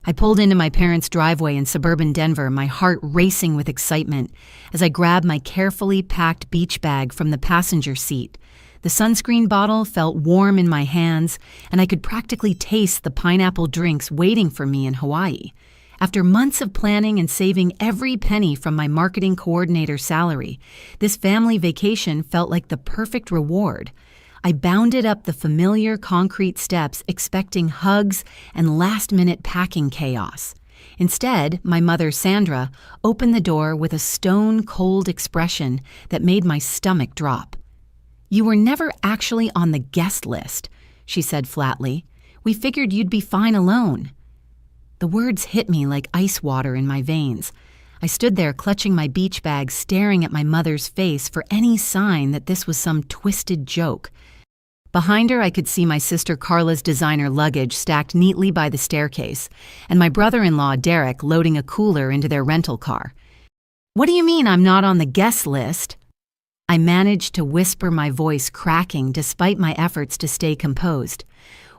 I pulled into my parents' driveway in suburban Denver, my heart racing with excitement as I grabbed my carefully packed beach bag from the passenger seat. The sunscreen bottle felt warm in my hands, and I could practically taste the pineapple drinks waiting for me in Hawaii. After months of planning and saving every penny from my marketing coordinator salary, this family vacation felt like the perfect reward. I bounded up the familiar concrete steps expecting hugs and last-minute packing chaos. Instead, my mother, Sandra, opened the door with a stone-cold expression that made my stomach drop. "You were never actually on the guest list," she said flatly. "We figured you'd be fine alone." The words hit me like ice water in my veins. I stood there clutching my beach bag, staring at my mother's face for any sign that this was some twisted joke. Behind her, I could see my sister Carla's designer luggage stacked neatly by the staircase, and my brother-in-law, Derek, loading a cooler into their rental car. "What do you mean I'm not on the guest list?" I managed to whisper, my voice cracking despite my efforts to stay composed.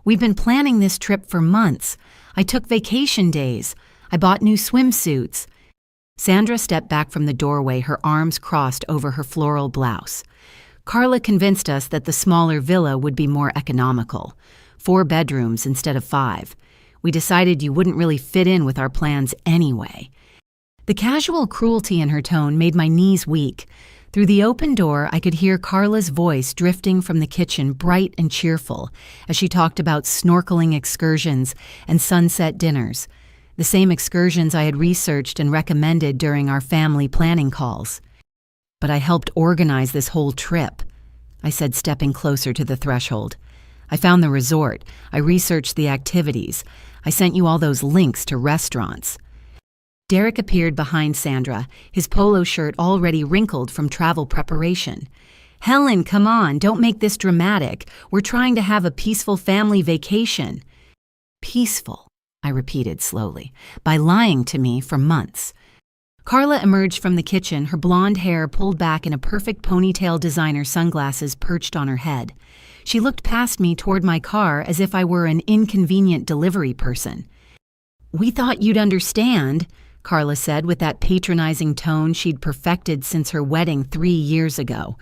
"We've been planning this trip for months. I took vacation days. I bought new swimsuits." Sandra stepped back from the doorway, her arms crossed over her floral blouse. "Carla convinced us that the smaller villa would be more economical. 4 bedrooms instead of 5. We decided you wouldn't really fit in with our plans anyway." The casual cruelty in her tone made my knees weak. Through the open door, I could hear Carla's voice drifting from the kitchen, bright and cheerful, as she talked about snorkeling excursions and sunset dinners, the same excursions I had researched and recommended during our family planning calls. "But I helped organize this whole trip," I said, stepping closer to the threshold. "I found the resort. I researched the activities. I sent you all those links to restaurants." Derek appeared behind Sandra, his polo shirt already wrinkled from travel preparation. "Helen, come on, don't make this dramatic. We're trying to have a peaceful family vacation." "Peaceful," I repeated slowly, by lying to me for months. Carla emerged from the kitchen, her blonde hair pulled back in a perfect ponytail, designer sunglasses perched on her head. She looked past me toward my car as if I were an inconvenient delivery person. "We thought you'd understand," Carla said with that patronizing tone she'd perfected since her wedding 3 years ago.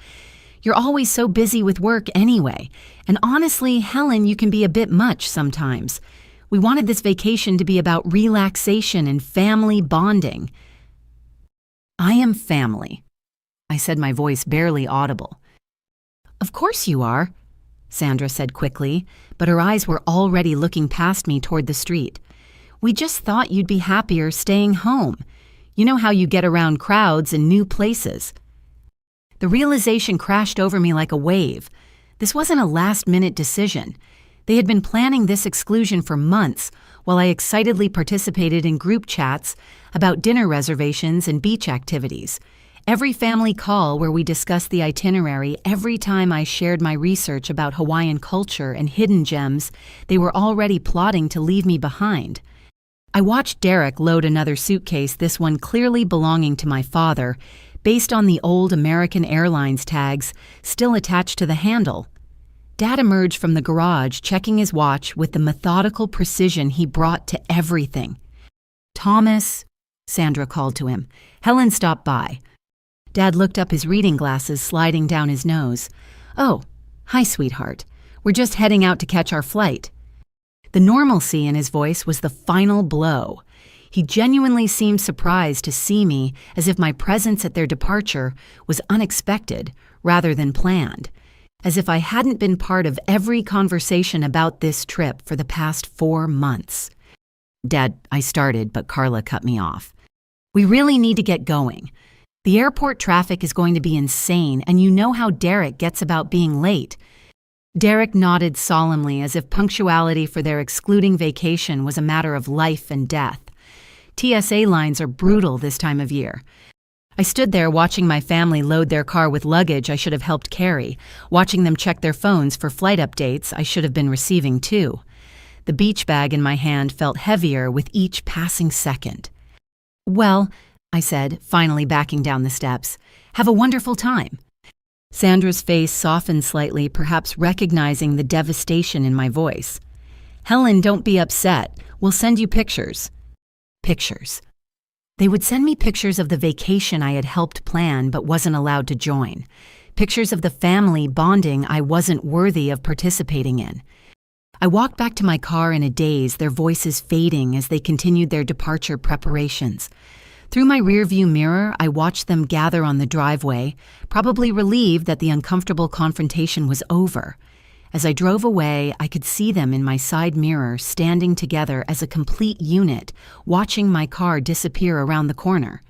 "You're always so busy with work anyway. And honestly, Helen, you can be a bit much sometimes. We wanted this vacation to be about relaxation and family bonding." "I am family," I said, my voice barely audible. "Of course you are," Sandra said quickly, but her eyes were already looking past me toward the street. "We just thought you'd be happier staying home. You know how you get around crowds and new places." The realization crashed over me like a wave. This wasn't a last-minute decision. They had been planning this exclusion for months, while I excitedly participated in group chats about dinner reservations and beach activities. Every family call where we discussed the itinerary, every time I shared my research about Hawaiian culture and hidden gems, they were already plotting to leave me behind. I watched Derek load another suitcase, this one clearly belonging to my father, based on the old American Airlines tags still attached to the handle. Dad emerged from the garage, checking his watch with the methodical precision he brought to everything. "Thomas," Sandra called to him. "Helen stopped by." Dad looked up, his reading glasses sliding down his nose. "Oh, hi, sweetheart. We're just heading out to catch our flight." The normalcy in his voice was the final blow. He genuinely seemed surprised to see me, as if my presence at their departure was unexpected rather than planned, as if I hadn't been part of every conversation about this trip for the past 4 months. "Dad," I started, but Carla cut me off. "We really need to get going. The airport traffic is going to be insane, and you know how Derek gets about being late." Derek nodded solemnly, as if punctuality for their excluding vacation was a matter of life and death. TSA lines are brutal this time of year. I stood there watching my family load their car with luggage I should have helped carry, watching them check their phones for flight updates I should have been receiving too. The beach bag in my hand felt heavier with each passing second. "Well," I said, finally backing down the steps, "have a wonderful time." Sandra's face softened slightly, perhaps recognizing the devastation in my voice. "Helen, don't be upset. We'll send you pictures." Pictures. They would send me pictures of the vacation I had helped plan but wasn't allowed to join. Pictures of the family bonding I wasn't worthy of participating in. I walked back to my car in a daze, their voices fading as they continued their departure preparations. Through my rearview mirror, I watched them gather on the driveway, probably relieved that the uncomfortable confrontation was over. As I drove away, I could see them in my side mirror, standing together as a complete unit, watching my car disappear around the corner.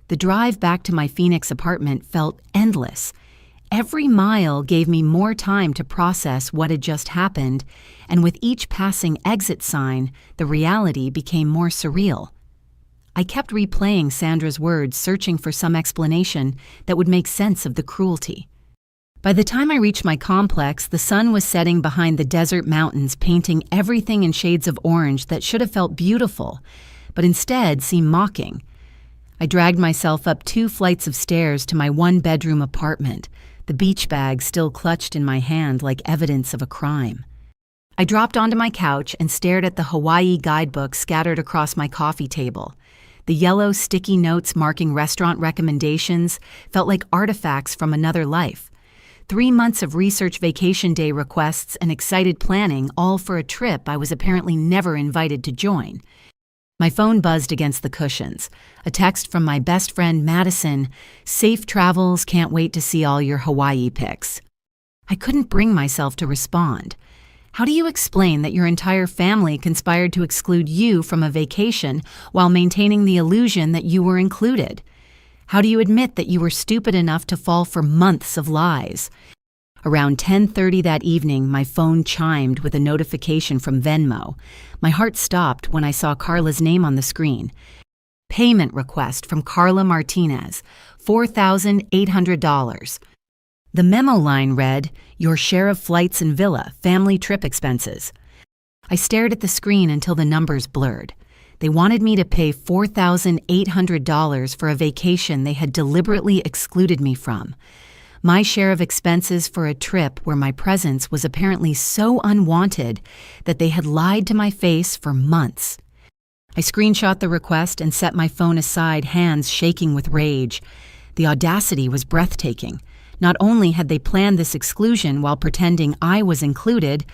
The drive back to my Phoenix apartment felt endless. Every mile gave me more time to process what had just happened, and with each passing exit sign, the reality became more surreal. I kept replaying Sandra's words, searching for some explanation that would make sense of the cruelty. By the time I reached my complex, the sun was setting behind the desert mountains, painting everything in shades of orange that should have felt beautiful, but instead seemed mocking. I dragged myself up 2 flights of stairs to my 1-bedroom apartment, the beach bag still clutched in my hand like evidence of a crime. I dropped onto my couch and stared at the Hawaii guidebook scattered across my coffee table. The yellow sticky notes marking restaurant recommendations felt like artifacts from another life. 3 months of research vacation day requests and excited planning, all for a trip I was apparently never invited to join. My phone buzzed against the cushions. A text from my best friend Madison, "Safe travels, can't wait to see all your Hawaii pics." I couldn't bring myself to respond. How do you explain that your entire family conspired to exclude you from a vacation while maintaining the illusion that you were included? How do you admit that you were stupid enough to fall for months of lies? Around 10:30 that evening, my phone chimed with a notification from Venmo. My heart stopped when I saw Carla's name on the screen. Payment request from Carla Martinez, $4,800. The memo line read, "Your share of flights and villa, family trip expenses." I stared at the screen until the numbers blurred. They wanted me to pay $4,800 for a vacation they had deliberately excluded me from. My share of expenses for a trip where my presence was apparently so unwanted that they had lied to my face for months. I screenshot the request and set my phone aside, hands shaking with rage. The audacity was breathtaking. Not only had they planned this exclusion while pretending I was included,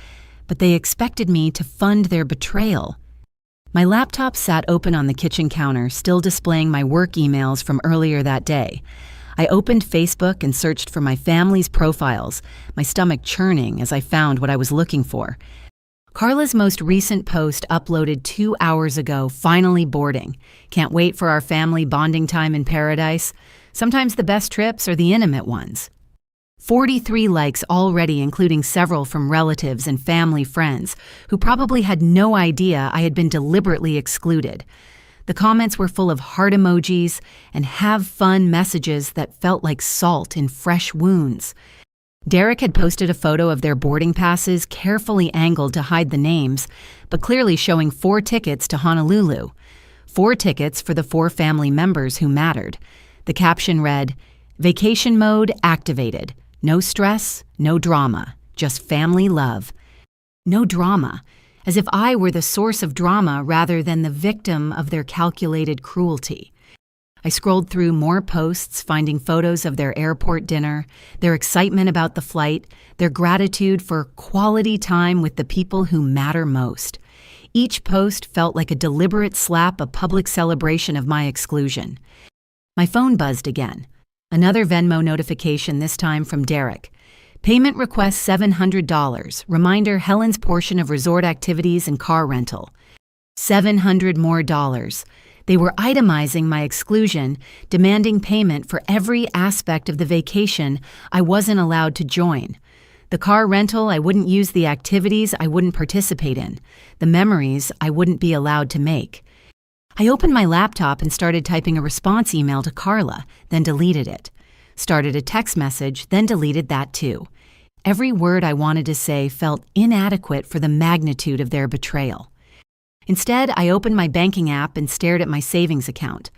but they expected me to fund their betrayal. My laptop sat open on the kitchen counter, still displaying my work emails from earlier that day. I opened Facebook and searched for my family's profiles, my stomach churning as I found what I was looking for. Carla's most recent post, uploaded 2 hours ago, finally boarding. Can't wait for our family bonding time in paradise. Sometimes the best trips are the intimate ones. 43 likes already, including several from relatives and family friends who probably had no idea I had been deliberately excluded. The comments were full of heart emojis and have fun messages that felt like salt in fresh wounds. Derek had posted a photo of their boarding passes, carefully angled to hide the names, but clearly showing 4 tickets to Honolulu. 4 tickets for the 4 family members who mattered. The caption read, "Vacation mode activated. No stress, no drama, just family love." No drama, as if I were the source of drama rather than the victim of their calculated cruelty. I scrolled through more posts, finding photos of their airport dinner, their excitement about the flight, their gratitude for quality time with the people who matter most. Each post felt like a deliberate slap, a public celebration of my exclusion. My phone buzzed again. Another Venmo notification, this time from Derek. Payment request $700. Reminder, Helen's portion of resort activities and car rental. $700 more. They were itemizing my exclusion, demanding payment for every aspect of the vacation I wasn't allowed to join. The car rental, I wouldn't use; the activities I wouldn't participate in, the memories I wouldn't be allowed to make. I opened my laptop and started typing a response email to Carla, then deleted it. Started a text message, then deleted that too. Every word I wanted to say felt inadequate for the magnitude of their betrayal. Instead, I opened my banking app and stared at my savings account.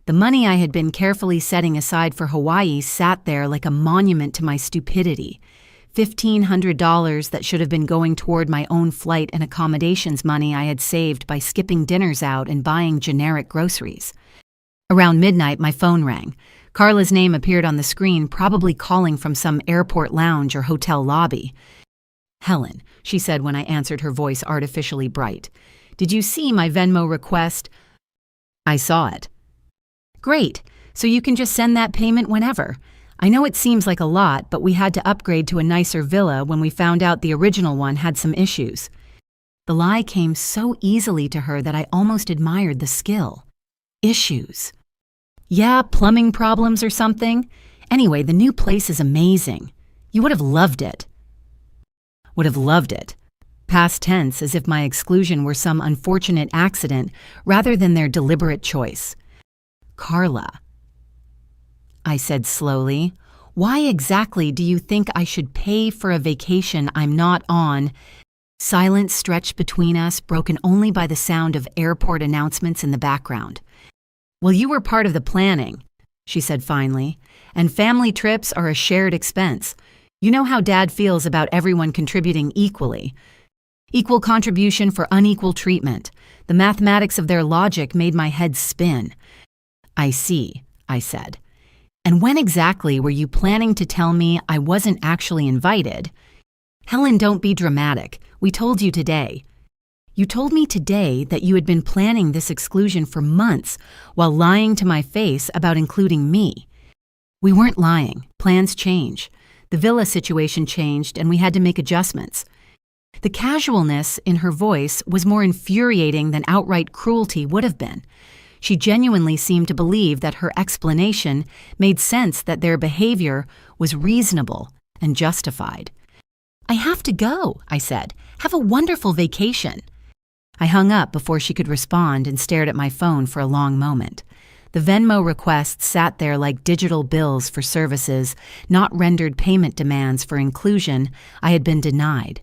The money I had been carefully setting aside for Hawaii sat there like a monument to my stupidity. $1,500 that should have been going toward my own flight and accommodations money I had saved by skipping dinners out and buying generic groceries. Around midnight, my phone rang. Carla's name appeared on the screen, probably calling from some airport lounge or hotel lobby. "Helen," she said when I answered, her voice artificially bright. "Did you see my Venmo request?" "I saw it." "Great. So you can just send that payment whenever. I know it seems like a lot, but we had to upgrade to a nicer villa when we found out the original one had some issues." The lie came so easily to her that I almost admired the skill. Issues. Yeah, plumbing problems or something. Anyway, the new place is amazing. You would have loved it. Would have loved it. Past tense, as if my exclusion were some unfortunate accident rather than their deliberate choice. "Carla," I said slowly, "why exactly do you think I should pay for a vacation I'm not on?" Silence stretched between us, broken only by the sound of airport announcements in the background. "Well, you were part of the planning," she said finally, "and family trips are a shared expense. You know how Dad feels about everyone contributing equally. Equal contribution for unequal treatment. The mathematics of their logic made my head spin." "I see," I said. "And when exactly were you planning to tell me I wasn't actually invited?" "Helen, don't be dramatic. We told you today." "You told me today that you had been planning this exclusion for months while lying to my face about including me." "We weren't lying. Plans change. The villa situation changed and we had to make adjustments." The casualness in her voice was more infuriating than outright cruelty would have been. She genuinely seemed to believe that her explanation made sense, that their behavior was reasonable and justified. "I have to go," I said. "Have a wonderful vacation." I hung up before she could respond and stared at my phone for a long moment. The Venmo requests sat there like digital bills for services, not rendered payment demands for inclusion I had been denied.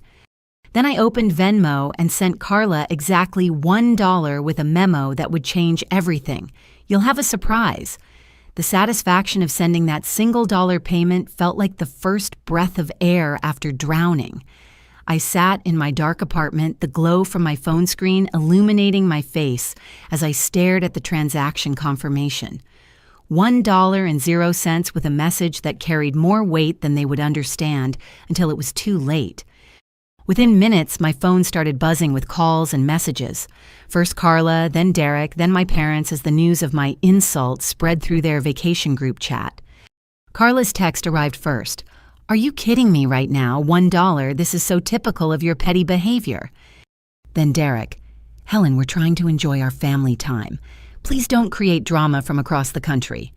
Then I opened Venmo and sent Carla exactly $1 with a memo that would change everything. "You'll have a surprise." The satisfaction of sending that $1 payment felt like the first breath of air after drowning. I sat in my dark apartment, the glow from my phone screen illuminating my face as I stared at the transaction confirmation. $1.00 with a message that carried more weight than they would understand until it was too late. Within minutes, my phone started buzzing with calls and messages. First Carla, then Derek, then my parents as the news of my insult spread through their vacation group chat. Carla's text arrived first. "Are you kidding me right now? $1, this is so typical of your petty behavior." Then Derek, "Helen, we're trying to enjoy our family time. Please don't create drama from across the country."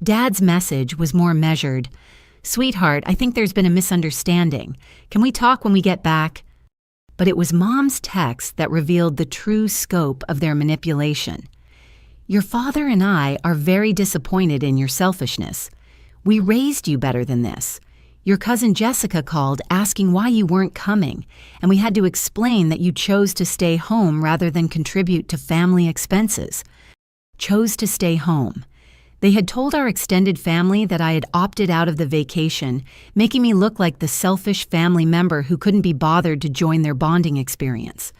Dad's message was more measured. "Sweetheart, I think there's been a misunderstanding. Can we talk when we get back?" But it was Mom's text that revealed the true scope of their manipulation. "Your father and I are very disappointed in your selfishness. We raised you better than this. Your cousin Jessica called asking why you weren't coming, and we had to explain that you chose to stay home rather than contribute to family expenses." Chose to stay home. They had told our extended family that I had opted out of the vacation, making me look like the selfish family member who couldn't be bothered to join their bonding experience.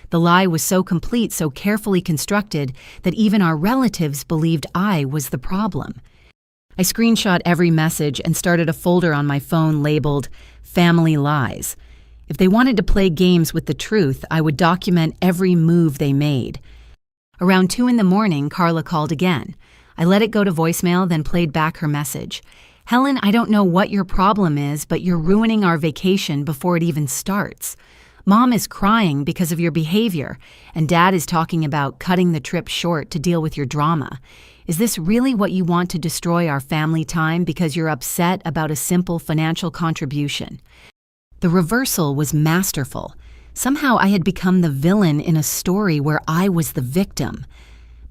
The lie was so complete, so carefully constructed, that even our relatives believed I was the problem. I screenshot every message and started a folder on my phone labeled Family Lies. If they wanted to play games with the truth, I would document every move they made. Around 2 a.m, Carla called again. I let it go to voicemail, then played back her message. "Helen, I don't know what your problem is, but you're ruining our vacation before it even starts. Mom is crying because of your behavior, and Dad is talking about cutting the trip short to deal with your drama. Is this really what you want to destroy our family time because you're upset about a simple financial contribution?" The reversal was masterful. Somehow I had become the villain in a story where I was the victim.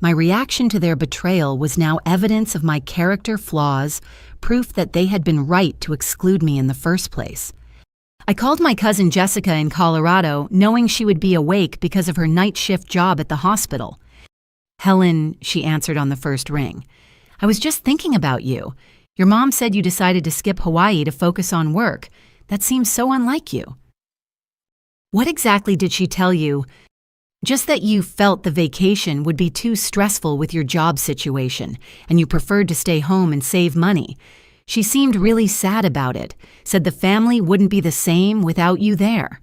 My reaction to their betrayal was now evidence of my character flaws, proof that they had been right to exclude me in the first place. I called my cousin Jessica in Colorado, knowing she would be awake because of her night shift job at the hospital. "Helen," she answered on the first ring, "I was just thinking about you. Your mom said you decided to skip Hawaii to focus on work. That seems so unlike you." "What exactly did she tell you?" "Just that you felt the vacation would be too stressful with your job situation, and you preferred to stay home and save money. She seemed really sad about it, said the family wouldn't be the same without you there."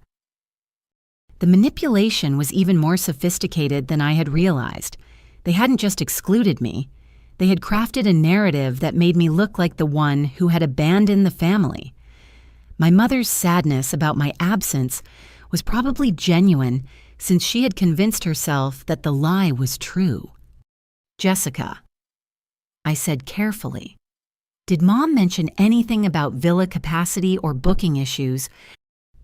The manipulation was even more sophisticated than I had realized. They hadn't just excluded me. They had crafted a narrative that made me look like the one who had abandoned the family. My mother's sadness about my absence was probably genuine, since she had convinced herself that the lie was true. "Jessica," I said carefully, "did Mom mention anything about villa capacity or booking issues?"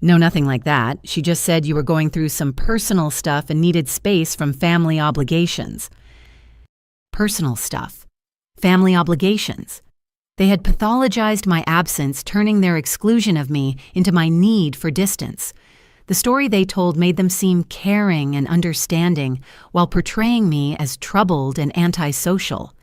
"No, nothing like that. She just said you were going through some personal stuff and needed space from family obligations." Personal stuff. Family obligations. They had pathologized my absence, turning their exclusion of me into my need for distance. The story they told made them seem caring and understanding, while portraying me as troubled and antisocial.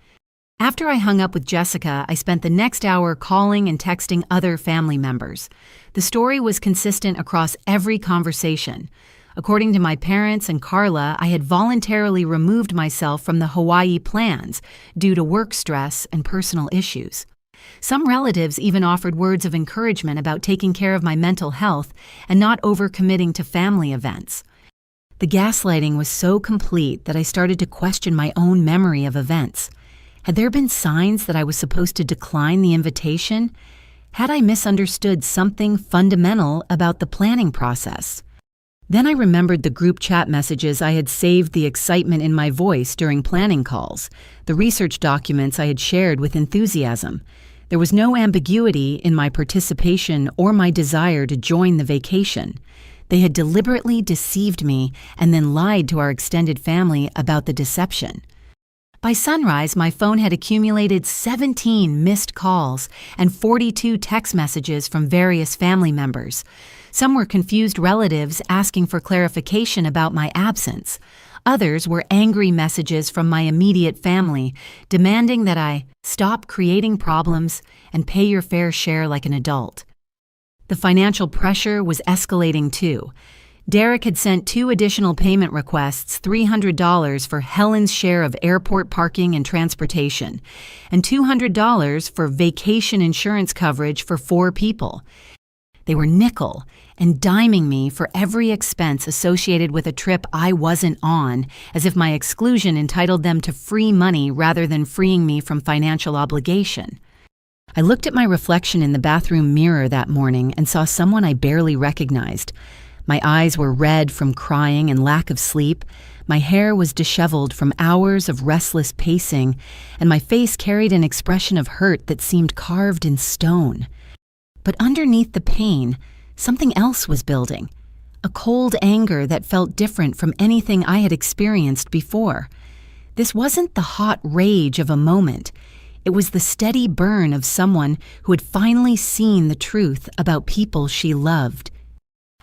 After I hung up with Jessica, I spent the next hour calling and texting other family members. The story was consistent across every conversation. According to my parents and Carla, I had voluntarily removed myself from the Hawaii plans due to work stress and personal issues. Some relatives even offered words of encouragement about taking care of my mental health and not overcommitting to family events. The gaslighting was so complete that I started to question my own memory of events. Had there been signs that I was supposed to decline the invitation? Had I misunderstood something fundamental about the planning process? Then I remembered the group chat messages I had saved, the excitement in my voice during planning calls, the research documents I had shared with enthusiasm. There was no ambiguity in my participation or my desire to join the vacation. They had deliberately deceived me and then lied to our extended family about the deception. By sunrise, my phone had accumulated 17 missed calls and 42 text messages from various family members. Some were confused relatives asking for clarification about my absence. Others were angry messages from my immediate family, demanding that I stop creating problems and pay your fair share like an adult. The financial pressure was escalating too. Derek had sent 2 additional payment requests, $300 for Helen's share of airport parking and transportation, and $200 for vacation insurance coverage for 4 people. They were nickel and diming me for every expense associated with a trip I wasn't on, as if my exclusion entitled them to free money rather than freeing me from financial obligation. I looked at my reflection in the bathroom mirror that morning and saw someone I barely recognized. My eyes were red from crying and lack of sleep, my hair was disheveled from hours of restless pacing, and my face carried an expression of hurt that seemed carved in stone. But underneath the pain, something else was building, a cold anger that felt different from anything I had experienced before. This wasn't the hot rage of a moment. It was the steady burn of someone who had finally seen the truth about people she loved.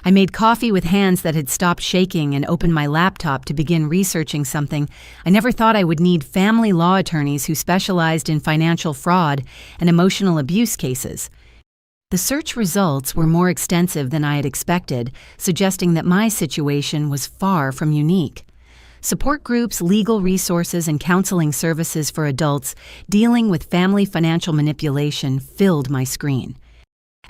I made coffee with hands that had stopped shaking and opened my laptop to begin researching something I never thought I would need: family law attorneys who specialized in financial fraud and emotional abuse cases. The search results were more extensive than I had expected, suggesting that my situation was far from unique. Support groups, legal resources, and counseling services for adults dealing with family financial manipulation filled my screen.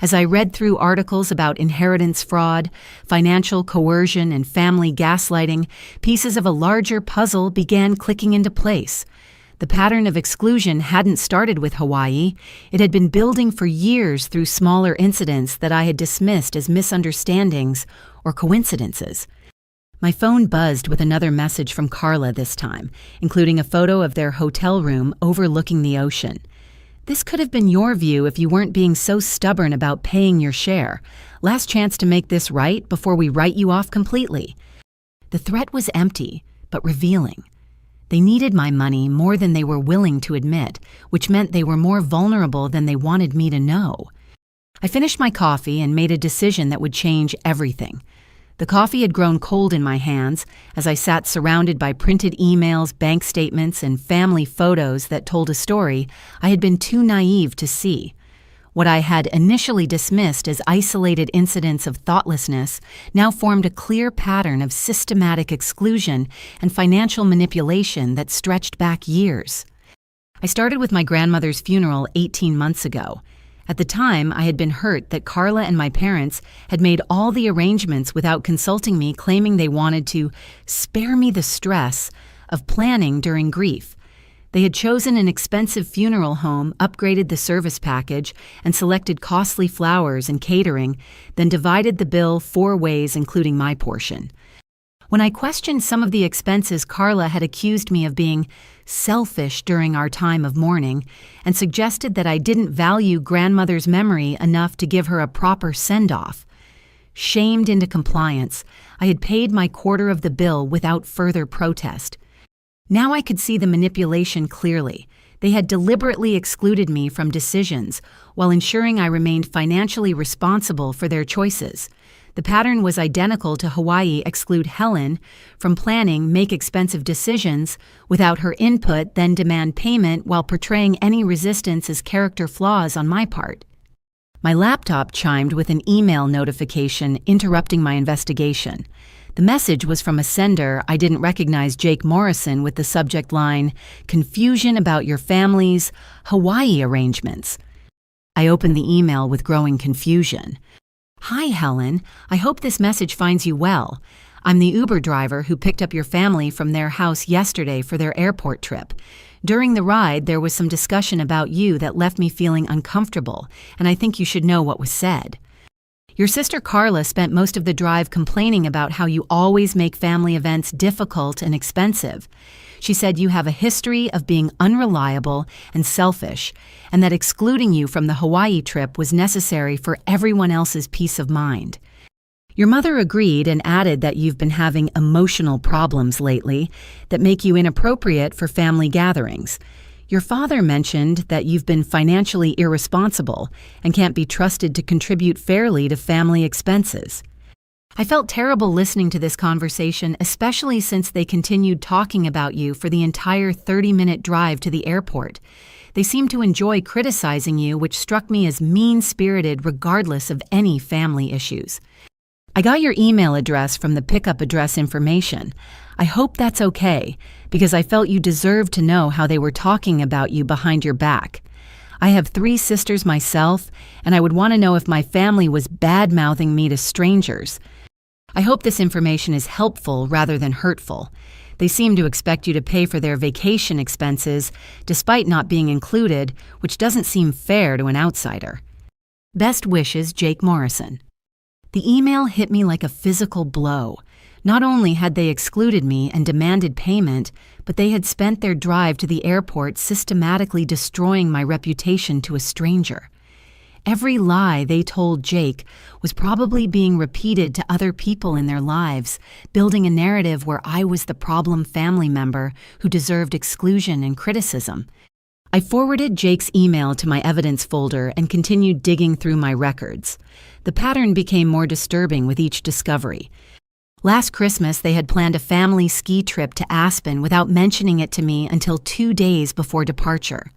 As I read through articles about inheritance fraud, financial coercion, and family gaslighting, pieces of a larger puzzle began clicking into place. The pattern of exclusion hadn't started with Hawaii. It had been building for years through smaller incidents that I had dismissed as misunderstandings or coincidences. My phone buzzed with another message from Carla this time, including a photo of their hotel room overlooking the ocean. "This could have been your view if you weren't being so stubborn about paying your share. Last chance to make this right before we write you off completely." The threat was empty, but revealing. They needed my money more than they were willing to admit, which meant they were more vulnerable than they wanted me to know. I finished my coffee and made a decision that would change everything. The coffee had grown cold in my hands as I sat surrounded by printed emails, bank statements, and family photos that told a story I had been too naive to see. What I had initially dismissed as isolated incidents of thoughtlessness now formed a clear pattern of systematic exclusion and financial manipulation that stretched back years. I started with my grandmother's funeral 18 months ago. At the time, I had been hurt that Carla and my parents had made all the arrangements without consulting me, claiming they wanted to spare me the stress of planning during grief. They had chosen an expensive funeral home, upgraded the service package, and selected costly flowers and catering, then divided the bill 4 ways, including my portion. When I questioned some of the expenses, Carla had accused me of being selfish during our time of mourning and suggested that I didn't value grandmother's memory enough to give her a proper send-off. Shamed into compliance, I had paid my quarter of the bill without further protest. Now I could see the manipulation clearly. They had deliberately excluded me from decisions while ensuring I remained financially responsible for their choices. The pattern was identical to Hawaii exclude Helen from planning, make expensive decisions without her input, then demand payment while portraying any resistance as character flaws on my part. My laptop chimed with an email notification interrupting my investigation. The message was from a sender I didn't recognize, Jake Morrison, with the subject line, "Confusion about your family's Hawaii arrangements." I opened the email with growing confusion. "Hi, Helen. I hope this message finds you well. I'm the Uber driver who picked up your family from their house yesterday for their airport trip. During the ride, there was some discussion about you that left me feeling uncomfortable, and I think you should know what was said. Your sister Carla spent most of the drive complaining about how you always make family events difficult and expensive. She said you have a history of being unreliable and selfish, and that excluding you from the Hawaii trip was necessary for everyone else's peace of mind. Your mother agreed and added that you've been having emotional problems lately that make you inappropriate for family gatherings. Your father mentioned that you've been financially irresponsible and can't be trusted to contribute fairly to family expenses." I felt terrible listening to this conversation, especially since they continued talking about you for the entire 30-minute drive to the airport. They seemed to enjoy criticizing you, which struck me as mean-spirited regardless of any family issues. I got your email address from the pickup address information. I hope that's okay, because I felt you deserved to know how they were talking about you behind your back. I have 3 sisters myself, and I would want to know if my family was bad-mouthing me to strangers. I hope this information is helpful rather than hurtful. They seem to expect you to pay for their vacation expenses despite not being included, which doesn't seem fair to an outsider. Best wishes, Jake Morrison. The email hit me like a physical blow. Not only had they excluded me and demanded payment, but they had spent their drive to the airport systematically destroying my reputation to a stranger. Every lie they told Jake was probably being repeated to other people in their lives, building a narrative where I was the problem family member who deserved exclusion and criticism. I forwarded Jake's email to my evidence folder and continued digging through my records. The pattern became more disturbing with each discovery. Last Christmas, they had planned a family ski trip to Aspen without mentioning it to me until 2 days before departure.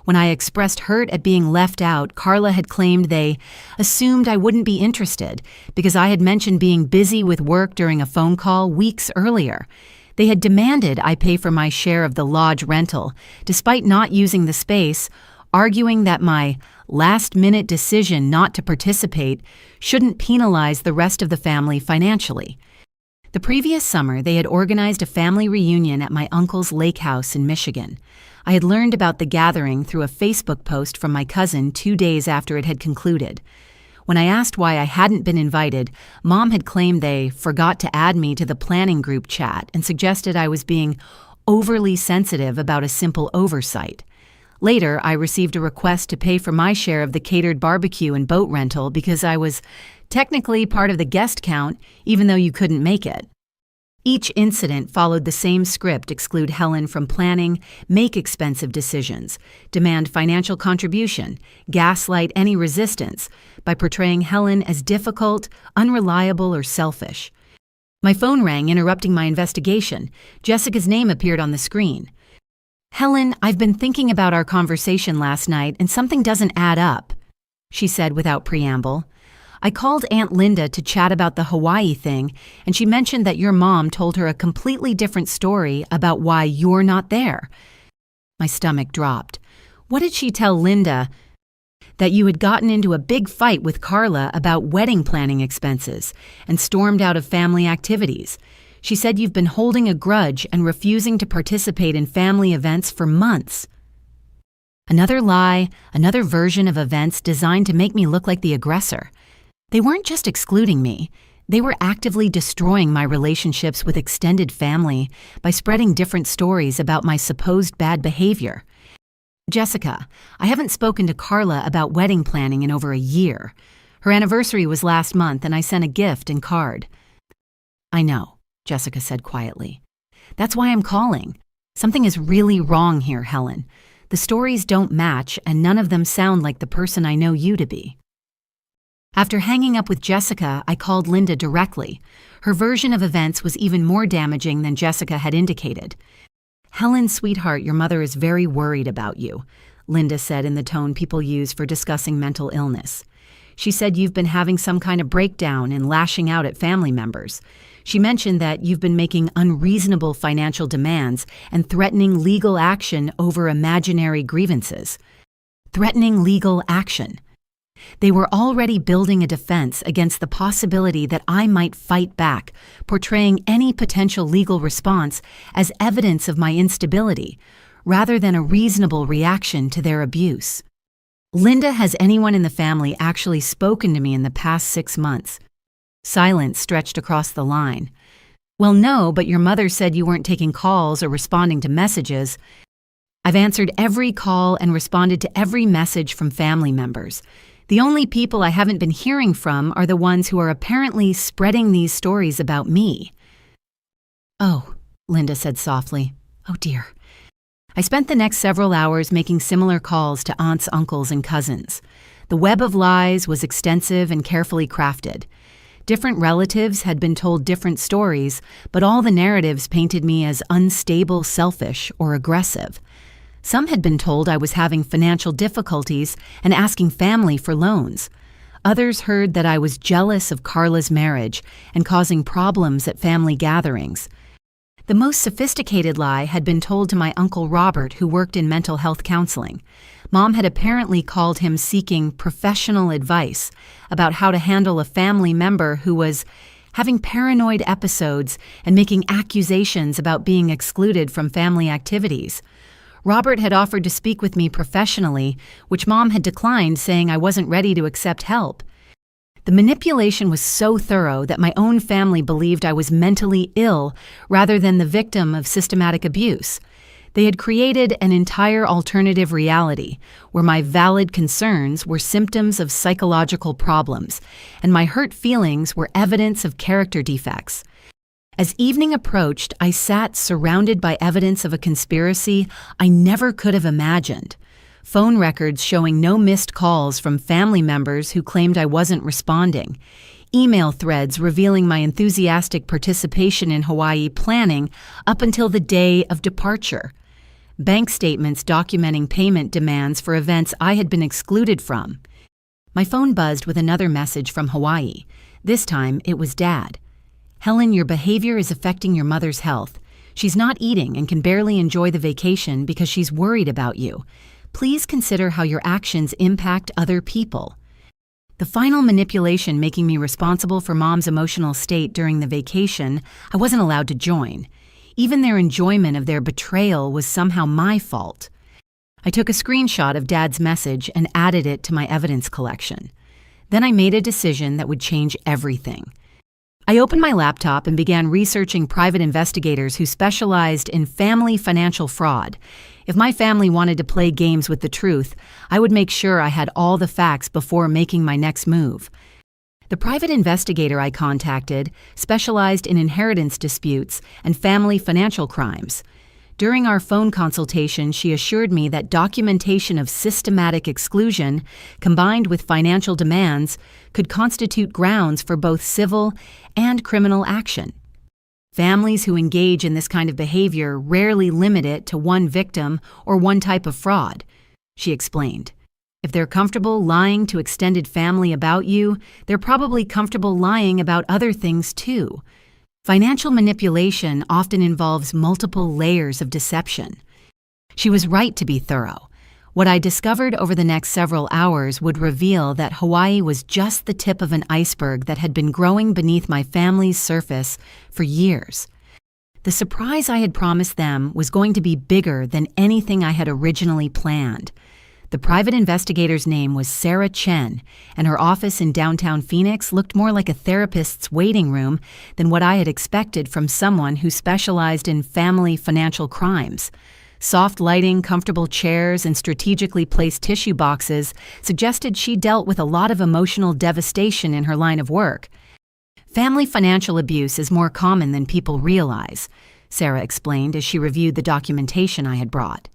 When I expressed hurt at being left out, Carla had claimed they assumed I wouldn't be interested because I had mentioned being busy with work during a phone call weeks earlier. They had demanded I pay for my share of the lodge rental, despite not using the space, arguing that my last-minute decision not to participate shouldn't penalize the rest of the family financially. The previous summer, they had organized a family reunion at my uncle's lake house in Michigan. I had learned about the gathering through a Facebook post from my cousin 2 days after it had concluded. When I asked why I hadn't been invited, Mom had claimed they forgot to add me to the planning group chat and suggested I was being overly sensitive about a simple oversight. Later, I received a request to pay for my share of the catered barbecue and boat rental because I was technically part of the guest count, even though you couldn't make it. Each incident followed the same script: exclude Helen from planning, make expensive decisions, demand financial contribution, gaslight any resistance by portraying Helen as difficult, unreliable, or selfish. My phone rang, interrupting my investigation. Jessica's name appeared on the screen. "Helen, I've been thinking about our conversation last night and something doesn't add up." she said without preamble. I called Aunt Linda to chat about the Hawaii thing, and she mentioned that your mom told her a completely different story about why you're not there. My stomach dropped. What did she tell Linda? That you had gotten into a big fight with Carla about wedding planning expenses and stormed out of family activities. She said you've been holding a grudge and refusing to participate in family events for months. Another lie, another version of events designed to make me look like the aggressor. They weren't just excluding me. They were actively destroying my relationships with extended family by spreading different stories about my supposed bad behavior. Jessica, I haven't spoken to Carla about wedding planning in over a year. Her anniversary was last month and I sent a gift and card. I know, Jessica said quietly. That's why I'm calling. Something is really wrong here, Helen. The stories don't match and none of them sound like the person I know you to be. After hanging up with Jessica, I called Linda directly. Her version of events was even more damaging than Jessica had indicated. Helen, sweetheart, your mother is very worried about you, Linda said in the tone people use for discussing mental illness. She said you've been having some kind of breakdown and lashing out at family members. She mentioned that you've been making unreasonable financial demands and threatening legal action over imaginary grievances. Threatening legal action. They were already building a defense against the possibility that I might fight back, portraying any potential legal response as evidence of my instability, rather than a reasonable reaction to their abuse. Linda, has anyone in the family actually spoken to me in the past 6 months? Silence stretched across the line. Well, no, but your mother said you weren't taking calls or responding to messages. I've answered every call and responded to every message from family members. The only people I haven't been hearing from are the ones who are apparently spreading these stories about me. Oh, Linda said softly. Oh dear. I spent the next several hours making similar calls to aunts, uncles, and cousins. The web of lies was extensive and carefully crafted. Different relatives had been told different stories, but all the narratives painted me as unstable, selfish, or aggressive. Some had been told I was having financial difficulties and asking family for loans. Others heard that I was jealous of Carla's marriage and causing problems at family gatherings. The most sophisticated lie had been told to my Uncle Robert, who worked in mental health counseling. Mom had apparently called him seeking professional advice about how to handle a family member who was having paranoid episodes and making accusations about being excluded from family activities. Robert had offered to speak with me professionally, which Mom had declined, saying I wasn't ready to accept help. The manipulation was so thorough that my own family believed I was mentally ill rather than the victim of systematic abuse. They had created an entire alternative reality where my valid concerns were symptoms of psychological problems, and my hurt feelings were evidence of character defects. As evening approached, I sat surrounded by evidence of a conspiracy I never could have imagined. Phone records showing no missed calls from family members who claimed I wasn't responding. Email threads revealing my enthusiastic participation in Hawaii planning up until the day of departure. Bank statements documenting payment demands for events I had been excluded from. My phone buzzed with another message from Hawaii. This time, it was Dad. Helen, your behavior is affecting your mother's health. She's not eating and can barely enjoy the vacation because she's worried about you. Please consider how your actions impact other people. The final manipulation making me responsible for Mom's emotional state during the vacation, I wasn't allowed to join. Even their enjoyment of their betrayal was somehow my fault. I took a screenshot of Dad's message and added it to my evidence collection. Then I made a decision that would change everything. I opened my laptop and began researching private investigators who specialized in family financial fraud. If my family wanted to play games with the truth, I would make sure I had all the facts before making my next move. The private investigator I contacted specialized in inheritance disputes and family financial crimes. During our phone consultation, she assured me that documentation of systematic exclusion, combined with financial demands, could constitute grounds for both civil and criminal action. Families who engage in this kind of behavior rarely limit it to one victim or one type of fraud, she explained. If they're comfortable lying to extended family about you, they're probably comfortable lying about other things too. Financial manipulation often involves multiple layers of deception. She was right to be thorough. What I discovered over the next several hours would reveal that Hawaii was just the tip of an iceberg that had been growing beneath my family's surface for years. The surprise I had promised them was going to be bigger than anything I had originally planned. The private investigator's name was Sarah Chen, and her office in downtown Phoenix looked more like a therapist's waiting room than what I had expected from someone who specialized in family financial crimes. Soft lighting, comfortable chairs, and strategically placed tissue boxes suggested she dealt with a lot of emotional devastation in her line of work. Family financial abuse is more common than people realize, Sarah explained as she reviewed the documentation I had brought.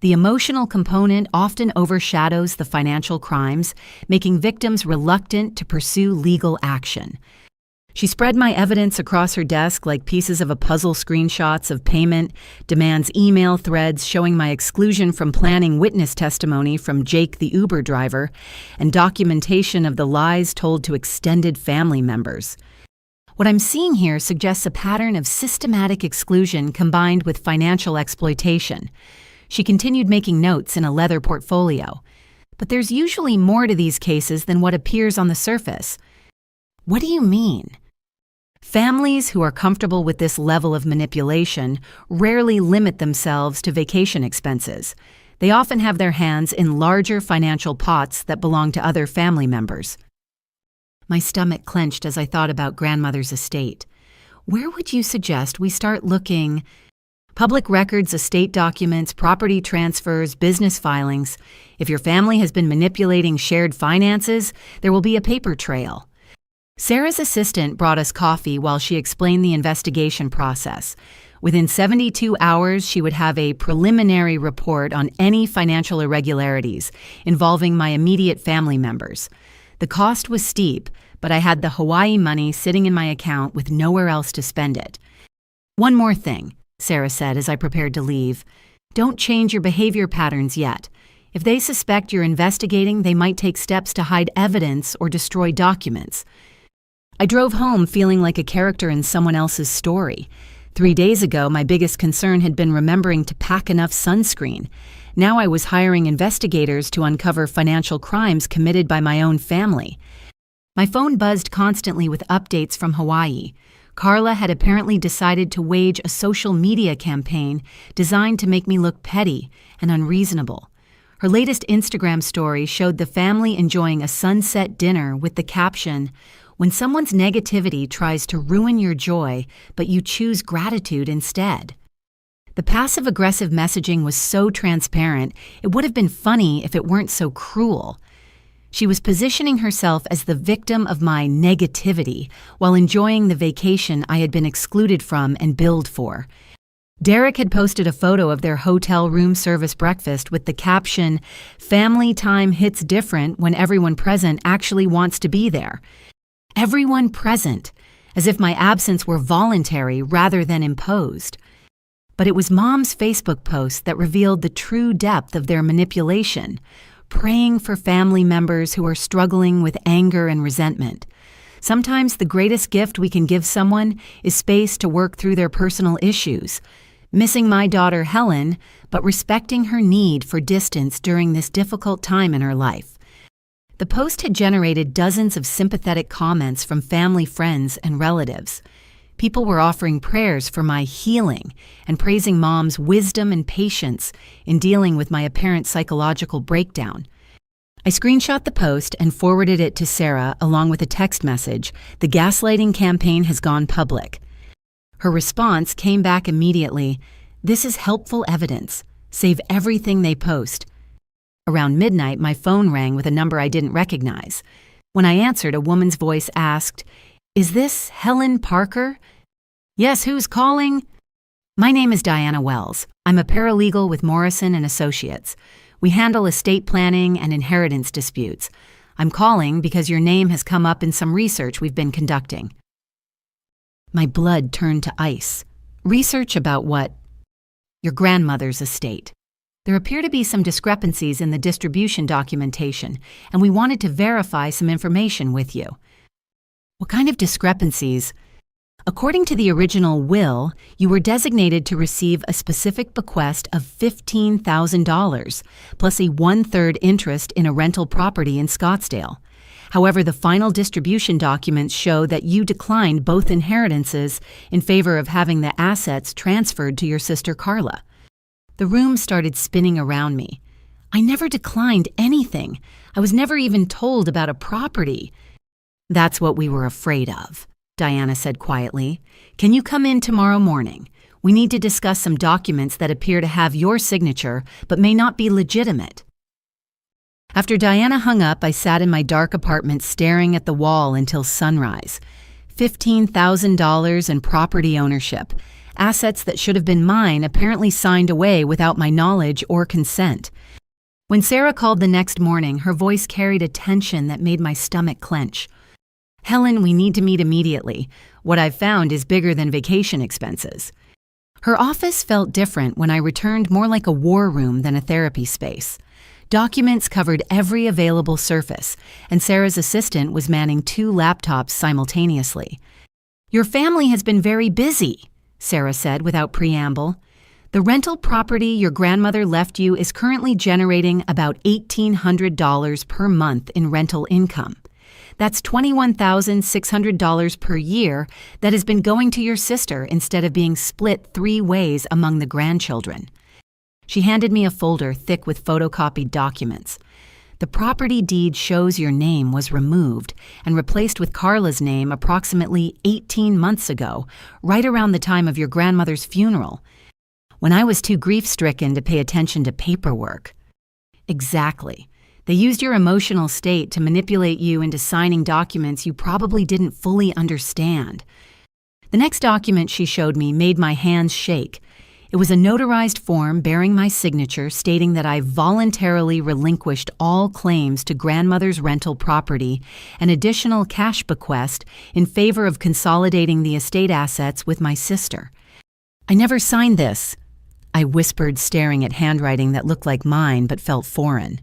The emotional component often overshadows the financial crimes, making victims reluctant to pursue legal action. She spread my evidence across her desk like pieces of a puzzle: screenshots of payment, demands email threads showing my exclusion from planning witness testimony from Jake the Uber driver, and documentation of the lies told to extended family members. What I'm seeing here suggests a pattern of systematic exclusion combined with financial exploitation. She continued making notes in a leather portfolio. But there's usually more to these cases than what appears on the surface. What do you mean? Families who are comfortable with this level of manipulation rarely limit themselves to vacation expenses. They often have their hands in larger financial pots that belong to other family members. My stomach clenched as I thought about grandmother's estate. Where would you suggest we start looking? Public records, estate documents, property transfers, business filings. If your family has been manipulating shared finances, there will be a paper trail. Sarah's assistant brought us coffee while she explained the investigation process. Within 72 hours, she would have a preliminary report on any financial irregularities involving my immediate family members. The cost was steep, but I had the Hawaii money sitting in my account with nowhere else to spend it. One more thing, Sarah said as I prepared to leave. Don't change your behavior patterns yet. If they suspect you're investigating, they might take steps to hide evidence or destroy documents. I drove home feeling like a character in someone else's story. 3 days ago, my biggest concern had been remembering to pack enough sunscreen. Now I was hiring investigators to uncover financial crimes committed by my own family. My phone buzzed constantly with updates from Hawaii. Carla had apparently decided to wage a social media campaign designed to make me look petty and unreasonable. Her latest Instagram story showed the family enjoying a sunset dinner with the caption, "When someone's negativity tries to ruin your joy, but you choose gratitude instead." The passive-aggressive messaging was so transparent, it would have been funny if it weren't so cruel. She was positioning herself as the victim of my negativity while enjoying the vacation I had been excluded from and billed for. Derek had posted a photo of their hotel room service breakfast with the caption, "Family time hits different when everyone present actually wants to be there." Everyone present, as if my absence were voluntary rather than imposed. But it was Mom's Facebook post that revealed the true depth of their manipulation, praying for family members who are struggling with anger and resentment. Sometimes the greatest gift we can give someone is space to work through their personal issues. Missing my daughter Helen, but respecting her need for distance during this difficult time in her life. The post had generated dozens of sympathetic comments from family, friends, and relatives. People were offering prayers for my healing and praising Mom's wisdom and patience in dealing with my apparent psychological breakdown. I screenshot the post and forwarded it to Sarah along with a text message, "The gaslighting campaign has gone public." Her response came back immediately, "This is helpful evidence. Save everything they post." Around midnight, my phone rang with a number I didn't recognize. When I answered, a woman's voice asked, "Is this Helen Parker?" "Yes, who's calling?" "My name is Diana Wells. I'm a paralegal with Morrison and Associates. We handle estate planning and inheritance disputes. I'm calling because your name has come up in some research we've been conducting." My blood turned to ice. "Research about what?" "Your grandmother's estate." There appear to be some discrepancies in the distribution documentation, and we wanted to verify some information with you. What kind of discrepancies? According to the original will, you were designated to receive a specific bequest of $15,000, plus a one-third interest in a rental property in Scottsdale. However, the final distribution documents show that you declined both inheritances in favor of having the assets transferred to your sister Carla. The room started spinning around me. I never declined anything. I was never even told about a property. That's what we were afraid of, Diana said quietly. Can you come in tomorrow morning? We need to discuss some documents that appear to have your signature but may not be legitimate. After Diana hung up, I sat in my dark apartment staring at the wall until sunrise. $15,000 in property ownership. Assets that should have been mine apparently signed away without my knowledge or consent. When Sarah called the next morning, her voice carried a tension that made my stomach clench. Helen, we need to meet immediately. What I've found is bigger than vacation expenses. Her office felt different when I returned, more like a war room than a therapy space. Documents covered every available surface, and Sarah's assistant was manning 2 laptops simultaneously. Your family has been very busy, Sarah said without preamble. The rental property your grandmother left you is currently generating about $1,800 per month in rental income. That's $21,600 per year that has been going to your sister instead of being split 3 ways among the grandchildren. She handed me a folder thick with photocopied documents. The property deed shows your name was removed and replaced with Carla's name approximately 18 months ago, right around the time of your grandmother's funeral, when I was too grief-stricken to pay attention to paperwork. Exactly. They used your emotional state to manipulate you into signing documents you probably didn't fully understand. The next document she showed me made my hands shake. It was a notarized form bearing my signature stating that I voluntarily relinquished all claims to grandmother's rental property and additional cash bequest in favor of consolidating the estate assets with my sister. I never signed this, I whispered, staring at handwriting that looked like mine but felt foreign.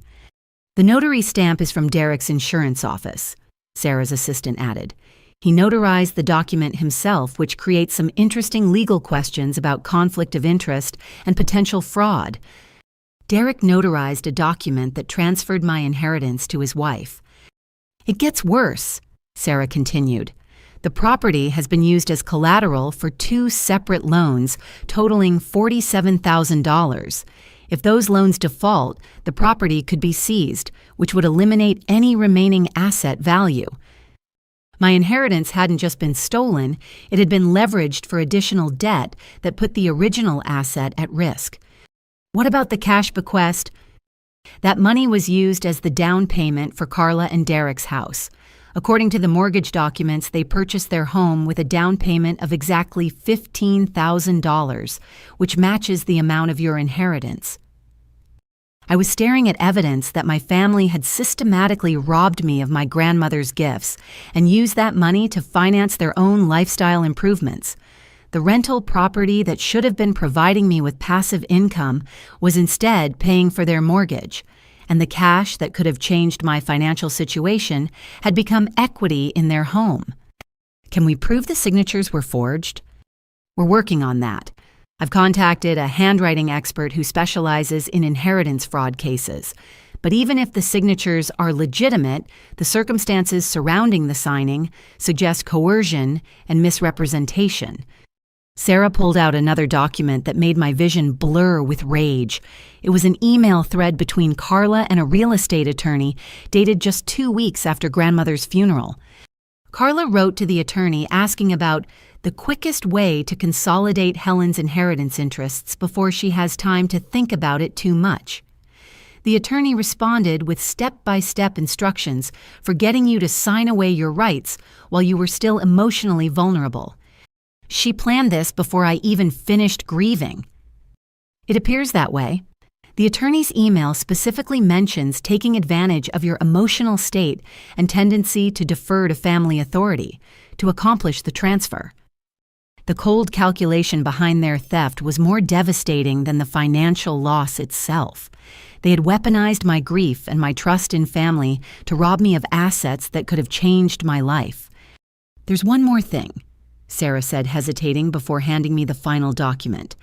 The notary stamp is from Derek's insurance office, Sarah's assistant added. He notarized the document himself, which creates some interesting legal questions about conflict of interest and potential fraud. Derek notarized a document that transferred my inheritance to his wife. It gets worse, Sarah continued. The property has been used as collateral for 2 separate loans totaling $47,000. If those loans default, the property could be seized, which would eliminate any remaining asset value. My inheritance hadn't just been stolen, it had been leveraged for additional debt that put the original asset at risk. What about the cash bequest? That money was used as the down payment for Carla and Derek's house. According to the mortgage documents, they purchased their home with a down payment of exactly $15,000, which matches the amount of your inheritance. I was staring at evidence that my family had systematically robbed me of my grandmother's gifts and used that money to finance their own lifestyle improvements. The rental property that should have been providing me with passive income was instead paying for their mortgage, and the cash that could have changed my financial situation had become equity in their home. Can we prove the signatures were forged? We're working on that. I've contacted a handwriting expert who specializes in inheritance fraud cases. But even if the signatures are legitimate, the circumstances surrounding the signing suggest coercion and misrepresentation. Sarah pulled out another document that made my vision blur with rage. It was an email thread between Carla and a real estate attorney dated just 2 weeks after grandmother's funeral. Carla wrote to the attorney asking about the quickest way to consolidate Helen's inheritance interests before she has time to think about it too much. The attorney responded with step-by-step instructions for getting you to sign away your rights while you were still emotionally vulnerable. She planned this before I even finished grieving. It appears that way. The attorney's email specifically mentions taking advantage of your emotional state and tendency to defer to family authority to accomplish the transfer. The cold calculation behind their theft was more devastating than the financial loss itself. They had weaponized my grief and my trust in family to rob me of assets that could have changed my life. "There's one more thing," Sarah said, hesitating before handing me the final document.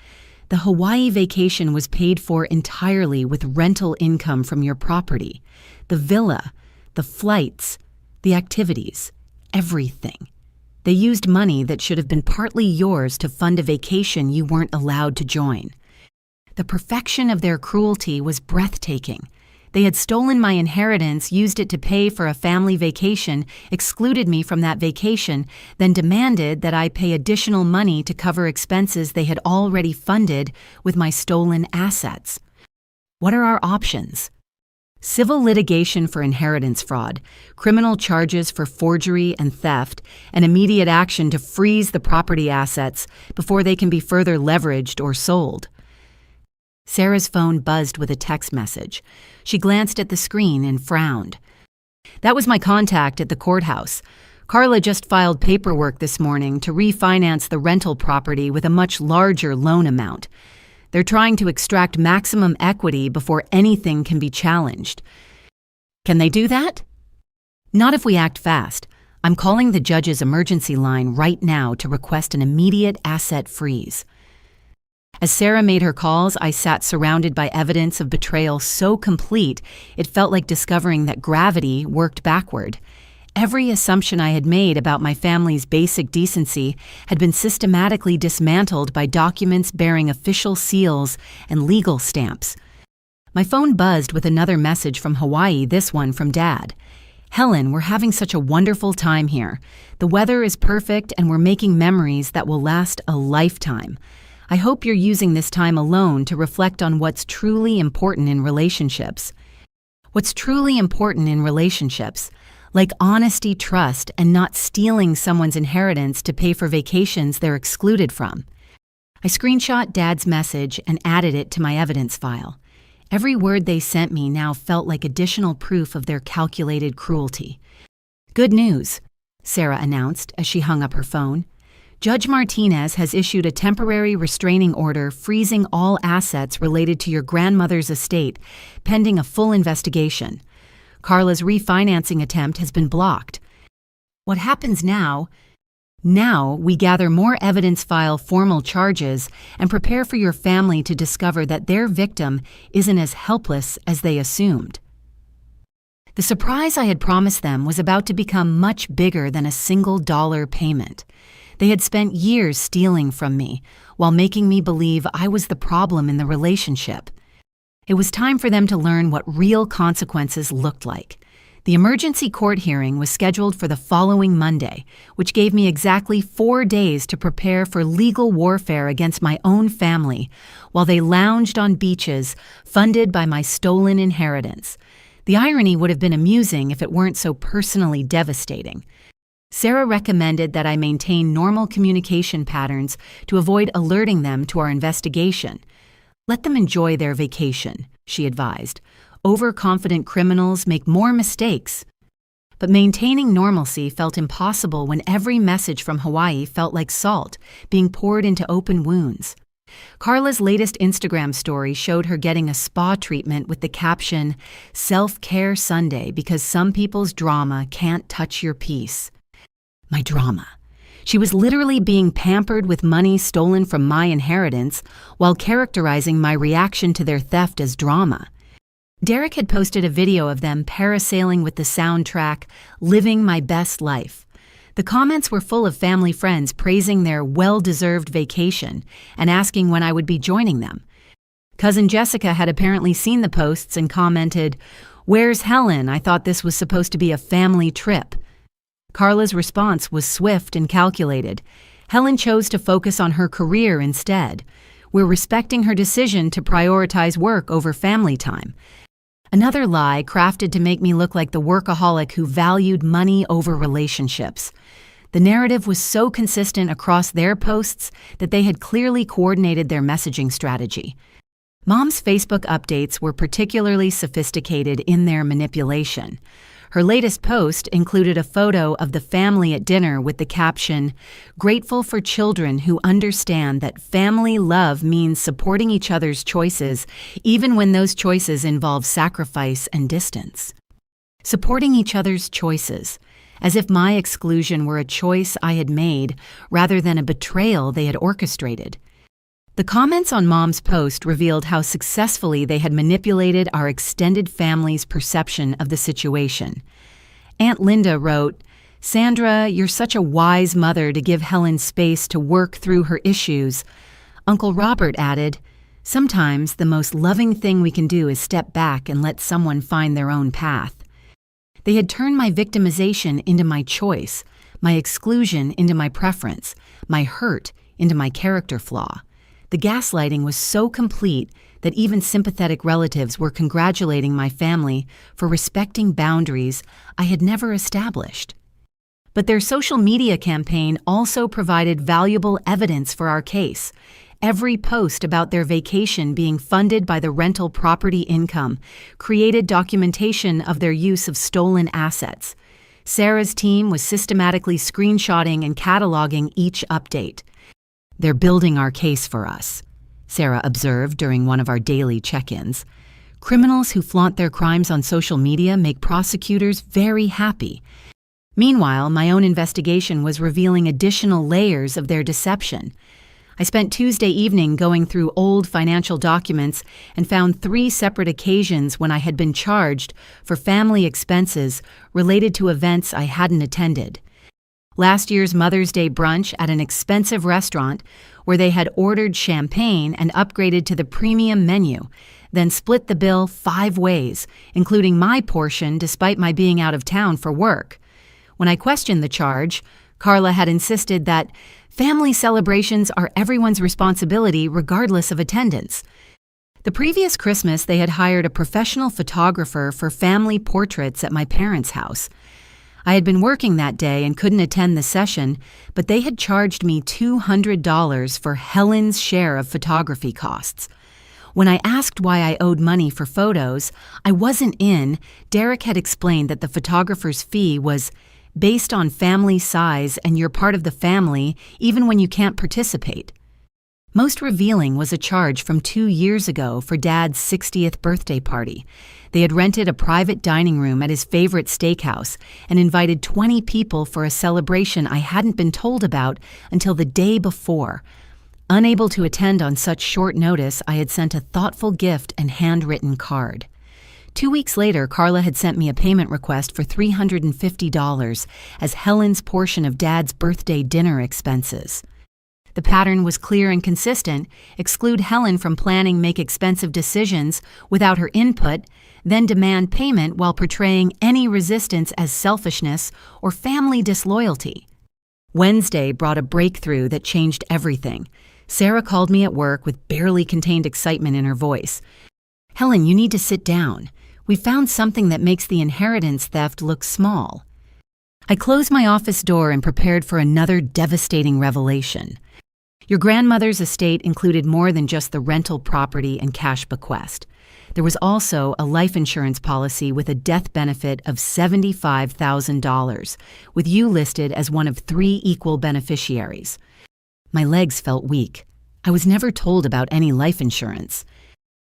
"The Hawaii vacation was paid for entirely with rental income from your property. The villa, the flights, the activities, everything. They used money that should have been partly yours to fund a vacation you weren't allowed to join." The perfection of their cruelty was breathtaking. They had stolen my inheritance, used it to pay for a family vacation, excluded me from that vacation, then demanded that I pay additional money to cover expenses they had already funded with my stolen assets. What are our options? Civil litigation for inheritance fraud, criminal charges for forgery and theft, and immediate action to freeze the property assets before they can be further leveraged or sold. Sarah's phone buzzed with a text message. She glanced at the screen and frowned. "That was my contact at the courthouse. Carla just filed paperwork this morning to refinance the rental property with a much larger loan amount. They're trying to extract maximum equity before anything can be challenged." "Can they do that?" "Not if we act fast. I'm calling the judge's emergency line right now to request an immediate asset freeze." As Sarah made her calls, I sat surrounded by evidence of betrayal so complete it felt like discovering that gravity worked backward. Every assumption I had made about my family's basic decency had been systematically dismantled by documents bearing official seals and legal stamps. My phone buzzed with another message from Hawaii, this one from Dad. "Helen, we're having such a wonderful time here. The weather is perfect and we're making memories that will last a lifetime. I hope you're using this time alone to reflect on what's truly important in relationships." What's truly important in relationships? Like honesty, trust, and not stealing someone's inheritance to pay for vacations they're excluded from. I screenshot Dad's message and added it to my evidence file. Every word they sent me now felt like additional proof of their calculated cruelty. "Good news," Sarah announced as she hung up her phone. "Judge Martinez has issued a temporary restraining order freezing all assets related to your grandmother's estate, pending a full investigation. Carla's refinancing attempt has been blocked. What happens now? Now we gather more evidence, file formal charges, and prepare for your family to discover that their victim isn't as helpless as they assumed." The surprise I had promised them was about to become much bigger than a $1 payment. They had spent years stealing from me while making me believe I was the problem in the relationship. It was time for them to learn what real consequences looked like. The emergency court hearing was scheduled for the following Monday, which gave me exactly 4 days to prepare for legal warfare against my own family while they lounged on beaches funded by my stolen inheritance. The irony would have been amusing if it weren't so personally devastating. Sarah recommended that I maintain normal communication patterns to avoid alerting them to our investigation. "Let them enjoy their vacation," she advised. "Overconfident criminals make more mistakes." But maintaining normalcy felt impossible when every message from Hawaii felt like salt being poured into open wounds. Carla's latest Instagram story showed her getting a spa treatment with the caption, "Self-Care Sunday because some people's drama can't touch your peace." My drama. She was literally being pampered with money stolen from my inheritance while characterizing my reaction to their theft as drama. Derek had posted a video of them parasailing with the soundtrack, "Living My Best Life." The comments were full of family friends praising their well-deserved vacation and asking when I would be joining them. Cousin Jessica had apparently seen the posts and commented, "Where's Helen? I thought this was supposed to be a family trip." Carla's response was swift and calculated. Helen chose to focus on her career instead. We're respecting her decision to prioritize work over family time. Another lie crafted to make me look like the workaholic who valued money over relationships. The narrative was so consistent across their posts that they had clearly coordinated their messaging strategy. Mom's Facebook updates were particularly sophisticated in their manipulation. Her latest post included a photo of the family at dinner with the caption, "Grateful for children who understand that family love means supporting each other's choices, even when those choices involve sacrifice and distance." Supporting each other's choices, as if my exclusion were a choice I had made rather than a betrayal they had orchestrated. The comments on Mom's post revealed how successfully they had manipulated our extended family's perception of the situation. Aunt Linda wrote, "Sandra, you're such a wise mother to give Helen space to work through her issues." Uncle Robert added, "Sometimes the most loving thing we can do is step back and let someone find their own path." They had turned my victimization into my choice, my exclusion into my preference, my hurt into my character flaw. The gaslighting was so complete that even sympathetic relatives were congratulating my family for respecting boundaries I had never established. But their social media campaign also provided valuable evidence for our case. Every post about their vacation being funded by the rental property income created documentation of their use of stolen assets. Sarah's team was systematically screenshotting and cataloging each update. "They're building our case for us," Sarah observed during one of our daily check-ins. "Criminals who flaunt their crimes on social media make prosecutors very happy." Meanwhile, my own investigation was revealing additional layers of their deception. I spent Tuesday evening going through old financial documents and found 3 separate occasions when I had been charged for family expenses related to events I hadn't attended. Last year's Mother's Day brunch at an expensive restaurant where they had ordered champagne and upgraded to the premium menu, then split the bill 5 ways, including my portion despite my being out of town for work. When I questioned the charge, Carla had insisted that family celebrations are everyone's responsibility regardless of attendance. The previous Christmas, they had hired a professional photographer for family portraits at my parents' house. I had been working that day and couldn't attend the session, but they had charged me $200 for Helen's share of photography costs. When I asked why I owed money for photos I wasn't in, Derek had explained that the photographer's fee was based on family size and you're part of the family even when you can't participate. Most revealing was a charge from 2 years ago for Dad's 60th birthday party. They had rented a private dining room at his favorite steakhouse and invited 20 people for a celebration I hadn't been told about until the day before. Unable to attend on such short notice, I had sent a thoughtful gift and handwritten card. 2 weeks later, Carla had sent me a payment request for $350 as Helen's portion of Dad's birthday dinner expenses. The pattern was clear and consistent: exclude Helen from planning, make expensive decisions without her input, then demand payment while portraying any resistance as selfishness or family disloyalty. Wednesday brought a breakthrough that changed everything. Sarah called me at work with barely contained excitement in her voice. "Helen, you need to sit down. We found something that makes the inheritance theft look small." I closed my office door and prepared for another devastating revelation. Your grandmother's estate included more than just the rental property and cash bequest. There was also a life insurance policy with a death benefit of $75,000, with you listed as one of 3 equal beneficiaries. My legs felt weak. I was never told about any life insurance.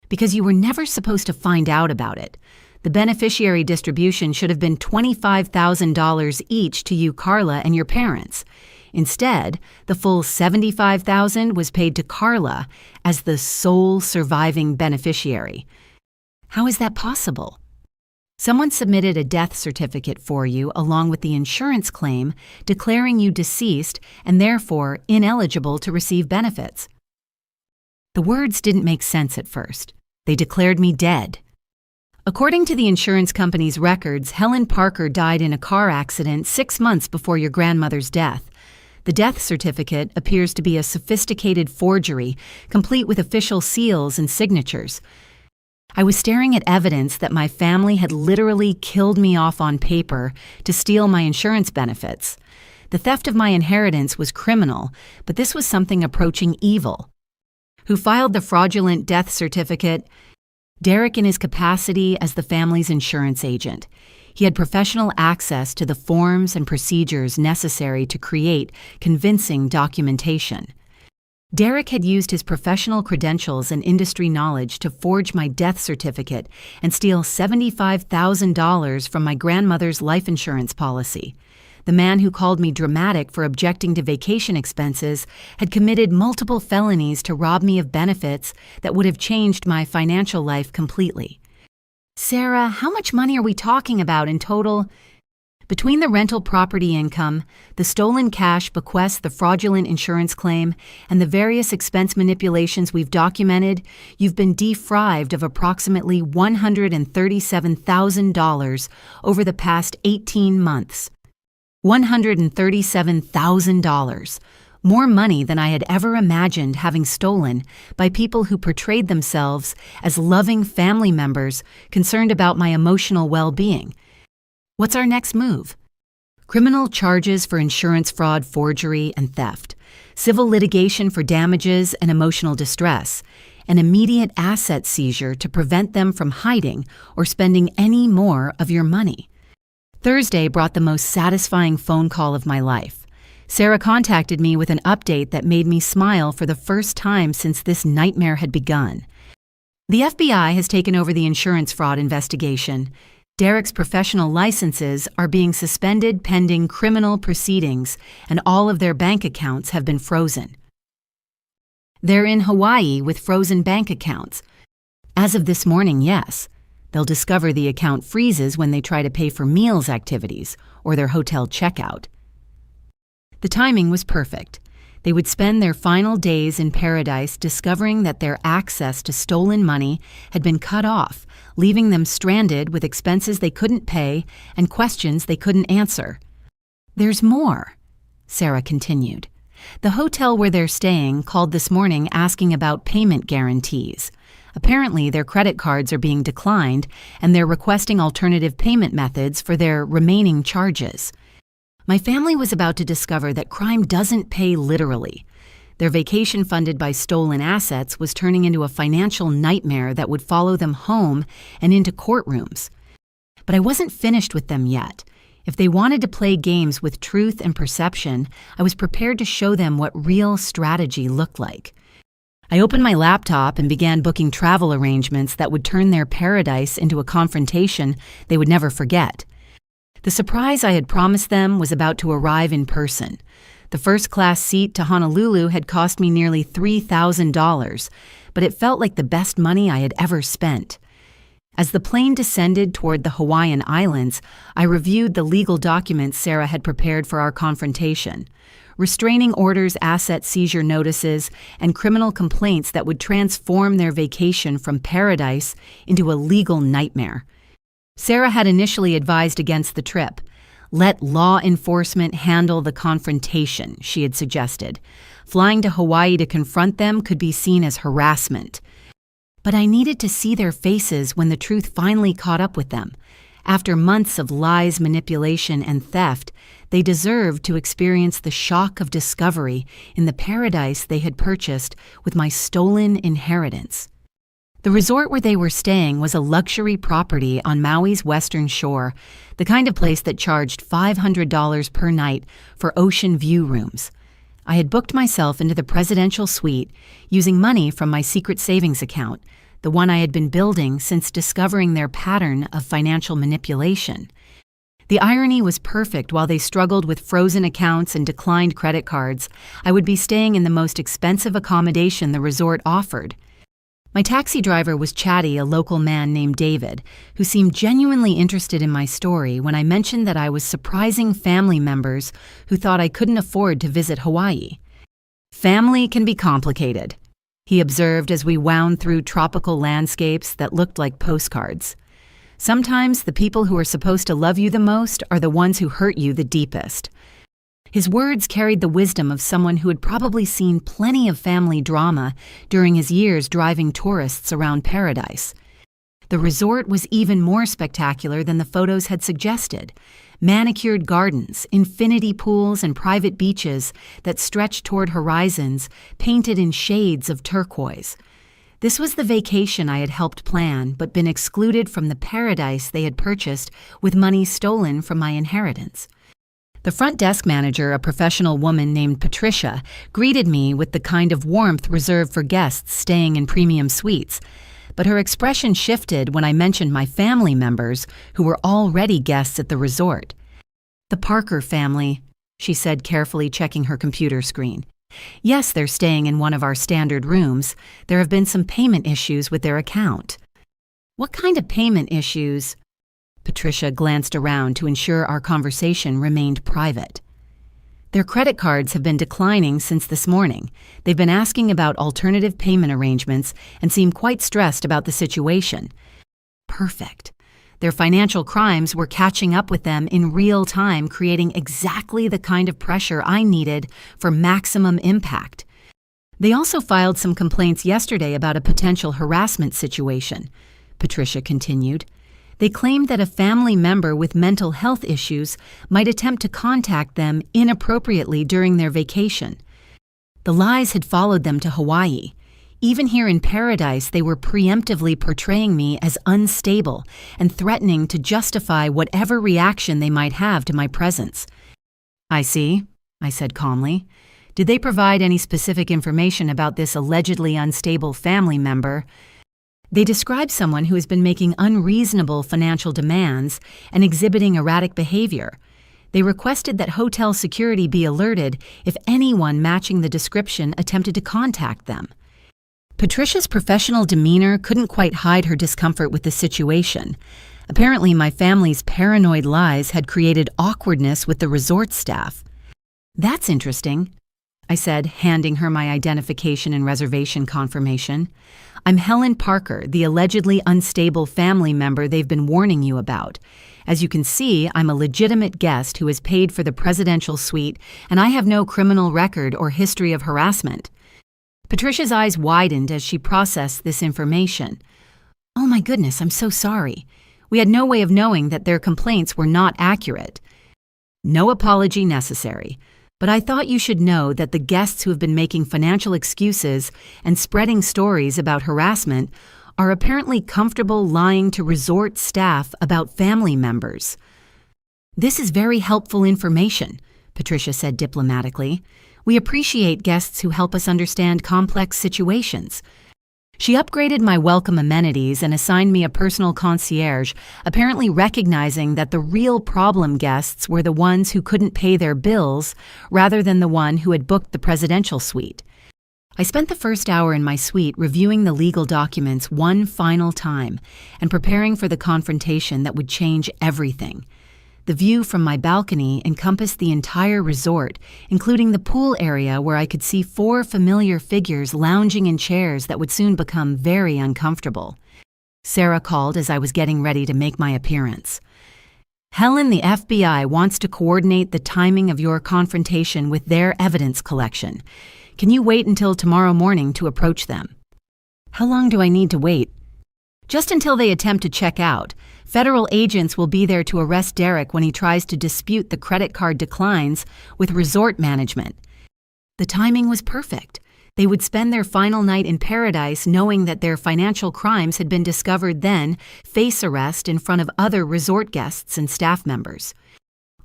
Because you were never supposed to find out about it. The beneficiary distribution should have been $25,000 each to you, Carla, and your parents. Instead, the full $75,000 was paid to Carla as the sole surviving beneficiary. How is that possible? Someone submitted a death certificate for you along with the insurance claim declaring you deceased and therefore ineligible to receive benefits. The words didn't make sense at first. They declared me dead. According to the insurance company's records, Helen Parker died in a car accident 6 months before your grandmother's death. The death certificate appears to be a sophisticated forgery, complete with official seals and signatures. I was staring at evidence that my family had literally killed me off on paper to steal my insurance benefits. The theft of my inheritance was criminal, but this was something approaching evil. Who filed the fraudulent death certificate? Derek, in his capacity as the family's insurance agent. He had professional access to the forms and procedures necessary to create convincing documentation. Derek had used his professional credentials and industry knowledge to forge my death certificate and steal $75,000 from my grandmother's life insurance policy. The man who called me dramatic for objecting to vacation expenses had committed multiple felonies to rob me of benefits that would have changed my financial life completely. Sarah, how much money are we talking about in total? Between the rental property income, the stolen cash bequest, the fraudulent insurance claim, and the various expense manipulations we've documented, you've been defrauded of approximately $137,000 over the past 18 months. $137,000. More money than I had ever imagined having stolen by people who portrayed themselves as loving family members concerned about my emotional well-being. What's our next move? Criminal charges for insurance fraud, forgery, and theft, civil litigation for damages and emotional distress, an immediate asset seizure to prevent them from hiding or spending any more of your money. Thursday brought the most satisfying phone call of my life. Sarah contacted me with an update that made me smile for the first time since this nightmare had begun. The FBI has taken over the insurance fraud investigation. Derek's professional licenses are being suspended pending criminal proceedings, and all of their bank accounts have been frozen. They're in Hawaii with frozen bank accounts. As of this morning, yes. They'll discover the account freezes when they try to pay for meals activities or their hotel checkout. The timing was perfect. They would spend their final days in paradise discovering that their access to stolen money had been cut off, leaving them stranded with expenses they couldn't pay and questions they couldn't answer. There's more, Sarah continued. The hotel where they're staying called this morning asking about payment guarantees. Apparently, their credit cards are being declined, and they're requesting alternative payment methods for their remaining charges. My family was about to discover that crime doesn't pay literally. Their vacation funded by stolen assets was turning into a financial nightmare that would follow them home and into courtrooms. But I wasn't finished with them yet. If they wanted to play games with truth and perception, I was prepared to show them what real strategy looked like. I opened my laptop and began booking travel arrangements that would turn their paradise into a confrontation they would never forget. The surprise I had promised them was about to arrive in person. The first-class seat to Honolulu had cost me nearly $3,000, but it felt like the best money I had ever spent. As the plane descended toward the Hawaiian Islands, I reviewed the legal documents Sarah had prepared for our confrontation. Restraining orders, asset seizure notices, and criminal complaints that would transform their vacation from paradise into a legal nightmare. Sarah had initially advised against the trip. Let law enforcement handle the confrontation, she had suggested. Flying to Hawaii to confront them could be seen as harassment. But I needed to see their faces when the truth finally caught up with them. After months of lies, manipulation, and theft, they deserved to experience the shock of discovery in the paradise they had purchased with my stolen inheritance. The resort where they were staying was a luxury property on Maui's western shore, the kind of place that charged $500 per night for ocean view rooms. I had booked myself into the presidential suite using money from my secret savings account, the one I had been building since discovering their pattern of financial manipulation. The irony was perfect. While they struggled with frozen accounts and declined credit cards, I would be staying in the most expensive accommodation the resort offered. My taxi driver was Chatty, a local man named David, who seemed genuinely interested in my story when I mentioned that I was surprising family members who thought I couldn't afford to visit Hawaii. Family can be complicated, he observed as we wound through tropical landscapes that looked like postcards. Sometimes the people who are supposed to love you the most are the ones who hurt you the deepest. His words carried the wisdom of someone who had probably seen plenty of family drama during his years driving tourists around paradise. The resort was even more spectacular than the photos had suggested. Manicured gardens, infinity pools, and private beaches that stretched toward horizons painted in shades of turquoise. This was the vacation I had helped plan but been excluded from the paradise they had purchased with money stolen from my inheritance. The front desk manager, a professional woman named Patricia, greeted me with the kind of warmth reserved for guests staying in premium suites, but her expression shifted when I mentioned my family members who were already guests at the resort. "The Parker family," she said, carefully checking her computer screen. "Yes, they're staying in one of our standard rooms. There have been some payment issues with their account." "What kind of payment issues?" Patricia glanced around to ensure our conversation remained private. "Their credit cards have been declining since this morning. They've been asking about alternative payment arrangements and seem quite stressed about the situation." Perfect. Their financial crimes were catching up with them in real time, creating exactly the kind of pressure I needed for maximum impact. "They also filed some complaints yesterday about a potential harassment situation," Patricia continued. "They claimed that a family member with mental health issues might attempt to contact them inappropriately during their vacation. The lies had followed them to Hawaii. Even here in paradise, they were preemptively portraying me as unstable and threatening to justify whatever reaction they might have to my presence." "I see," I said calmly. "Did they provide any specific information about this allegedly unstable family member?" "They described someone who has been making unreasonable financial demands and exhibiting erratic behavior. They requested that hotel security be alerted if anyone matching the description attempted to contact them." Patricia's professional demeanor couldn't quite hide her discomfort with the situation. Apparently, my family's paranoid lies had created awkwardness with the resort staff. "That's interesting," I said, handing her my identification and reservation confirmation. "I'm Helen Parker, the allegedly unstable family member they've been warning you about. As you can see, I'm a legitimate guest who has paid for the presidential suite, and I have no criminal record or history of harassment." Patricia's eyes widened as she processed this information. "Oh my goodness, I'm so sorry. We had no way of knowing that their complaints were not accurate." "No apology necessary. But I thought you should know that the guests who have been making financial excuses and spreading stories about harassment are apparently comfortable lying to resort staff about family members." "This is very helpful information," Patricia said diplomatically. "We appreciate guests who help us understand complex situations." She upgraded my welcome amenities and assigned me a personal concierge, apparently recognizing that the real problem guests were the ones who couldn't pay their bills rather than the one who had booked the presidential suite. I spent the first hour in my suite reviewing the legal documents one final time and preparing for the confrontation that would change everything. The view from my balcony encompassed the entire resort, including the pool area where I could see 4 familiar figures lounging in chairs that would soon become very uncomfortable. Sarah called as I was getting ready to make my appearance. "Helen, the FBI wants to coordinate the timing of your confrontation with their evidence collection. Can you wait until tomorrow morning to approach them?" "How long do I need to wait?" "Just until they attempt to check out. Federal agents will be there to arrest Derek when he tries to dispute the credit card declines with resort management." The timing was perfect. They would spend their final night in paradise knowing that their financial crimes had been discovered, then face arrest in front of other resort guests and staff members.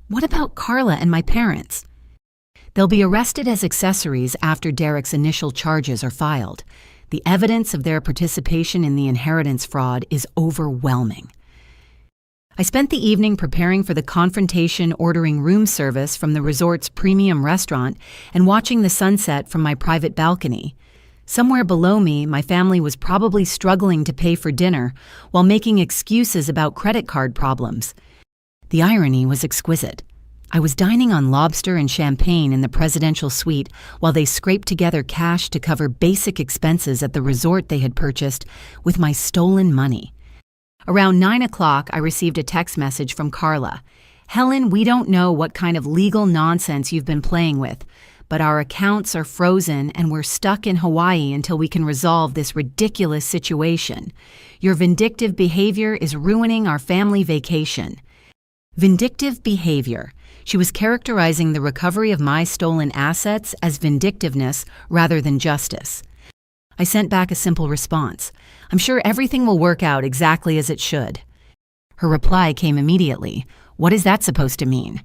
"What about Carla and my parents?" "They'll be arrested as accessories after Derek's initial charges are filed. The evidence of their participation in the inheritance fraud is overwhelming." I spent the evening preparing for the confrontation, ordering room service from the resort's premium restaurant and watching the sunset from my private balcony. Somewhere below me, my family was probably struggling to pay for dinner while making excuses about credit card problems. The irony was exquisite. I was dining on lobster and champagne in the presidential suite while they scraped together cash to cover basic expenses at the resort they had purchased with my stolen money. Around 9 o'clock, I received a text message from Carla. "Helen, we don't know what kind of legal nonsense you've been playing with, but our accounts are frozen and we're stuck in Hawaii until we can resolve this ridiculous situation. Your vindictive behavior is ruining our family vacation." Vindictive behavior. She was characterizing the recovery of my stolen assets as vindictiveness rather than justice. I sent back a simple response. I'm sure everything will work out exactly as it should. Her reply came immediately. What is that supposed to mean?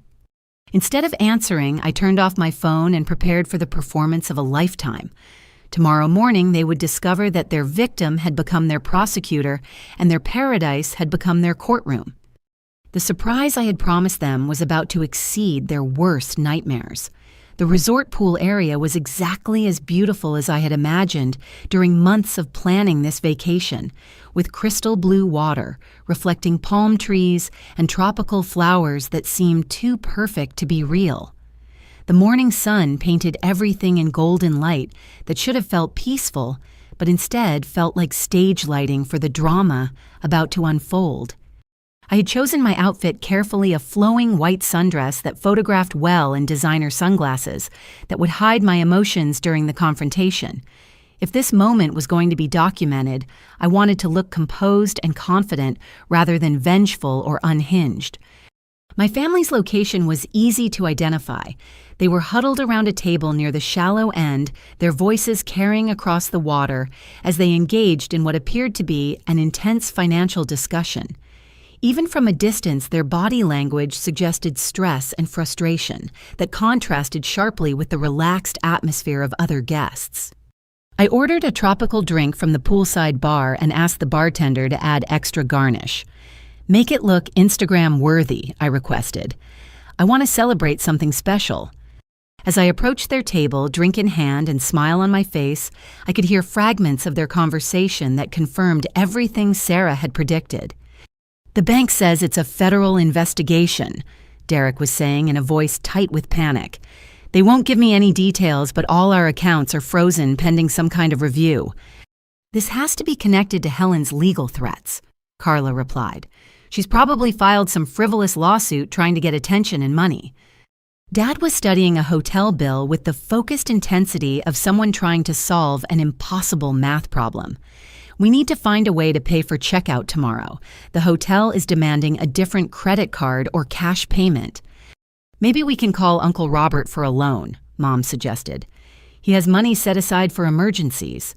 Instead of answering, I turned off my phone and prepared for the performance of a lifetime. Tomorrow morning, they would discover that their victim had become their prosecutor and their paradise had become their courtroom. The surprise I had promised them was about to exceed their worst nightmares. The resort pool area was exactly as beautiful as I had imagined during months of planning this vacation, with crystal blue water, reflecting palm trees and tropical flowers that seemed too perfect to be real. The morning sun painted everything in golden light that should have felt peaceful, but instead felt like stage lighting for the drama about to unfold. I had chosen my outfit carefully, a flowing white sundress that photographed well in designer sunglasses that would hide my emotions during the confrontation. If this moment was going to be documented, I wanted to look composed and confident rather than vengeful or unhinged. My family's location was easy to identify. They were huddled around a table near the shallow end, their voices carrying across the water as they engaged in what appeared to be an intense financial discussion. Even from a distance, their body language suggested stress and frustration that contrasted sharply with the relaxed atmosphere of other guests. I ordered a tropical drink from the poolside bar and asked the bartender to add extra garnish. Make it look Instagram-worthy, I requested. I want to celebrate something special. As I approached their table, drink in hand and smile on my face, I could hear fragments of their conversation that confirmed everything Sarah had predicted. The bank says it's a federal investigation, Derek was saying in a voice tight with panic. They won't give me any details, but all our accounts are frozen pending some kind of review. This has to be connected to Helen's legal threats, Carla replied. She's probably filed some frivolous lawsuit trying to get attention and money. Dad was studying a hotel bill with the focused intensity of someone trying to solve an impossible math problem. We need to find a way to pay for checkout tomorrow. The hotel is demanding a different credit card or cash payment. Maybe we can call Uncle Robert for a loan, Mom suggested. He has money set aside for emergencies.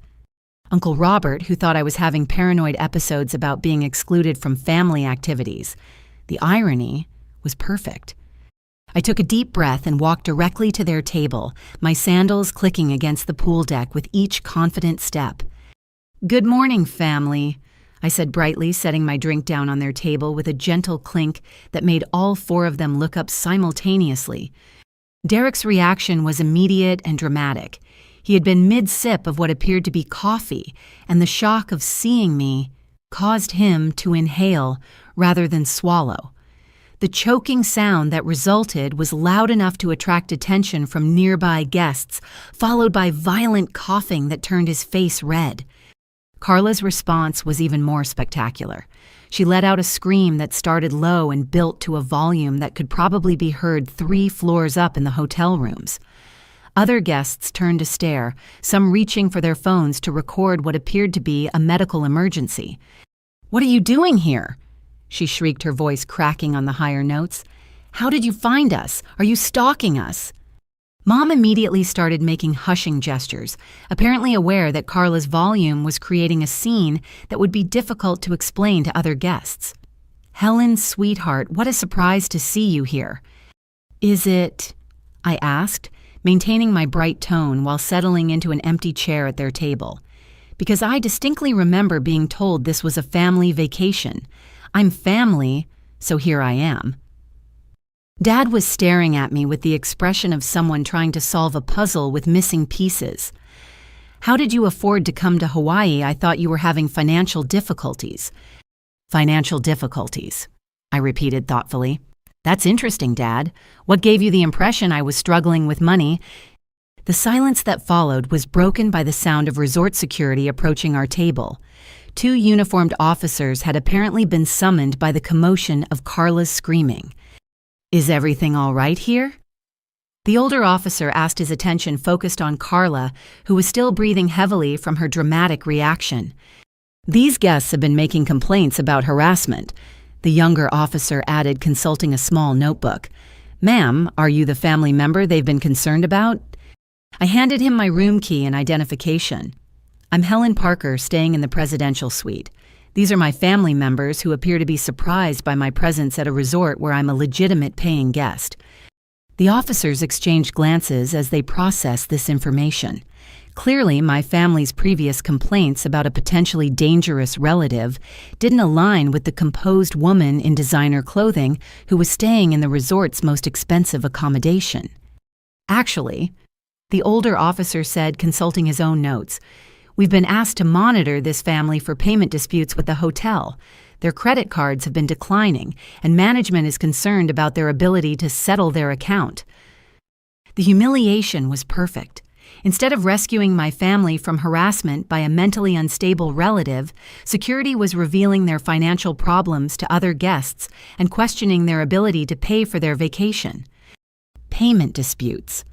Uncle Robert, who thought I was having paranoid episodes about being excluded from family activities. The irony was perfect. I took a deep breath and walked directly to their table, my sandals clicking against the pool deck with each confident step. Good morning, family, I said brightly, setting my drink down on their table with a gentle clink that made all four of them look up simultaneously. Derek's reaction was immediate and dramatic. He had been mid-sip of what appeared to be coffee, and the shock of seeing me caused him to inhale rather than swallow. The choking sound that resulted was loud enough to attract attention from nearby guests, followed by violent coughing that turned his face red. Carla's response was even more spectacular. She let out a scream that started low and built to a volume that could probably be heard 3 floors up in the hotel rooms. Other guests turned to stare, some reaching for their phones to record what appeared to be a medical emergency. "What are you doing here?" she shrieked, her voice cracking on the higher notes. "How did you find us? Are you stalking us?" Mom immediately started making hushing gestures, apparently aware that Carla's volume was creating a scene that would be difficult to explain to other guests. "Helen, sweetheart, what a surprise to see you here." "Is it?" I asked, maintaining my bright tone while settling into an empty chair at their table. Because I distinctly remember being told this was a family vacation. I'm family, so here I am. Dad was staring at me with the expression of someone trying to solve a puzzle with missing pieces. "How did you afford to come to Hawaii? I thought you were having financial difficulties." "Financial difficulties," I repeated thoughtfully. "That's interesting, Dad. What gave you the impression I was struggling with money?" The silence that followed was broken by the sound of resort security approaching our table. 2 uniformed officers had apparently been summoned by the commotion of Carla's screaming. "Is everything all right here?" The older officer asked, his attention focused on Carla, who was still breathing heavily from her dramatic reaction. "These guests have been making complaints about harassment," the younger officer added, consulting a small notebook. "Ma'am, are you the family member they've been concerned about?" I handed him my room key and identification. I'm Helen Parker, staying in the presidential suite. These are my family members who appear to be surprised by my presence at a resort where I'm a legitimate paying guest. The officers exchange glances as they process this information. Clearly, my family's previous complaints about a potentially dangerous relative didn't align with the composed woman in designer clothing who was staying in the resort's most expensive accommodation. Actually, the older officer said, consulting his own notes, "We've been asked to monitor this family for payment disputes with the hotel. Their credit cards have been declining, and management is concerned about their ability to settle their account." The humiliation was perfect. Instead of rescuing my family from harassment by a mentally unstable relative, security was revealing their financial problems to other guests and questioning their ability to pay for their vacation. "Payment disputes,"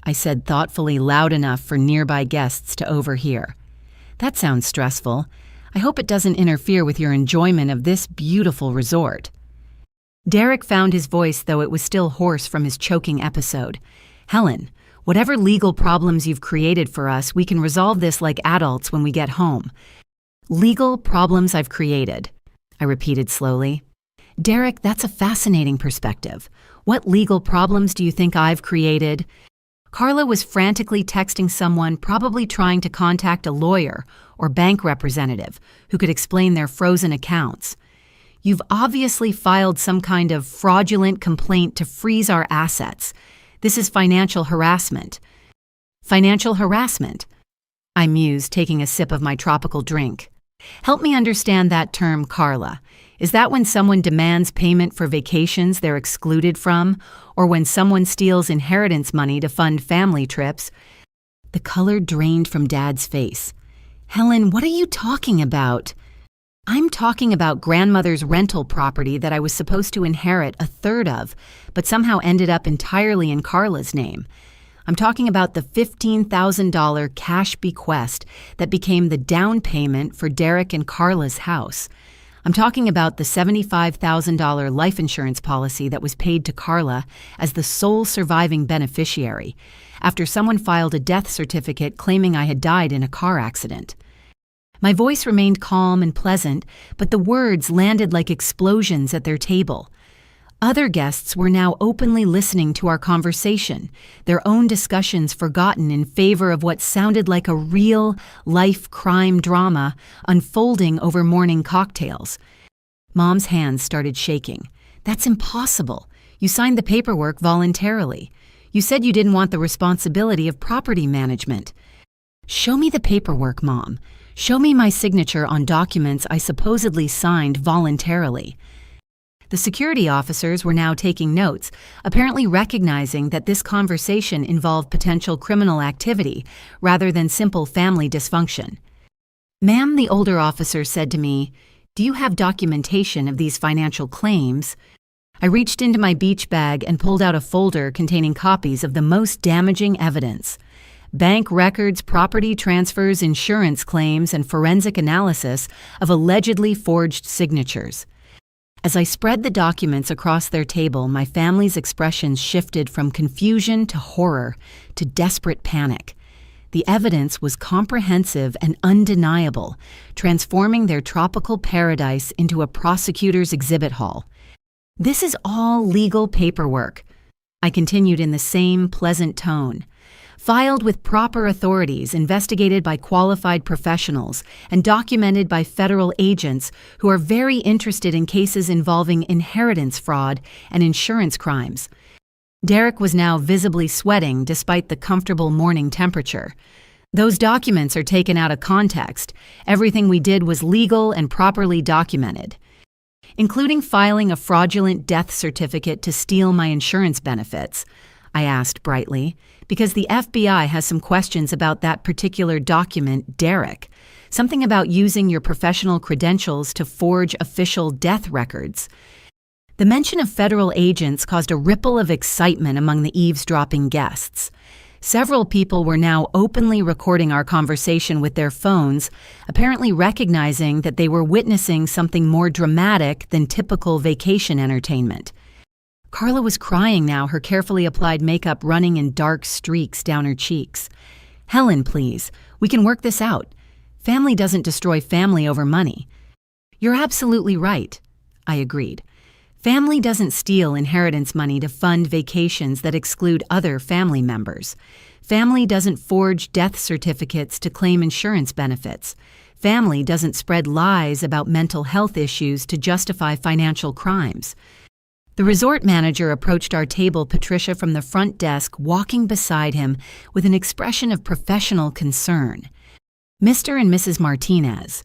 I said thoughtfully, loud enough for nearby guests to overhear. "That sounds stressful. I hope it doesn't interfere with your enjoyment of this beautiful resort." Derek found his voice, though it was still hoarse from his choking episode. "Helen, whatever legal problems you've created for us, we can resolve this like adults when we get home." "Legal problems I've created," I repeated slowly. "Derek, that's a fascinating perspective. What legal problems do you think I've created?" Carla was frantically texting someone, probably trying to contact a lawyer or bank representative who could explain their frozen accounts. "You've obviously filed some kind of fraudulent complaint to freeze our assets. This is financial harassment." "Financial harassment?" I mused, taking a sip of my tropical drink. "Help me understand that term, Carla. Is that when someone demands payment for vacations they're excluded from, or when someone steals inheritance money to fund family trips?" The color drained from Dad's face. "Helen, what are you talking about?" "I'm talking about grandmother's rental property that I was supposed to inherit a third of, but somehow ended up entirely in Carla's name. I'm talking about the $15,000 cash bequest that became the down payment for Derek and Carla's house. I'm talking about the $75,000 life insurance policy that was paid to Carla as the sole surviving beneficiary, after someone filed a death certificate claiming I had died in a car accident." My voice remained calm and pleasant, but the words landed like explosions at their table. Other guests were now openly listening to our conversation, their own discussions forgotten in favor of what sounded like a real-life crime drama unfolding over morning cocktails. Mom's hands started shaking. "That's impossible. You signed the paperwork voluntarily. You said you didn't want the responsibility of property management." "Show me the paperwork, Mom. Show me my signature on documents I supposedly signed voluntarily." The security officers were now taking notes, apparently recognizing that this conversation involved potential criminal activity rather than simple family dysfunction. "Ma'am," the older officer said to me, "do you have documentation of these financial claims?" I reached into my beach bag and pulled out a folder containing copies of the most damaging evidence: bank records, property transfers, insurance claims, and forensic analysis of allegedly forged signatures. As I spread the documents across their table, my family's expressions shifted from confusion to horror to desperate panic. The evidence was comprehensive and undeniable, transforming their tropical paradise into a prosecutor's exhibit hall. "This is all legal paperwork," I continued in the same pleasant tone. "Filed with proper authorities, investigated by qualified professionals, and documented by federal agents who are very interested in cases involving inheritance fraud and insurance crimes." Derek was now visibly sweating despite the comfortable morning temperature. "Those documents are taken out of context. Everything we did was legal and properly documented." "Including filing a fraudulent death certificate to steal my insurance benefits?" I asked brightly, because the FBI has some questions about that particular document, Derek. Something about using your professional credentials to forge official death records. The mention of federal agents caused a ripple of excitement among the eavesdropping guests. Several people were now openly recording our conversation with their phones, apparently recognizing that they were witnessing something more dramatic than typical vacation entertainment. Carla was crying now, her carefully applied makeup running in dark streaks down her cheeks. "Helen, please. We can work this out. Family doesn't destroy family over money. You're absolutely right, I agreed. Family doesn't steal inheritance money to fund vacations that exclude other family members. Family doesn't forge death certificates to claim insurance benefits. Family doesn't spread lies about mental health issues to justify financial crimes. The resort manager approached our table Patricia from the front desk, walking beside him with an expression of professional concern. Mr. and Mrs. Martinez,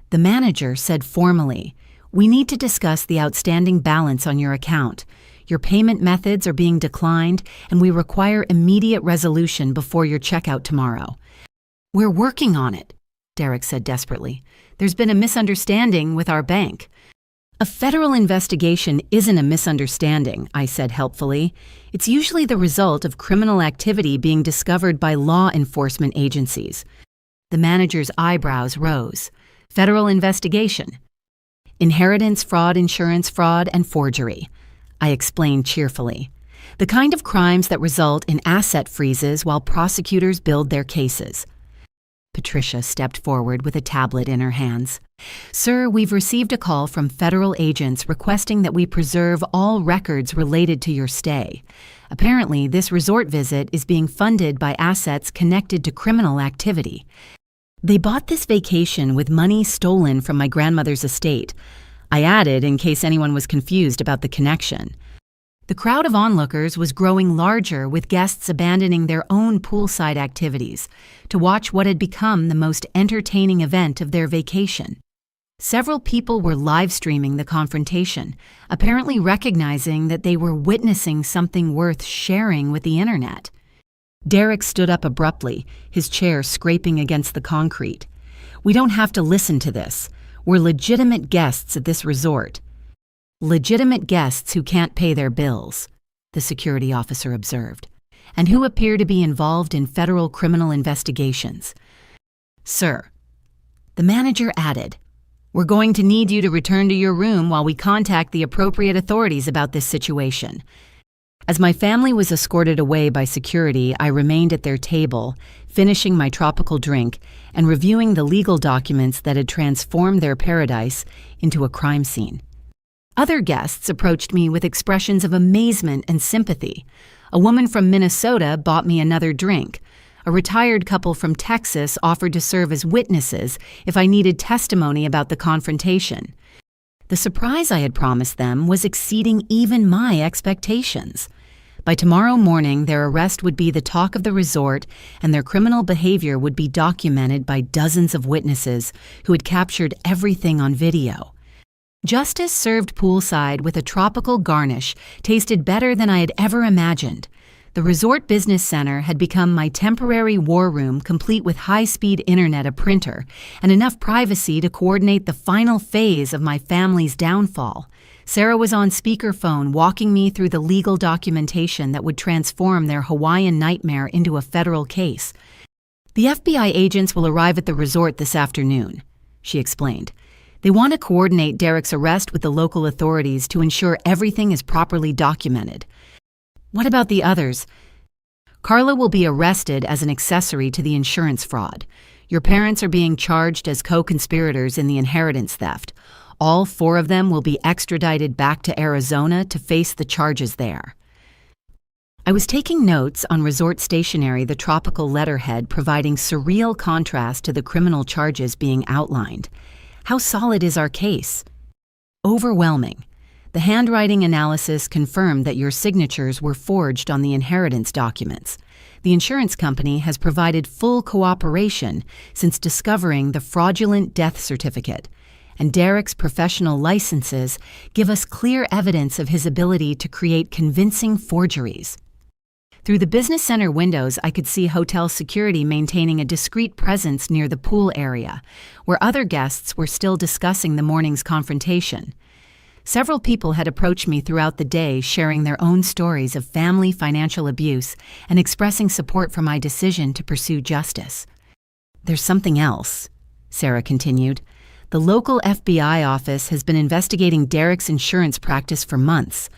the manager said formally, we need to discuss the outstanding balance on your account. Your payment methods are being declined, and we require immediate resolution before your checkout tomorrow. We're working on it, Derek said desperately. There's been a misunderstanding with our bank. A federal investigation isn't a misunderstanding, I said helpfully. It's usually the result of criminal activity being discovered by law enforcement agencies. The manager's eyebrows rose. Federal investigation. Inheritance fraud, insurance fraud, and forgery, I explained cheerfully. The kind of crimes that result in asset freezes while prosecutors build their cases. Patricia stepped forward with a tablet in her hands. Sir, we've received a call from federal agents requesting that we preserve all records related to your stay. Apparently, this resort visit is being funded by assets connected to criminal activity. They bought this vacation with money stolen from my grandmother's estate. I added in case anyone was confused about the connection. The crowd of onlookers was growing larger, with guests abandoning their own poolside activities to watch what had become the most entertaining event of their vacation. Several people were live streaming the confrontation, apparently recognizing that they were witnessing something worth sharing with the internet. Derek stood up abruptly, his chair scraping against the concrete. We don't have to listen to this. We're legitimate guests at this resort. Legitimate guests who can't pay their bills, the security officer observed, and who appear to be involved in federal criminal investigations. Sir, the manager added, we're going to need you to return to your room while we contact the appropriate authorities about this situation. As my family was escorted away by security, I remained at their table, finishing my tropical drink and reviewing the legal documents that had transformed their paradise into a crime scene. Other guests approached me with expressions of amazement and sympathy. A woman from Minnesota bought me another drink. A retired couple from Texas offered to serve as witnesses if I needed testimony about the confrontation. The surprise I had promised them was exceeding even my expectations. By tomorrow morning, their arrest would be the talk of the resort, and their criminal behavior would be documented by dozens of witnesses who had captured everything on video. Justice served poolside with a tropical garnish tasted better than I had ever imagined. The resort business center had become my temporary war room, complete with high-speed internet, a printer, and enough privacy to coordinate the final phase of my family's downfall. Sarah was on speakerphone, walking me through the legal documentation that would transform their Hawaiian nightmare into a federal case. The FBI agents will arrive at the resort this afternoon, she explained. They want to coordinate Derek's arrest with the local authorities to ensure everything is properly documented. What about the others? Carla will be arrested as an accessory to the insurance fraud. Your parents are being charged as co-conspirators in the inheritance theft. All 4 of them will be extradited back to Arizona to face the charges there. I was taking notes on resort stationery, the tropical letterhead providing surreal contrast to the criminal charges being outlined. How solid is our case? Overwhelming. The handwriting analysis confirmed that your signatures were forged on the inheritance documents. The insurance company has provided full cooperation since discovering the fraudulent death certificate, and Derek's professional licenses give us clear evidence of his ability to create convincing forgeries. Through the business center windows, I could see hotel security maintaining a discreet presence near the pool area, where other guests were still discussing the morning's confrontation. Several people had approached me throughout the day, sharing their own stories of family financial abuse and expressing support for my decision to pursue justice. There's something else, Sarah continued. The local FBI office has been investigating Derek's insurance practice for months.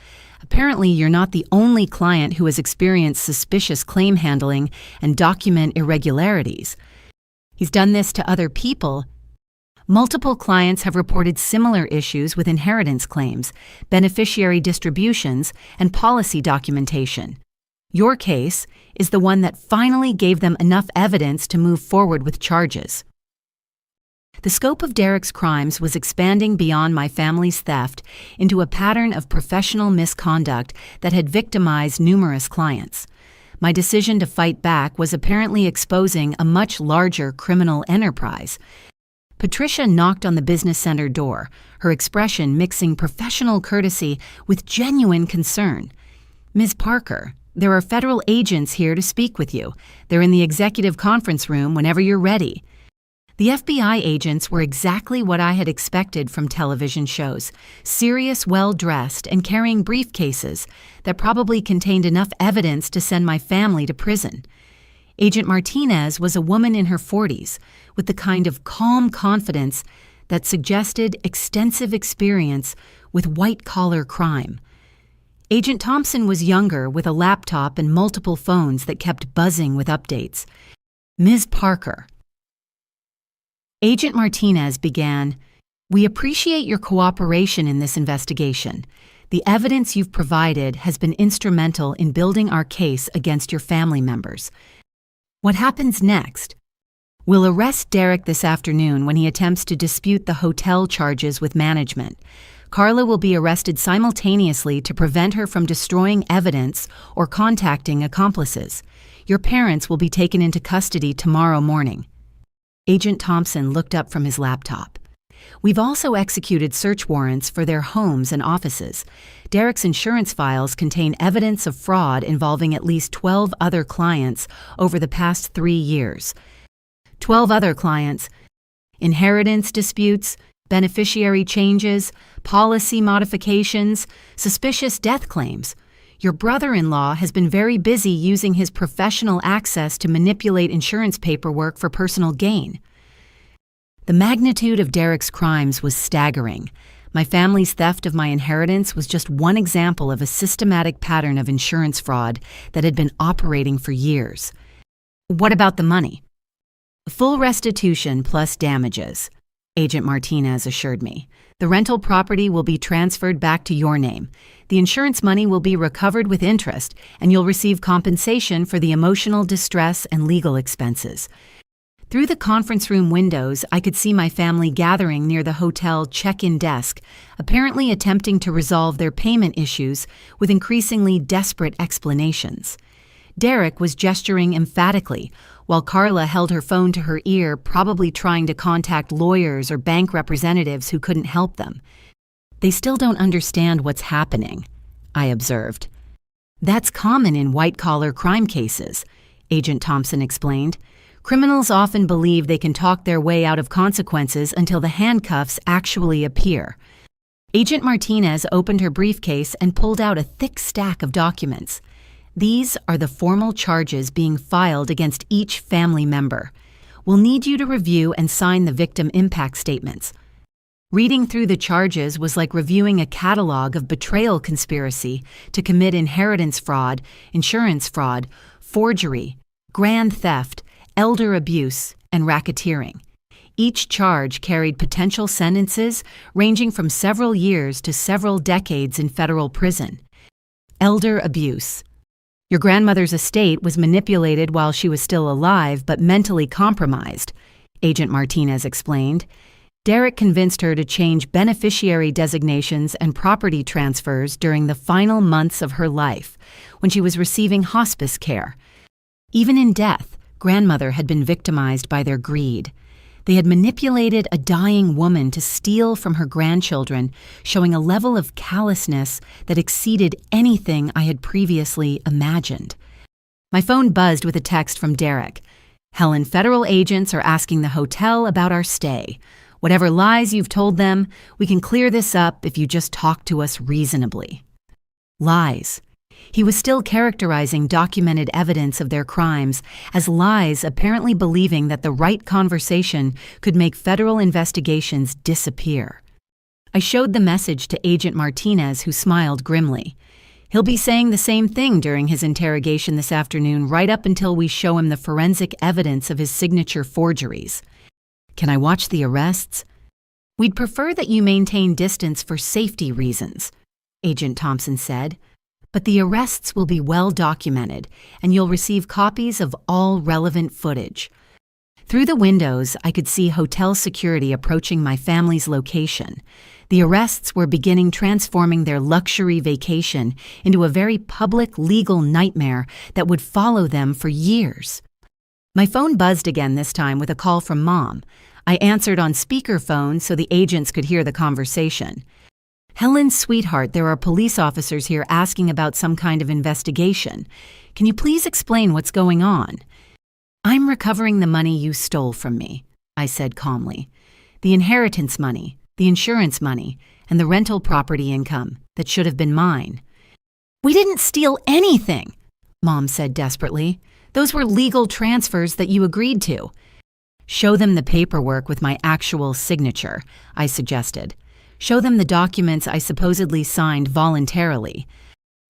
Apparently, you're not the only client who has experienced suspicious claim handling and document irregularities. He's done this to other people. Multiple clients have reported similar issues with inheritance claims, beneficiary distributions, and policy documentation. Your case is the one that finally gave them enough evidence to move forward with charges. The scope of Derek's crimes was expanding beyond my family's theft into a pattern of professional misconduct that had victimized numerous clients. My decision to fight back was apparently exposing a much larger criminal enterprise. Patricia knocked on the business center door, her expression mixing professional courtesy with genuine concern. "Ms. Parker, there are federal agents here to speak with you. They're in the executive conference room whenever you're ready." The FBI agents were exactly what I had expected from television shows, serious, well-dressed, and carrying briefcases that probably contained enough evidence to send my family to prison. Agent Martinez was a woman in her 40s, with the kind of calm confidence that suggested extensive experience with white-collar crime. Agent Thompson was younger, with a laptop and multiple phones that kept buzzing with updates. "Ms. Parker." Agent Martinez began, "We appreciate your cooperation in this investigation. The evidence you've provided has been instrumental in building our case against your family members. What happens next? We'll arrest Derek this afternoon when he attempts to dispute the hotel charges with management. Carla will be arrested simultaneously to prevent her from destroying evidence or contacting accomplices. Your parents will be taken into custody tomorrow morning." Agent Thompson looked up from his laptop. "We've also executed search warrants for their homes and offices. Derek's insurance files contain evidence of fraud involving at least 12 other clients over the past 3 years. 12 other clients, inheritance disputes, beneficiary changes, policy modifications, suspicious death claims. Your brother-in-law has been very busy using his professional access to manipulate insurance paperwork for personal gain." The magnitude of Derek's crimes was staggering. My family's theft of my inheritance was just one example of a systematic pattern of insurance fraud that had been operating for years. "What about the money?" "Full restitution plus damages," Agent Martinez assured me. "The rental property will be transferred back to your name. The insurance money will be recovered with interest, and you'll receive compensation for the emotional distress and legal expenses." Through the conference room windows, I could see my family gathering near the hotel check-in desk, apparently attempting to resolve their payment issues with increasingly desperate explanations. Derek was gesturing emphatically, while Carla held her phone to her ear, probably trying to contact lawyers or bank representatives who couldn't help them. "They still don't understand what's happening," I observed. "That's common in white-collar crime cases," Agent Thompson explained. "Criminals often believe they can talk their way out of consequences until the handcuffs actually appear." Agent Martinez opened her briefcase and pulled out a thick stack of documents. "These are the formal charges being filed against each family member. We'll need you to review and sign the victim impact statements." Reading through the charges was like reviewing a catalog of betrayal conspiracy to commit inheritance fraud, insurance fraud, forgery, grand theft, elder abuse, and racketeering. Each charge carried potential sentences ranging from several years to several decades in federal prison. Elder abuse. Your grandmother's estate was manipulated while she was still alive but mentally compromised, Agent Martinez explained. Derek convinced her to change beneficiary designations and property transfers during the final months of her life, when she was receiving hospice care. Even in death, grandmother had been victimized by their greed. They had manipulated a dying woman to steal from her grandchildren, showing a level of callousness that exceeded anything I had previously imagined. My phone buzzed with a text from Derek. "Helen, federal agents are asking the hotel about our stay. Whatever lies you've told them, we can clear this up if you just talk to us reasonably." Lies. He was still characterizing documented evidence of their crimes as lies, apparently believing that the right conversation could make federal investigations disappear. I showed the message to Agent Martinez, who smiled grimly. He'll be saying the same thing during his interrogation this afternoon, right up until we show him the forensic evidence of his signature forgeries. Can I watch the arrests? We'd prefer that you maintain distance for safety reasons, Agent Thompson said. But the arrests will be well documented, and you'll receive copies of all relevant footage. Through the windows, I could see hotel security approaching my family's location. The arrests were beginning transforming their luxury vacation into a very public legal nightmare that would follow them for years. My phone buzzed again this time with a call from Mom. I answered on speakerphone so the agents could hear the conversation. "Helen, sweetheart, there are police officers here asking about some kind of investigation. Can you please explain what's going on?" "I'm recovering the money you stole from me," I said calmly. "The inheritance money, the insurance money, and the rental property income that should have been mine." "We didn't steal anything," Mom said desperately. "Those were legal transfers that you agreed to." "Show them the paperwork with my actual signature," I suggested. "Show them the documents I supposedly signed voluntarily."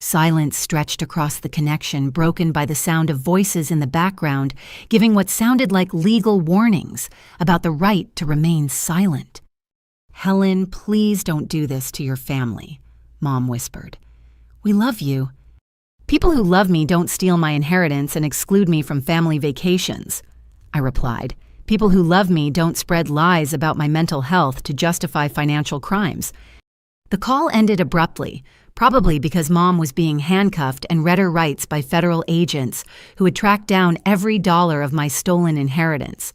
Silence stretched across the connection, broken by the sound of voices in the background, giving what sounded like legal warnings about the right to remain silent. "Helen, please don't do this to your family," Mom whispered. "We love you." "People who love me don't steal my inheritance and exclude me from family vacations," I replied. "People who love me don't spread lies about my mental health to justify financial crimes." The call ended abruptly, probably because Mom was being handcuffed and read her rights by federal agents who had tracked down every dollar of my stolen inheritance.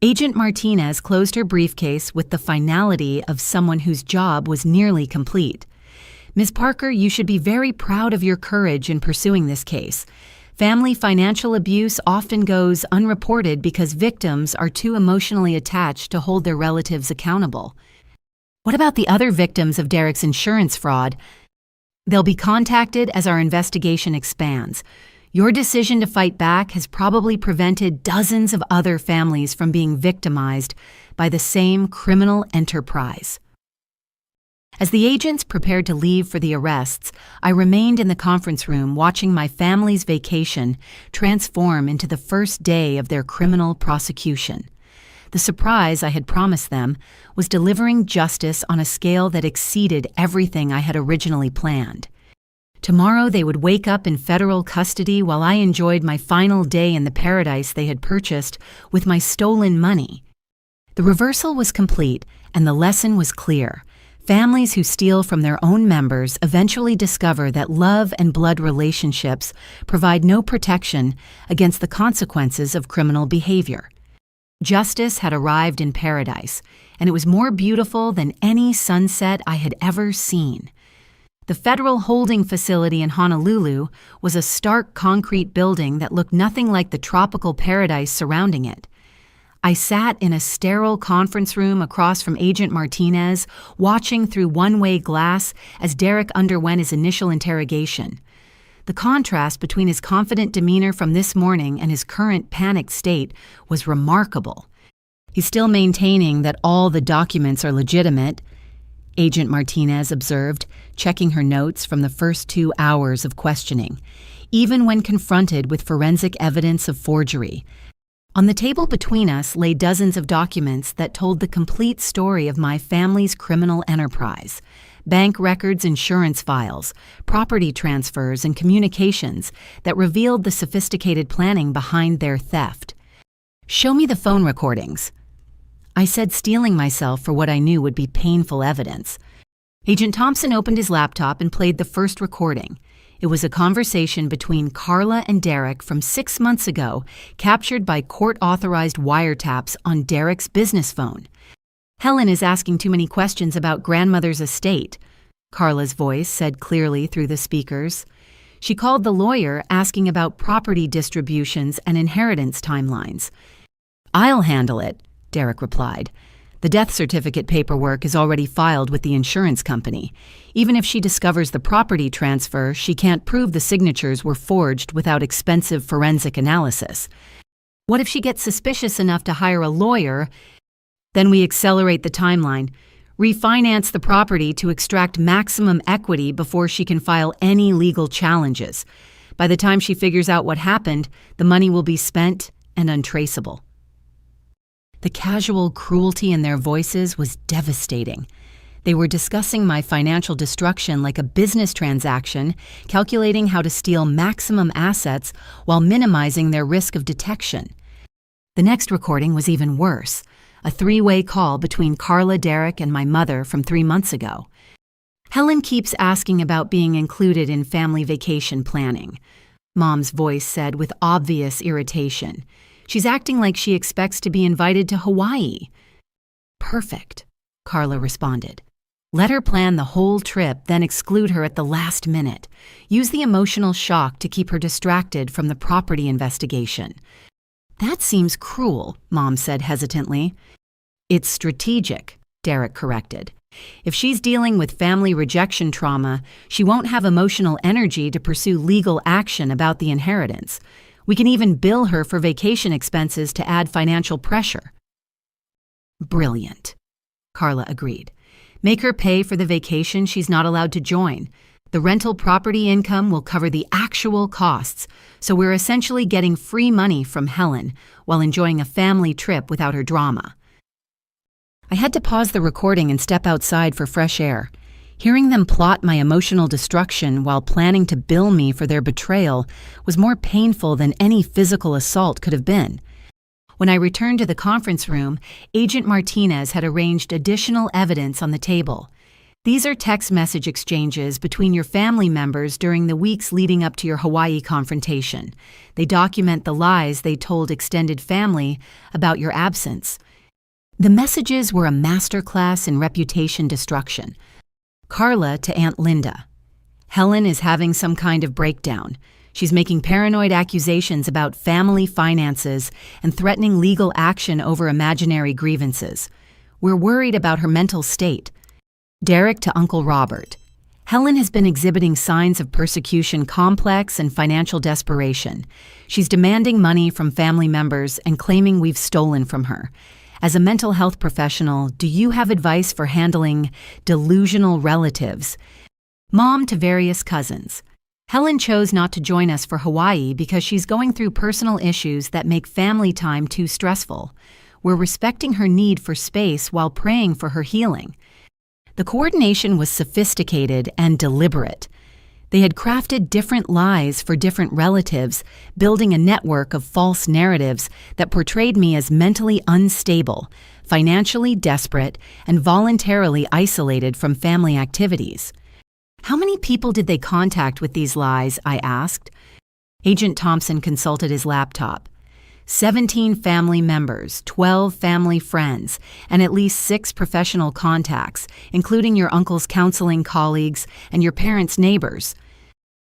Agent Martinez closed her briefcase with the finality of someone whose job was nearly complete. "Ms. Parker, you should be very proud of your courage in pursuing this case. Family financial abuse often goes unreported because victims are too emotionally attached to hold their relatives accountable." "What about the other victims of Derek's insurance fraud?" "They'll be contacted as our investigation expands. Your decision to fight back has probably prevented dozens of other families from being victimized by the same criminal enterprise." As the agents prepared to leave for the arrests, I remained in the conference room watching my family's vacation transform into the first day of their criminal prosecution. The surprise I had promised them was delivering justice on a scale that exceeded everything I had originally planned. Tomorrow they would wake up in federal custody while I enjoyed my final day in the paradise they had purchased with my stolen money. The reversal was complete, and the lesson was clear. Families who steal from their own members eventually discover that love and blood relationships provide no protection against the consequences of criminal behavior. Justice had arrived in paradise, and it was more beautiful than any sunset I had ever seen. The federal holding facility in Honolulu was a stark concrete building that looked nothing like the tropical paradise surrounding it. I sat in a sterile conference room across from Agent Martinez, watching through one-way glass as Derek underwent his initial interrogation. The contrast between his confident demeanor from this morning and his current panicked state was remarkable. "He's still maintaining that all the documents are legitimate," Agent Martinez observed, checking her notes from the first 2 hours of questioning, even when confronted with forensic evidence of forgery. On the table between us lay dozens of documents that told the complete story of my family's criminal enterprise. Bank records, insurance files, property transfers, and communications that revealed the sophisticated planning behind their theft. "Show me the phone recordings," I said, steeling myself for what I knew would be painful evidence. Agent Thompson opened his laptop and played the first recording. It was a conversation between Carla and Derek from 6 months ago, captured by court-authorized wiretaps on Derek's business phone. "Helen is asking too many questions about grandmother's estate," Carla's voice said clearly through the speakers. She called the lawyer asking about property distributions and inheritance timelines. "I'll handle it," Derek replied. "The death certificate paperwork is already filed with the insurance company. Even if she discovers the property transfer, she can't prove the signatures were forged without expensive forensic analysis. What if she gets suspicious enough to hire a lawyer? Then we accelerate the timeline, refinance the property to extract maximum equity before she can file any legal challenges. By the time she figures out what happened, the money will be spent and untraceable. The casual cruelty in their voices was devastating. They were discussing my financial destruction like a business transaction, calculating how to steal maximum assets while minimizing their risk of detection. The next recording was even worse, a three-way call between Carla, Derek, and my mother from 3 months ago. Helen keeps asking about being included in family vacation planning, Mom's voice said with obvious irritation. She's acting like she expects to be invited to Hawaii. Perfect, Carla responded. Let her plan the whole trip, then exclude her at the last minute. Use the emotional shock to keep her distracted from the property investigation. That seems cruel, Mom said hesitantly. It's strategic, Derek corrected. If she's dealing with family rejection trauma, she won't have emotional energy to pursue legal action about the inheritance. We can even bill her for vacation expenses to add financial pressure. Brilliant, Carla agreed. Make her pay for the vacation she's not allowed to join. The rental property income will cover the actual costs, so we're essentially getting free money from Helen while enjoying a family trip without her drama. I had to pause the recording and step outside for fresh air. Hearing them plot my emotional destruction while planning to bill me for their betrayal was more painful than any physical assault could have been. When I returned to the conference room, Agent Martinez had arranged additional evidence on the table. These are text message exchanges between your family members during the weeks leading up to your Hawaii confrontation. They document the lies they told extended family about your absence. The messages were a masterclass in reputation destruction. Carla to Aunt Linda. Helen is having some kind of breakdown. She's making paranoid accusations about family finances and threatening legal action over imaginary grievances. We're worried about her mental state. Derek to Uncle Robert. Helen has been exhibiting signs of persecution complex and financial desperation. She's demanding money from family members and claiming we've stolen from her. As a mental health professional, do you have advice for handling delusional relatives? Mom to various cousins. Helen chose not to join us for Hawaii because she's going through personal issues that make family time too stressful. We're respecting her need for space while praying for her healing. The coordination was sophisticated and deliberate. They had crafted different lies for different relatives, building a network of false narratives that portrayed me as mentally unstable, financially desperate, and voluntarily isolated from family activities. How many people did they contact with these lies? I asked. Agent Thompson consulted his laptop. 17 family members, 12 family friends, and at least 6 professional contacts, including your uncle's counseling colleagues and your parents' neighbors.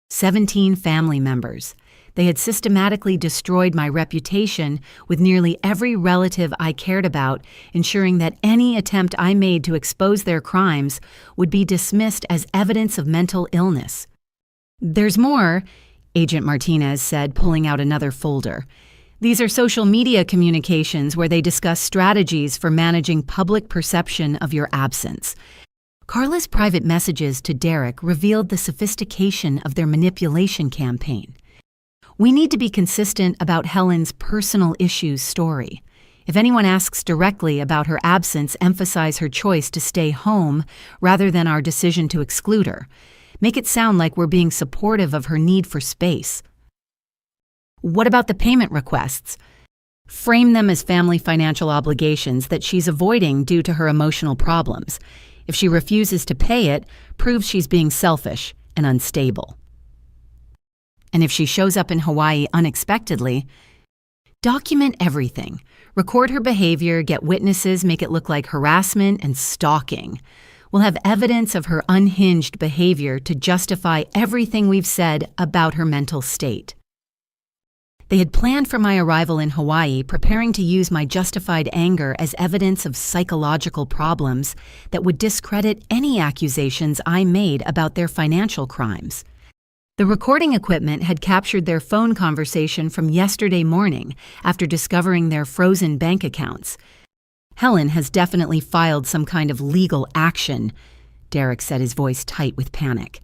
17 family members. They had systematically destroyed my reputation with nearly every relative I cared about, ensuring that any attempt I made to expose their crimes would be dismissed as evidence of mental illness. There's more, Agent Martinez said, pulling out another folder. These are social media communications where they discuss strategies for managing public perception of your absence. Carla's private messages to Derek revealed the sophistication of their manipulation campaign. We need to be consistent about Helen's personal issues story. If anyone asks directly about her absence, emphasize her choice to stay home rather than our decision to exclude her. Make it sound like we're being supportive of her need for space. What about the payment requests? Frame them as family financial obligations that she's avoiding due to her emotional problems. If she refuses to pay it, proves she's being selfish and unstable. And if she shows up in Hawaii unexpectedly, document everything. Record her behavior, get witnesses, make it look like harassment and stalking. We'll have evidence of her unhinged behavior to justify everything we've said about her mental state. They had planned for my arrival in Hawaii, preparing to use my justified anger as evidence of psychological problems that would discredit any accusations I made about their financial crimes. The recording equipment had captured their phone conversation from yesterday morning after discovering their frozen bank accounts. Helen has definitely filed some kind of legal action, Derek said, his voice tight with panic.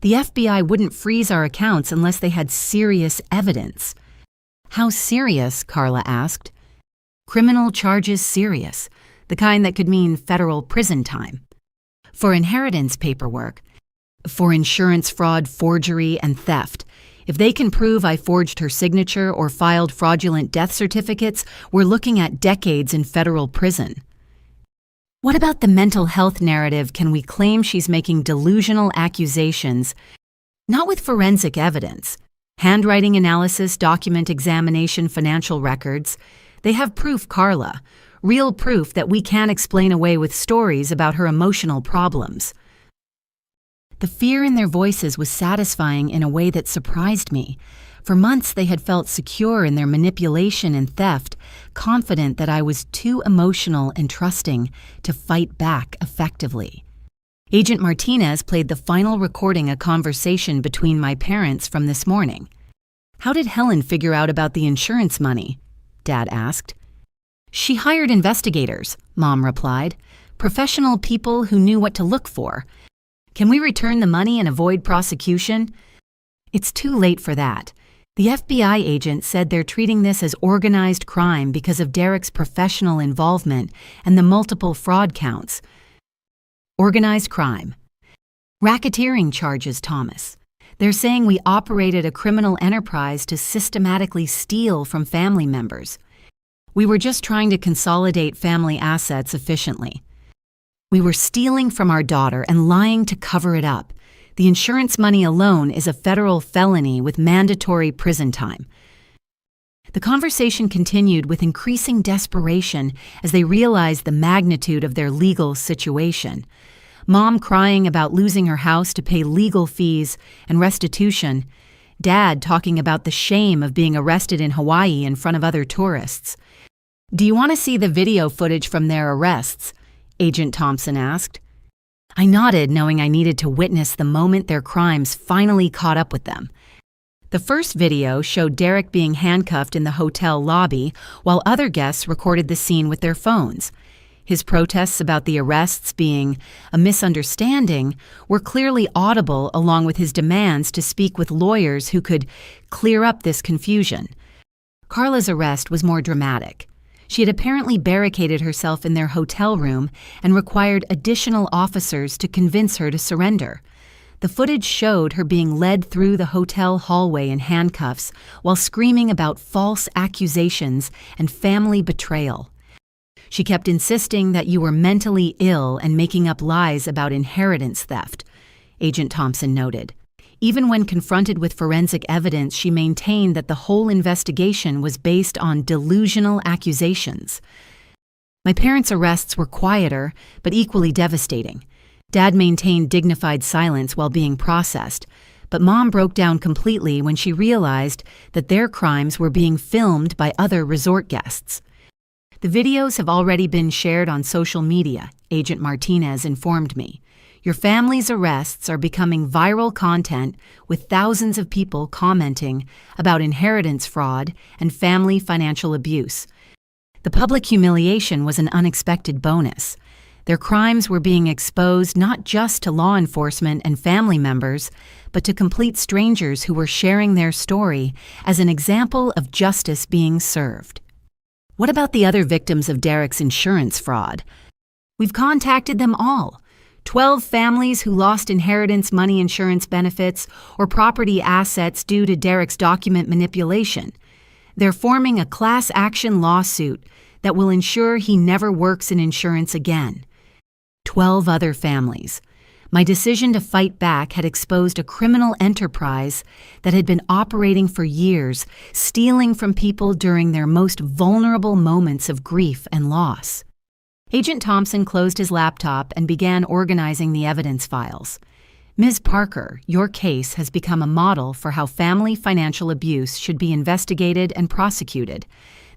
The FBI wouldn't freeze our accounts unless they had serious evidence. How serious? Carla asked. Criminal charges serious, the kind that could mean federal prison time. For inheritance paperwork, for insurance fraud, forgery, and theft. If they can prove I forged her signature or filed fraudulent death certificates, we're looking at decades in federal prison. What about the mental health narrative? Can we claim she's making delusional accusations? Not with forensic evidence. Handwriting analysis, document examination, financial records. They have proof, Carla. Real proof that we can't explain away with stories about her emotional problems. The fear in their voices was satisfying in a way that surprised me. For months they had felt secure in their manipulation and theft, confident that I was too emotional and trusting to fight back effectively. Agent Martinez played the final recording, a conversation between my parents from this morning. How did Helen figure out about the insurance money? Dad asked. She hired investigators, Mom replied. Professional people who knew what to look for. Can we return the money and avoid prosecution? It's too late for that. The FBI agent said they're treating this as organized crime because of Derek's professional involvement and the multiple fraud counts. Organized crime. Racketeering charges, Thomas. They're saying we operated a criminal enterprise to systematically steal from family members. We were just trying to consolidate family assets efficiently. We were stealing from our daughter and lying to cover it up. The insurance money alone is a federal felony with mandatory prison time. The conversation continued with increasing desperation as they realized the magnitude of their legal situation. Mom crying about losing her house to pay legal fees and restitution. Dad talking about the shame of being arrested in Hawaii in front of other tourists. Do you want to see the video footage from their arrests? Agent Thompson asked. I nodded, knowing I needed to witness the moment their crimes finally caught up with them. The first video showed Derek being handcuffed in the hotel lobby, while other guests recorded the scene with their phones. His protests about the arrests being a misunderstanding were clearly audible, along with his demands to speak with lawyers who could clear up this confusion. Carla's arrest was more dramatic. She had apparently barricaded herself in their hotel room and required additional officers to convince her to surrender. The footage showed her being led through the hotel hallway in handcuffs while screaming about false accusations and family betrayal. She kept insisting that you were mentally ill and making up lies about inheritance theft, Agent Thompson noted. Even when confronted with forensic evidence, she maintained that the whole investigation was based on delusional accusations. My parents' arrests were quieter, but equally devastating. Dad maintained dignified silence while being processed, but Mom broke down completely when she realized that their crimes were being filmed by other resort guests. The videos have already been shared on social media, Agent Martinez informed me. Your family's arrests are becoming viral content, with thousands of people commenting about inheritance fraud and family financial abuse. The public humiliation was an unexpected bonus. Their crimes were being exposed not just to law enforcement and family members, but to complete strangers who were sharing their story as an example of justice being served. What about the other victims of Derek's insurance fraud? We've contacted them all. 12 families who lost inheritance money, insurance benefits, or property assets due to Derek's document manipulation. They're forming a class action lawsuit that will ensure he never works in insurance again. 12 other families. My decision to fight back had exposed a criminal enterprise that had been operating for years, stealing from people during their most vulnerable moments of grief and loss. Agent Thompson closed his laptop and began organizing the evidence files. Ms. Parker, your case has become a model for how family financial abuse should be investigated and prosecuted.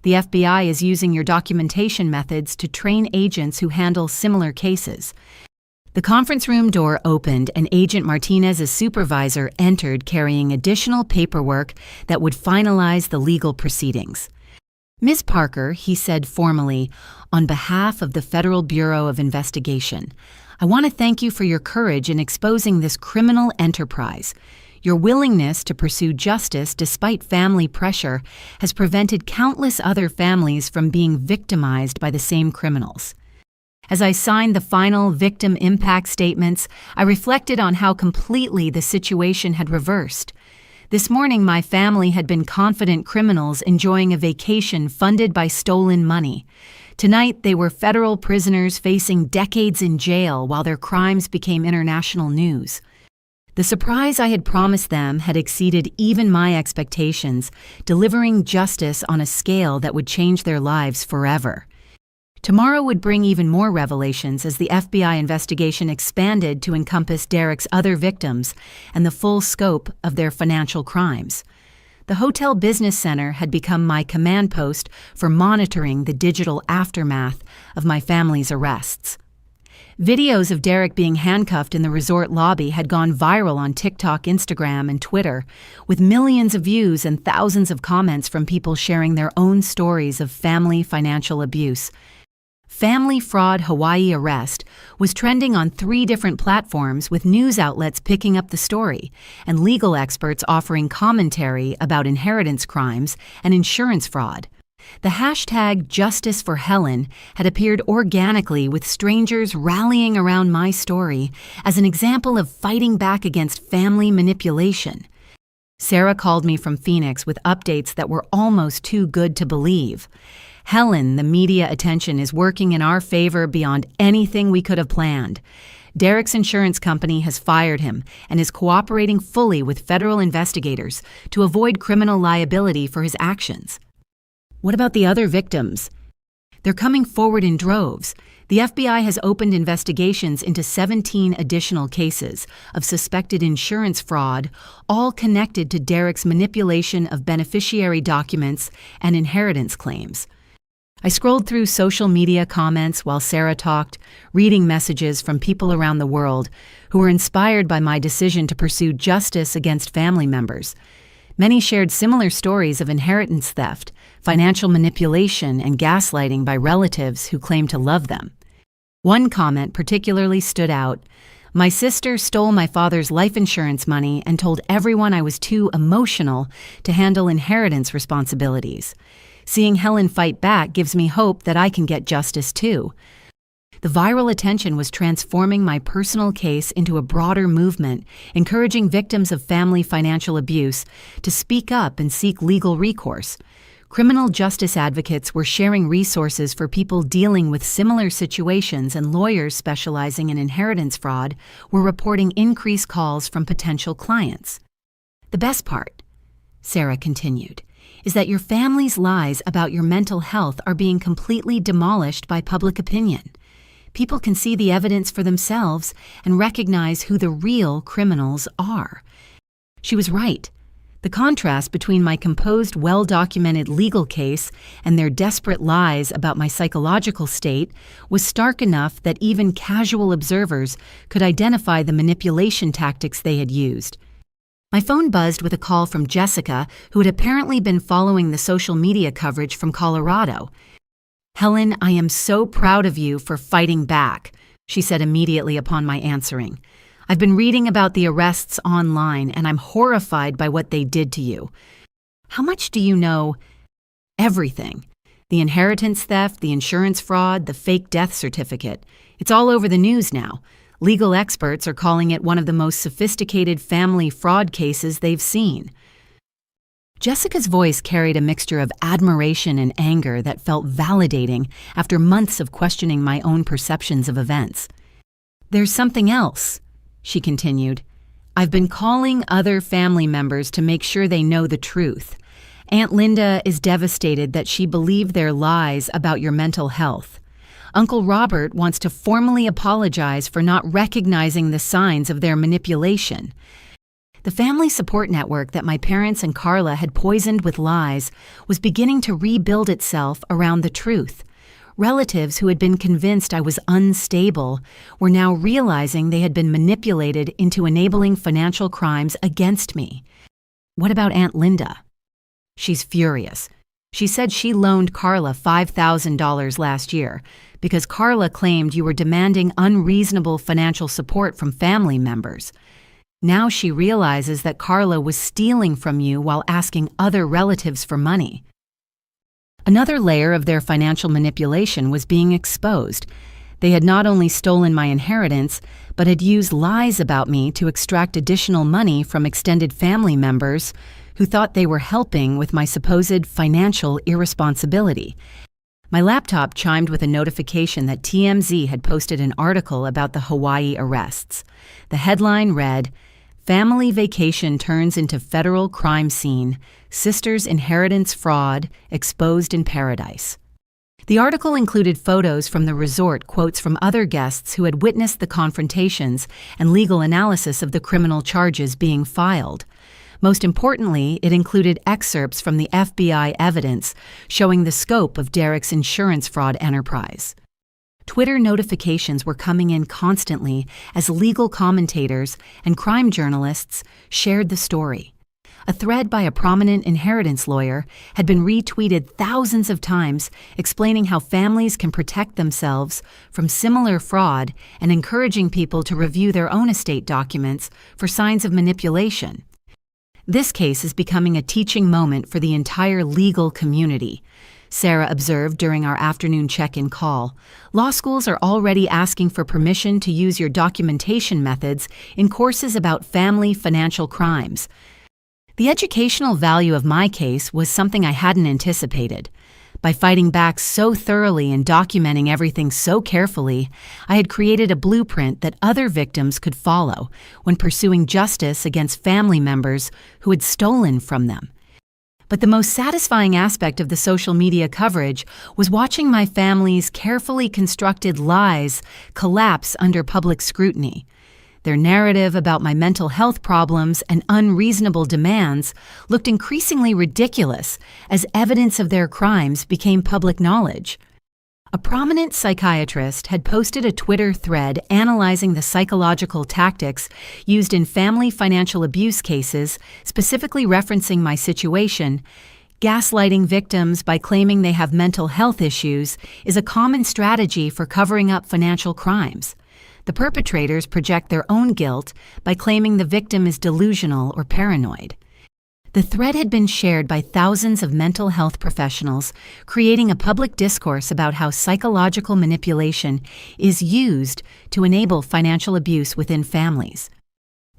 The FBI is using your documentation methods to train agents who handle similar cases. The conference room door opened and Agent Martinez's supervisor entered carrying additional paperwork that would finalize the legal proceedings. "Ms. Parker," he said formally, "on behalf of the Federal Bureau of Investigation, I want to thank you for your courage in exposing this criminal enterprise. Your willingness to pursue justice despite family pressure has prevented countless other families from being victimized by the same criminals." As I signed the final victim impact statements, I reflected on how completely the situation had reversed. This morning, my family had been confident criminals enjoying a vacation funded by stolen money. Tonight, they were federal prisoners facing decades in jail while their crimes became international news. The surprise I had promised them had exceeded even my expectations, delivering justice on a scale that would change their lives forever. Tomorrow would bring even more revelations as the FBI investigation expanded to encompass Derek's other victims and the full scope of their financial crimes. The Hotel Business Center had become my command post for monitoring the digital aftermath of my family's arrests. Videos of Derek being handcuffed in the resort lobby had gone viral on TikTok, Instagram, and Twitter, with millions of views and thousands of comments from people sharing their own stories of family financial abuse. Family Fraud Hawaii Arrest was trending on 3 different platforms, with news outlets picking up the story and legal experts offering commentary about inheritance crimes and insurance fraud. The hashtag Justice for Helen had appeared organically, with strangers rallying around my story as an example of fighting back against family manipulation. Sarah called me from Phoenix with updates that were almost too good to believe. "Helen, the media attention is working in our favor beyond anything we could have planned. Derek's insurance company has fired him and is cooperating fully with federal investigators to avoid criminal liability for his actions." What about the other victims? They're coming forward in droves. The FBI has opened investigations into 17 additional cases of suspected insurance fraud, all connected to Derek's manipulation of beneficiary documents and inheritance claims. I scrolled through social media comments while Sarah talked, reading messages from people around the world who were inspired by my decision to pursue justice against family members. Many shared similar stories of inheritance theft, financial manipulation, and gaslighting by relatives who claimed to love them. One comment particularly stood out. "My sister stole my father's life insurance money and told everyone I was too emotional to handle inheritance responsibilities. Seeing Helen fight back gives me hope that I can get justice too." The viral attention was transforming my personal case into a broader movement, encouraging victims of family financial abuse to speak up and seek legal recourse. Criminal justice advocates were sharing resources for people dealing with similar situations, and lawyers specializing in inheritance fraud were reporting increased calls from potential clients. "The best part," Sarah continued, "is that your family's lies about your mental health are being completely demolished by public opinion. People can see the evidence for themselves and recognize who the real criminals are." She was right. The contrast between my composed, well-documented legal case and their desperate lies about my psychological state was stark enough that even casual observers could identify the manipulation tactics they had used. My phone buzzed with a call from Jessica, who had apparently been following the social media coverage from Colorado. "Helen, I am so proud of you for fighting back," she said immediately upon my answering. "I've been reading about the arrests online, and I'm horrified by what they did to you. How much do you know?" "Everything. The inheritance theft, the insurance fraud, the fake death certificate. It's all over the news now. Legal experts are calling it one of the most sophisticated family fraud cases they've seen." Jessica's voice carried a mixture of admiration and anger that felt validating after months of questioning my own perceptions of events. "There's something else," she continued. "I've been calling other family members to make sure they know the truth. Aunt Linda is devastated that she believed their lies about your mental health. Uncle Robert wants to formally apologize for not recognizing the signs of their manipulation. The family support network that my parents and Carla had poisoned with lies was beginning to rebuild itself around the truth. Relatives who had been convinced I was unstable were now realizing they had been manipulated into enabling financial crimes against me. What about Aunt Linda?" "She's furious. She said she loaned Carla $5,000 last year because Carla claimed you were demanding unreasonable financial support from family members. Now she realizes that Carla was stealing from you while asking other relatives for money. Another layer of their financial manipulation was being exposed. They had not only stolen my inheritance, but had used lies about me to extract additional money from extended family members who thought they were helping with my supposed financial irresponsibility. My laptop chimed with a notification that TMZ had posted an article about the Hawaii arrests. The headline read, "Family Vacation Turns into Federal Crime Scene. Sister's Inheritance Fraud Exposed in Paradise." The article included photos from the resort, quotes from other guests who had witnessed the confrontations, and legal analysis of the criminal charges being filed. Most importantly, it included excerpts from the FBI evidence showing the scope of Derek's insurance fraud enterprise. Twitter notifications were coming in constantly as legal commentators and crime journalists shared the story. A thread by a prominent inheritance lawyer had been retweeted thousands of times, explaining how families can protect themselves from similar fraud and encouraging people to review their own estate documents for signs of manipulation. This case is becoming a teaching moment for the entire legal community. Sarah observed during our afternoon check-in call. Law schools are already asking for permission to use your documentation methods in courses about family financial crimes. The educational value of my case was something I hadn't anticipated. By fighting back so thoroughly and documenting everything so carefully, I had created a blueprint that other victims could follow when pursuing justice against family members who had stolen from them. But the most satisfying aspect of the social media coverage was watching my family's carefully constructed lies collapse under public scrutiny. Their narrative about my mental health problems and unreasonable demands looked increasingly ridiculous as evidence of their crimes became public knowledge. A prominent psychiatrist had posted a Twitter thread analyzing the psychological tactics used in family financial abuse cases, specifically referencing my situation. Gaslighting victims by claiming they have mental health issues is a common strategy for covering up financial crimes. The perpetrators project their own guilt by claiming the victim is delusional or paranoid. The thread had been shared by thousands of mental health professionals, creating a public discourse about how psychological manipulation is used to enable financial abuse within families.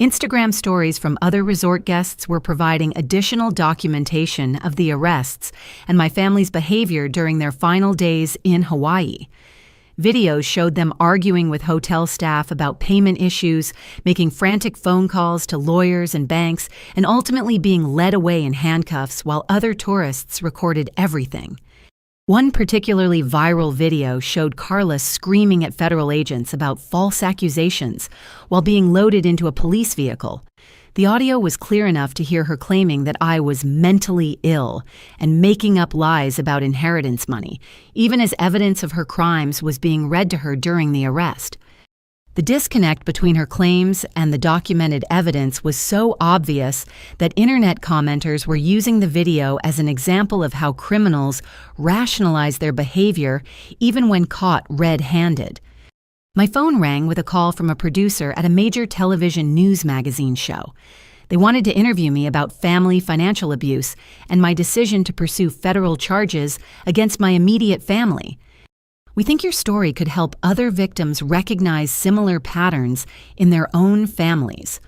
Instagram stories from other resort guests were providing additional documentation of the arrests and my family's behavior during their final days in Hawaii. Videos showed them arguing with hotel staff about payment issues, making frantic phone calls to lawyers and banks, and ultimately being led away in handcuffs while other tourists recorded everything. One particularly viral video showed Carla screaming at federal agents about false accusations while being loaded into a police vehicle. The audio was clear enough to hear her claiming that I was mentally ill and making up lies about inheritance money, even as evidence of her crimes was being read to her during the arrest. The disconnect between her claims and the documented evidence was so obvious that internet commenters were using the video as an example of how criminals rationalize their behavior even when caught red-handed. My phone rang with a call from a producer at a major television news magazine show. They wanted to interview me about family financial abuse and my decision to pursue federal charges against my immediate family. "We think your story could help other victims recognize similar patterns in their own families,"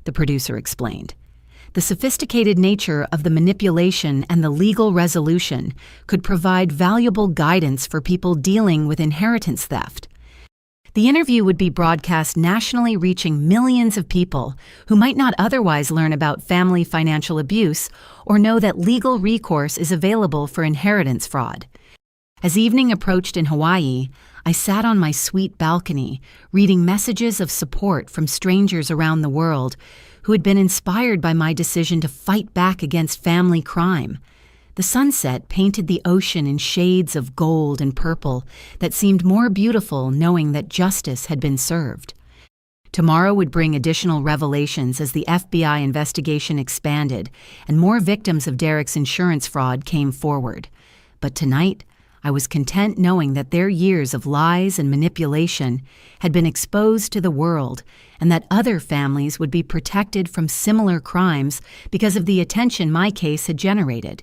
the producer explained. The sophisticated nature of the manipulation and the legal resolution could provide valuable guidance for people dealing with inheritance theft. The interview would be broadcast nationally, reaching millions of people who might not otherwise learn about family financial abuse or know that legal recourse is available for inheritance fraud. As evening approached in Hawaii, I sat on my suite balcony, reading messages of support from strangers around the world who had been inspired by my decision to fight back against family crime. The sunset painted the ocean in shades of gold and purple that seemed more beautiful knowing that justice had been served. Tomorrow would bring additional revelations as the FBI investigation expanded and more victims of Derek's insurance fraud came forward. But tonight, I was content knowing that their years of lies and manipulation had been exposed to the world and that other families would be protected from similar crimes because of the attention my case had generated.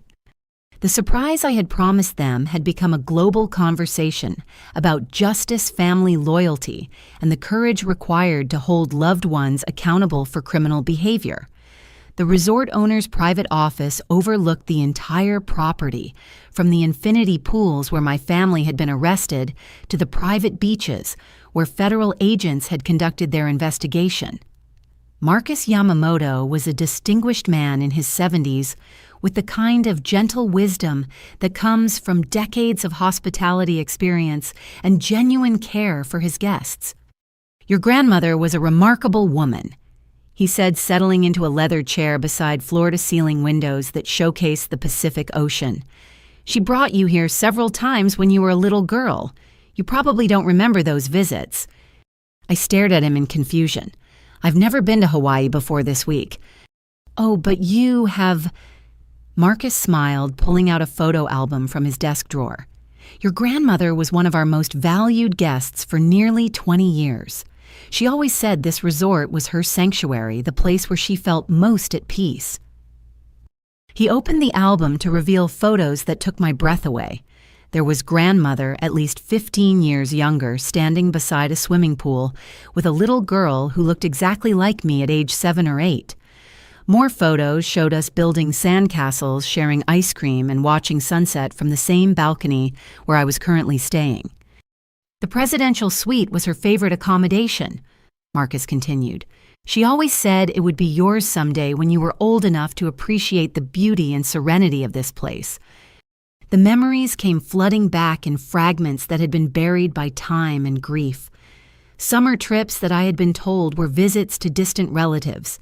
The surprise I had promised them had become a global conversation about justice, family loyalty, and the courage required to hold loved ones accountable for criminal behavior. The resort owner's private office overlooked the entire property, from the infinity pools where my family had been arrested to the private beaches where federal agents had conducted their investigation. Marcus Yamamoto was a distinguished man in his 70s with the kind of gentle wisdom that comes from decades of hospitality experience and genuine care for his guests. "Your grandmother was a remarkable woman," he said, settling into a leather chair beside floor-to-ceiling windows that showcased the Pacific Ocean. "She brought you here several times when you were a little girl. You probably don't remember those visits." I stared at him in confusion. "I've never been to Hawaii before this week." "Oh, but you have—" Marcus smiled, pulling out a photo album from his desk drawer. "Your grandmother was one of our most valued guests for nearly 20 years. She always said this resort was her sanctuary, the place where she felt most at peace." He opened the album to reveal photos that took my breath away. There was grandmother, at least 15 years younger, standing beside a swimming pool with a little girl who looked exactly like me at age 7 or 8. More photos showed us building sandcastles, sharing ice cream, and watching sunset from the same balcony where I was currently staying. "The presidential suite was her favorite accommodation," Marcus continued. "She always said it would be yours someday when you were old enough to appreciate the beauty and serenity of this place." The memories came flooding back in fragments that had been buried by time and grief. Summer trips that I had been told were visits to distant relatives,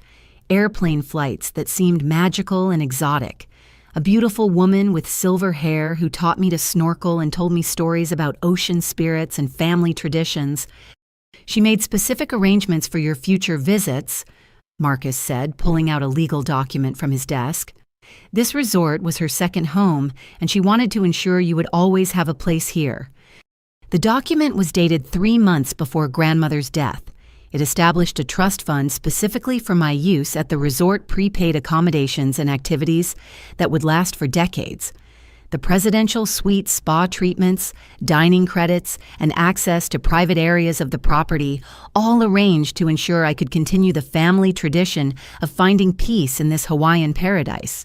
airplane flights that seemed magical and exotic, a beautiful woman with silver hair who taught me to snorkel and told me stories about ocean spirits and family traditions. "She made specific arrangements for your future visits," Marcus said, pulling out a legal document from his desk. "This resort was her second home, and she wanted to ensure you would always have a place here." The document was dated 3 months before grandmother's death. It established a trust fund specifically for my use at the resort, prepaid accommodations and activities that would last for decades. The presidential suite spa treatments, dining credits, and access to private areas of the property, all arranged to ensure I could continue the family tradition of finding peace in this Hawaiian paradise.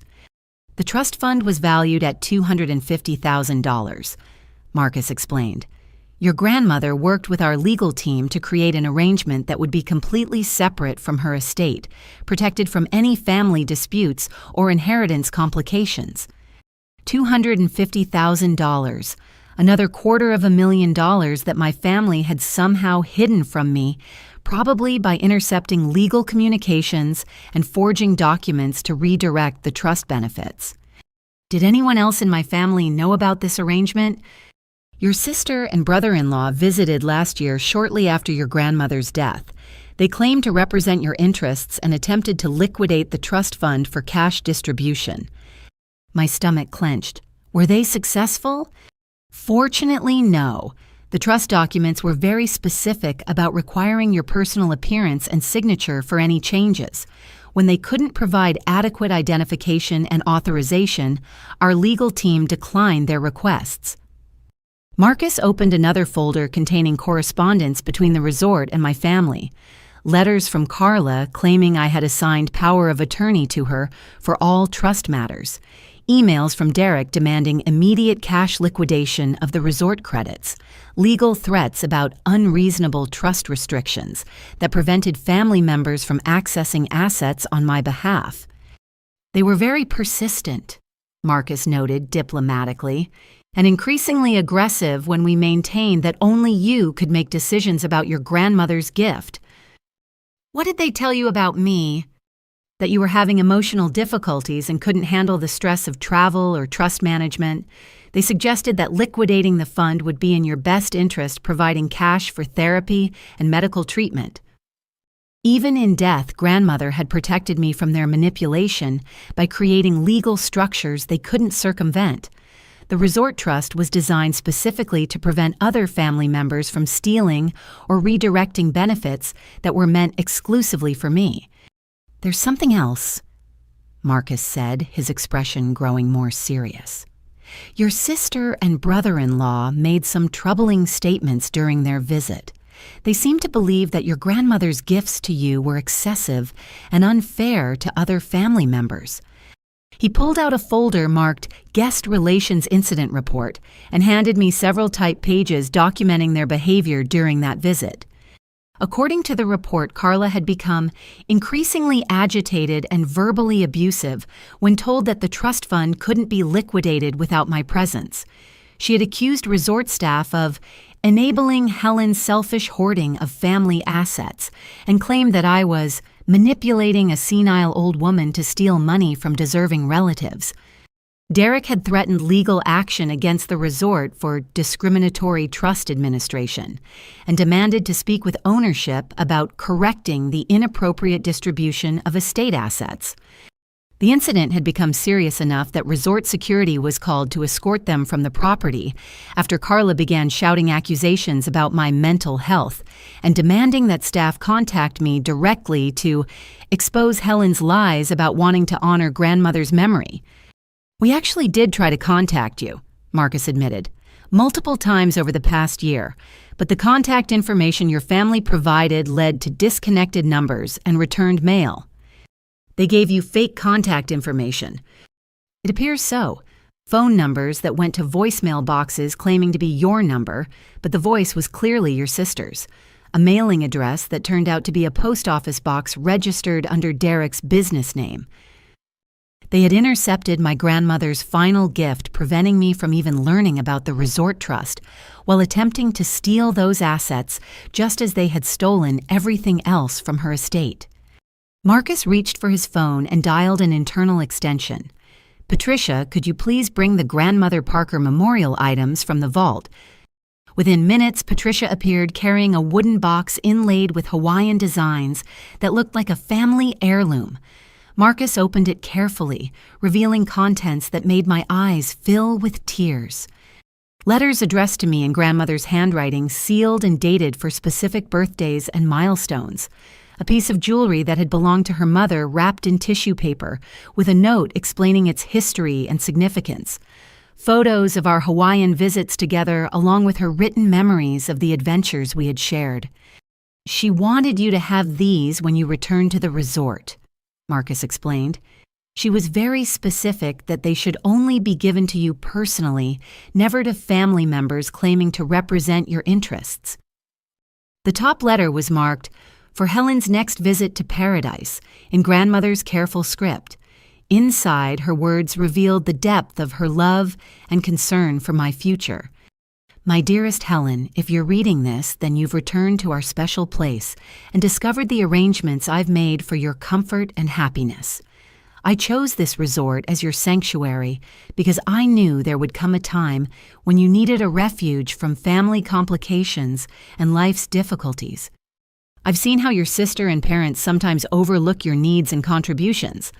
The trust fund was valued at $250,000, Marcus explained. "Your grandmother worked with our legal team to create an arrangement that would be completely separate from her estate, protected from any family disputes or inheritance complications." $250,000, another $250,000 that my family had somehow hidden from me, probably by intercepting legal communications and forging documents to redirect the trust benefits. "Did anyone else in my family know about this arrangement?" "Your sister and brother-in-law visited last year shortly after your grandmother's death. They claimed to represent your interests and attempted to liquidate the trust fund for cash distribution." My stomach clenched. Were they successful? Fortunately, no. The trust documents were very specific about requiring your personal appearance and signature for any changes. When they couldn't provide adequate identification and authorization, our legal team declined their requests. Marcus opened another folder containing correspondence between the resort and my family. Letters from Carla claiming I had assigned power of attorney to her for all trust matters. Emails from Derek demanding immediate cash liquidation of the resort credits. Legal threats about unreasonable trust restrictions that prevented family members from accessing assets on my behalf. "They were very persistent," Marcus noted diplomatically, "and increasingly aggressive when we maintained that only you could make decisions about your grandmother's gift." "What did they tell you about me?" "That you were having emotional difficulties and couldn't handle the stress of travel or trust management. They suggested that liquidating the fund would be in your best interest, providing cash for therapy and medical treatment." Even in death, grandmother had protected me from their manipulation by creating legal structures they couldn't circumvent. The resort trust was designed specifically to prevent other family members from stealing or redirecting benefits that were meant exclusively for me. "There's something else," Marcus said, his expression growing more serious. "Your sister and brother-in-law made some troubling statements during their visit. They seem to believe that your grandmother's gifts to you were excessive and unfair to other family members." He pulled out a folder marked Guest Relations Incident Report and handed me several typed pages documenting their behavior during that visit. According to the report, Carla had become increasingly agitated and verbally abusive when told that the trust fund couldn't be liquidated without my presence. She had accused resort staff of enabling Helen's selfish hoarding of family assets and claimed that I was manipulating a senile old woman to steal money from deserving relatives. Derek had threatened legal action against the resort for discriminatory trust administration and demanded to speak with ownership about correcting the inappropriate distribution of estate assets. The incident had become serious enough that resort security was called to escort them from the property after Carla began shouting accusations about my mental health and demanding that staff contact me directly to expose Helen's lies about wanting to honor grandmother's memory. "We actually did try to contact you," Marcus admitted, "multiple times over the past year, but the contact information your family provided led to disconnected numbers and returned mail. They gave you fake contact information." "It appears so. Phone numbers that went to voicemail boxes claiming to be your number, but the voice was clearly your sister's. A mailing address that turned out to be a post office box registered under Derek's business name. They had intercepted my grandmother's final gift, preventing me from even learning about the resort trust, while attempting to steal those assets just as they had stolen everything else from her estate." Marcus reached for his phone and dialed an internal extension. "Patricia, could you please bring the Grandmother Parker memorial items from the vault?" Within minutes, Patricia appeared carrying a wooden box inlaid with Hawaiian designs that looked like a family heirloom. Marcus opened it carefully, revealing contents that made my eyes fill with tears. Letters addressed to me in grandmother's handwriting, sealed and dated for specific birthdays and milestones. A piece of jewelry that had belonged to her mother wrapped in tissue paper, with a note explaining its history and significance. Photos of our Hawaiian visits together, along with her written memories of the adventures we had shared. "She wanted you to have these when you returned to the resort," Marcus explained. "She was very specific that they should only be given to you personally, never to family members claiming to represent your interests." The top letter was marked, "For Helen's next visit to paradise," in grandmother's careful script. Inside, her words revealed the depth of her love and concern for my future. "My dearest Helen, if you're reading this, then you've returned to our special place and discovered the arrangements I've made for your comfort and happiness. I chose this resort as your sanctuary because I knew there would come a time when you needed a refuge from family complications and life's difficulties. I've seen how your sister and parents sometimes overlook your needs and contributions.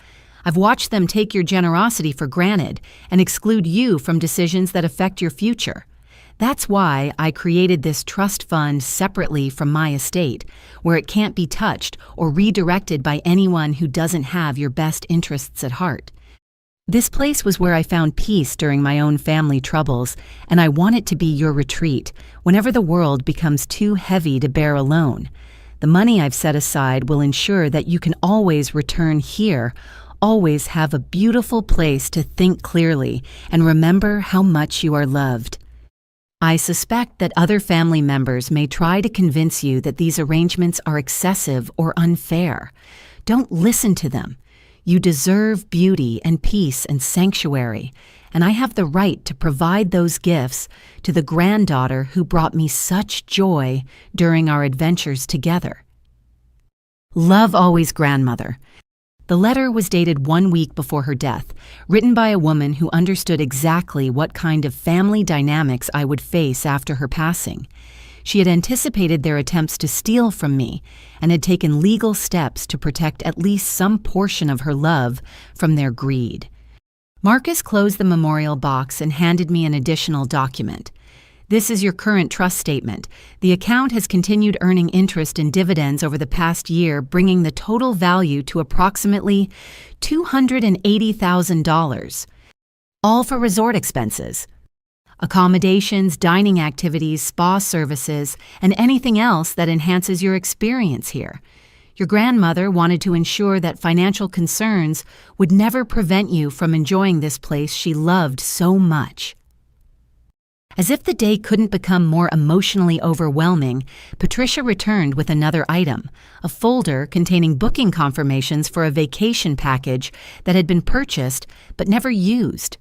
I've watched them take your generosity for granted and exclude you from decisions that affect your future. That's why I created this trust fund separately from my estate, where it can't be touched or redirected by anyone who doesn't have your best interests at heart. This place was where I found peace during my own family troubles, and I want it to be your retreat whenever the world becomes too heavy to bear alone. The money I've set aside will ensure that you can always return here, always have a beautiful place to think clearly and remember how much you are loved. I suspect that other family members may try to convince you that these arrangements are excessive or unfair. Don't listen to them. You deserve beauty and peace and sanctuary, and I have the right to provide those gifts to the granddaughter who brought me such joy during our adventures together. Love always, Grandmother. The letter was dated 1 week before her death, written by a woman who understood exactly what kind of family dynamics I would face after her passing. She had anticipated their attempts to steal from me and had taken legal steps to protect at least some portion of her love from their greed. Marcus closed the memorial box and handed me an additional document. This is your current trust statement. The account has continued earning interest and dividends over the past year, bringing the total value to approximately $280,000. All for resort expenses. Accommodations, dining activities, spa services, and anything else that enhances your experience here. Your grandmother wanted to ensure that financial concerns would never prevent you from enjoying this place she loved so much. As if the day couldn't become more emotionally overwhelming, Patricia returned with another item, a folder containing booking confirmations for a vacation package that had been purchased but never used.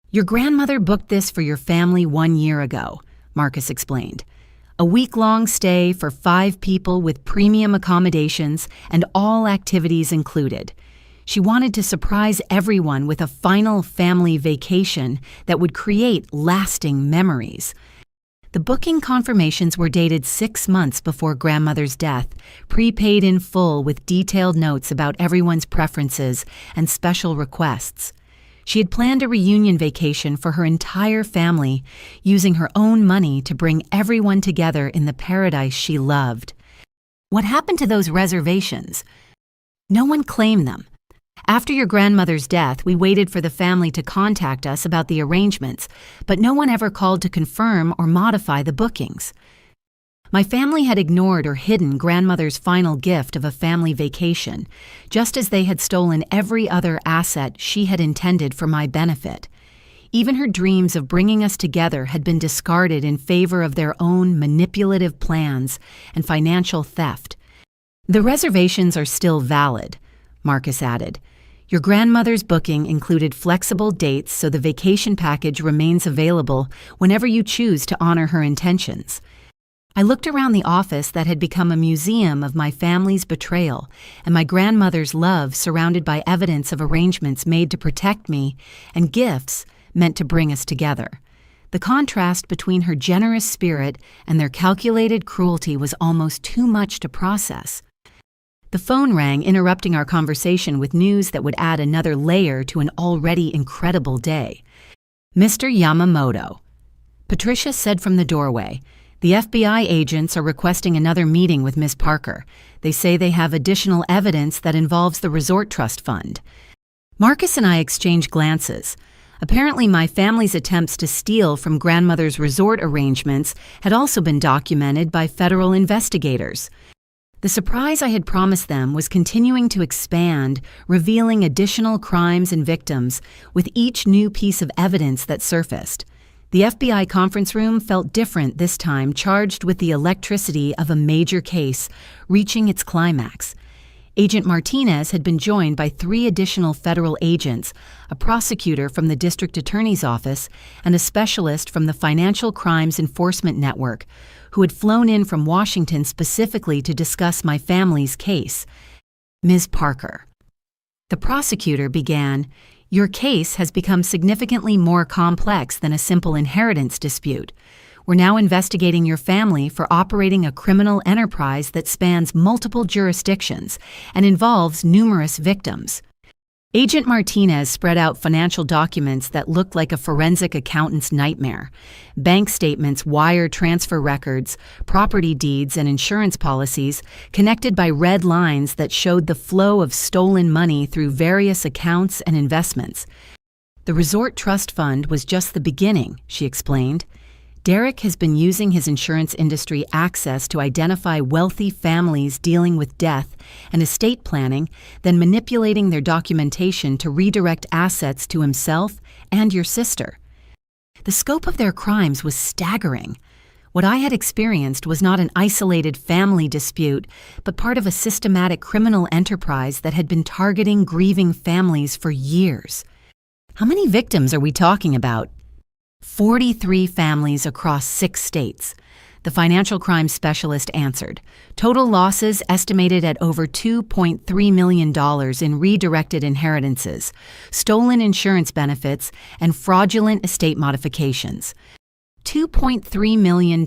Your grandmother booked this for your family 1 year ago, Marcus explained. A week-long stay for 5 people with premium accommodations and all activities included. She wanted to surprise everyone with a final family vacation that would create lasting memories. The booking confirmations were dated 6 months before grandmother's death, prepaid in full with detailed notes about everyone's preferences and special requests. She had planned a reunion vacation for her entire family, using her own money to bring everyone together in the paradise she loved. What happened to those reservations? No one claimed them. After your grandmother's death, we waited for the family to contact us about the arrangements, but no one ever called to confirm or modify the bookings. My family had ignored or hidden grandmother's final gift of a family vacation, just as they had stolen every other asset she had intended for my benefit. Even her dreams of bringing us together had been discarded in favor of their own manipulative plans and financial theft. The reservations are still valid, Marcus added. Your grandmother's booking included flexible dates, so the vacation package remains available whenever you choose to honor her intentions. I looked around the office that had become a museum of my family's betrayal and my grandmother's love, surrounded by evidence of arrangements made to protect me and gifts meant to bring us together. The contrast between her generous spirit and their calculated cruelty was almost too much to process. The phone rang, interrupting our conversation with news that would add another layer to an already incredible day. Mr. Yamamoto. Patricia said from the doorway, "The FBI agents are requesting another meeting with Ms. Parker. They say they have additional evidence that involves the Resort Trust Fund." Marcus and I exchanged glances. Apparently, my family's attempts to steal from grandmother's resort arrangements had also been documented by federal investigators. The surprise I had promised them was continuing to expand, revealing additional crimes and victims with each new piece of evidence that surfaced. The FBI conference room felt different this time, charged with the electricity of a major case reaching its climax. Agent Martinez had been joined by 3 additional federal agents, a prosecutor from the district attorney's office, and a specialist from the Financial Crimes Enforcement Network, who had flown in from Washington specifically to discuss my family's case. Ms. Parker. The prosecutor began, "Your case has become significantly more complex than a simple inheritance dispute. We're now investigating your family for operating a criminal enterprise that spans multiple jurisdictions and involves numerous victims." Agent Martinez spread out financial documents that looked like a forensic accountant's nightmare. Bank statements, wire transfer records, property deeds, and insurance policies connected by red lines that showed the flow of stolen money through various accounts and investments. "The Resort Trust Fund was just the beginning," she explained. "Derek has been using his insurance industry access to identify wealthy families dealing with death and estate planning, then manipulating their documentation to redirect assets to himself and your sister." The scope of their crimes was staggering. What I had experienced was not an isolated family dispute, but part of a systematic criminal enterprise that had been targeting grieving families for years. "How many victims are we talking about?" 43 families across 6 states. The financial crimes specialist answered. "Total losses estimated at over $2.3 million in redirected inheritances, stolen insurance benefits, and fraudulent estate modifications." $2.3 million.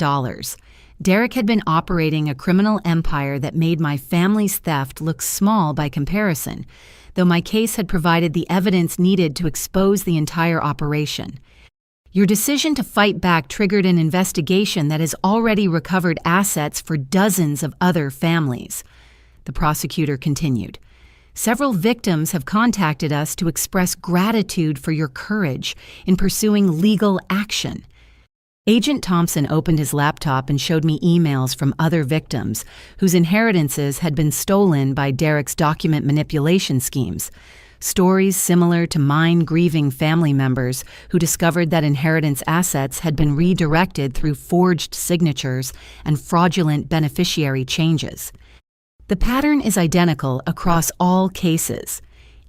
Derek had been operating a criminal empire that made my family's theft look small by comparison, though my case had provided the evidence needed to expose the entire operation. Your decision to fight back triggered an investigation that has already recovered assets for dozens of other families. The prosecutor continued. Several victims have contacted us to express gratitude for your courage in pursuing legal action. Agent Thompson opened his laptop and showed me emails from other victims whose inheritances had been stolen by Derek's document manipulation schemes. Stories similar to mine grieving family members who discovered that inheritance assets had been redirected through forged signatures and fraudulent beneficiary changes. The pattern is identical across all cases,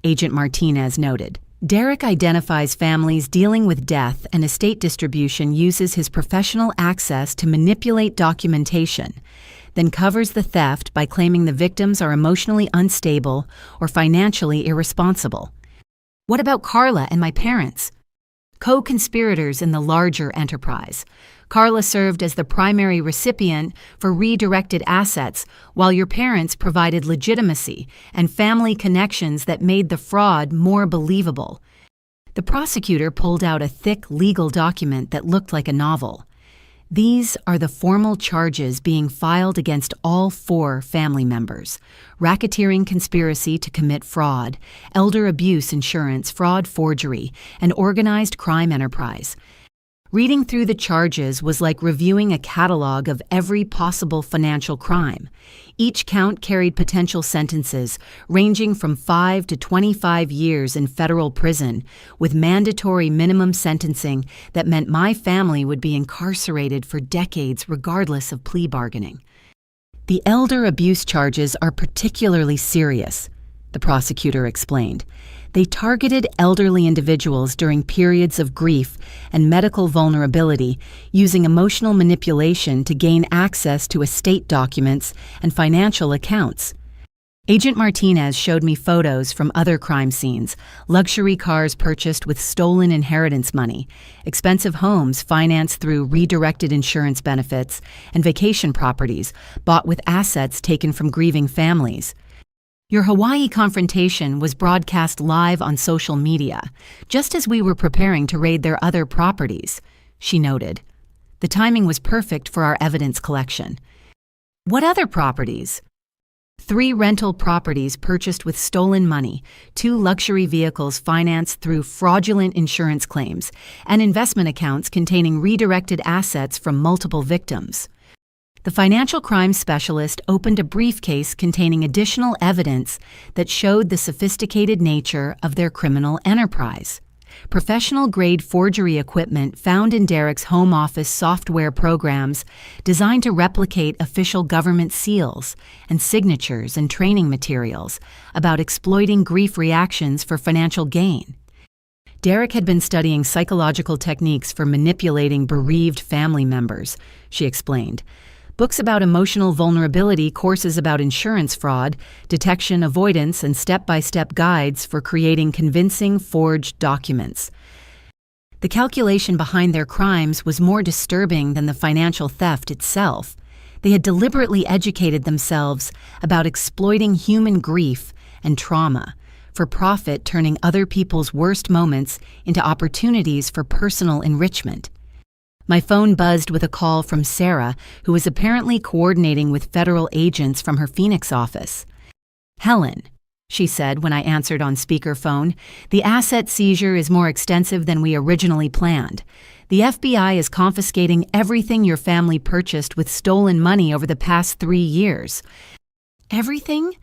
Agent Martinez noted. Derek identifies families dealing with death and estate distribution, uses his professional access to manipulate documentation, then covers the theft by claiming the victims are emotionally unstable or financially irresponsible. What about Carla and my parents? Co-conspirators in the larger enterprise. Carla served as the primary recipient for redirected assets, while your parents provided legitimacy and family connections that made the fraud more believable. The prosecutor pulled out a thick legal document that looked like a novel. These are the formal charges being filed against all 4 family members: racketeering conspiracy to commit fraud, elder abuse insurance, fraud forgery, and organized crime enterprise. Reading through the charges was like reviewing a catalog of every possible financial crime. Each count carried potential sentences ranging from 5 to 25 years in federal prison, with mandatory minimum sentencing that meant my family would be incarcerated for decades regardless of plea bargaining. The elder abuse charges are particularly serious, the prosecutor explained. They targeted elderly individuals during periods of grief and medical vulnerability, using emotional manipulation to gain access to estate documents and financial accounts. Agent Martinez showed me photos from other crime scenes: luxury cars purchased with stolen inheritance money, expensive homes financed through redirected insurance benefits, and vacation properties bought with assets taken from grieving families. Your Hawaii confrontation was broadcast live on social media, just as we were preparing to raid their other properties, she noted. The timing was perfect for our evidence collection. What other properties? 3 rental properties purchased with stolen money, 2 luxury vehicles financed through fraudulent insurance claims, and investment accounts containing redirected assets from multiple victims. The financial crimes specialist opened a briefcase containing additional evidence that showed the sophisticated nature of their criminal enterprise. Professional-grade forgery equipment found in Derek's home office software programs designed to replicate official government seals and signatures and training materials about exploiting grief reactions for financial gain. Derek had been studying psychological techniques for manipulating bereaved family members, she explained. Books about emotional vulnerability, courses about insurance fraud, detection, avoidance, and step-by-step guides for creating convincing forged documents. The calculation behind their crimes was more disturbing than the financial theft itself. They had deliberately educated themselves about exploiting human grief and trauma for profit, turning other people's worst moments into opportunities for personal enrichment. My phone buzzed with a call from Sarah, who was apparently coordinating with federal agents from her Phoenix office. "Helen," she said when I answered on speakerphone, "the asset seizure is more extensive than we originally planned. The FBI is confiscating everything your family purchased with stolen money over the past 3 years." "Everything?"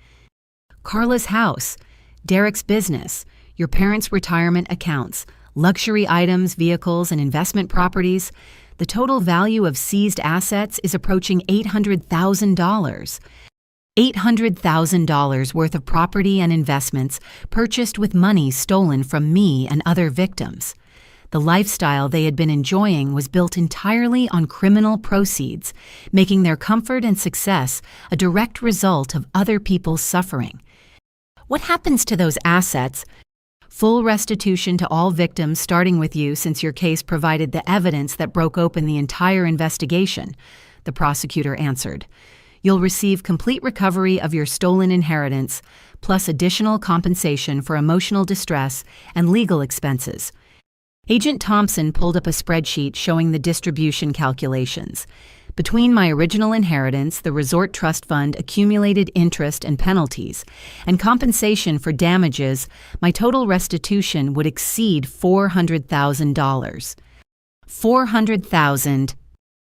"Carla's house, Derek's business, your parents' retirement accounts, luxury items, vehicles, and investment properties. The total value of seized assets is approaching $800,000. $800,000 worth of property and investments purchased with money stolen from me and other victims. The lifestyle they had been enjoying was built entirely on criminal proceeds, making their comfort and success a direct result of other people's suffering. What happens to those assets? Full restitution to all victims, starting with you, since your case provided the evidence that broke open the entire investigation," the prosecutor answered. "You'll receive complete recovery of your stolen inheritance, plus additional compensation for emotional distress and legal expenses." Agent Thompson pulled up a spreadsheet showing the distribution calculations. Between my original inheritance, the resort trust fund accumulated interest and penalties, and compensation for damages, my total restitution would exceed $400,000. $400,000.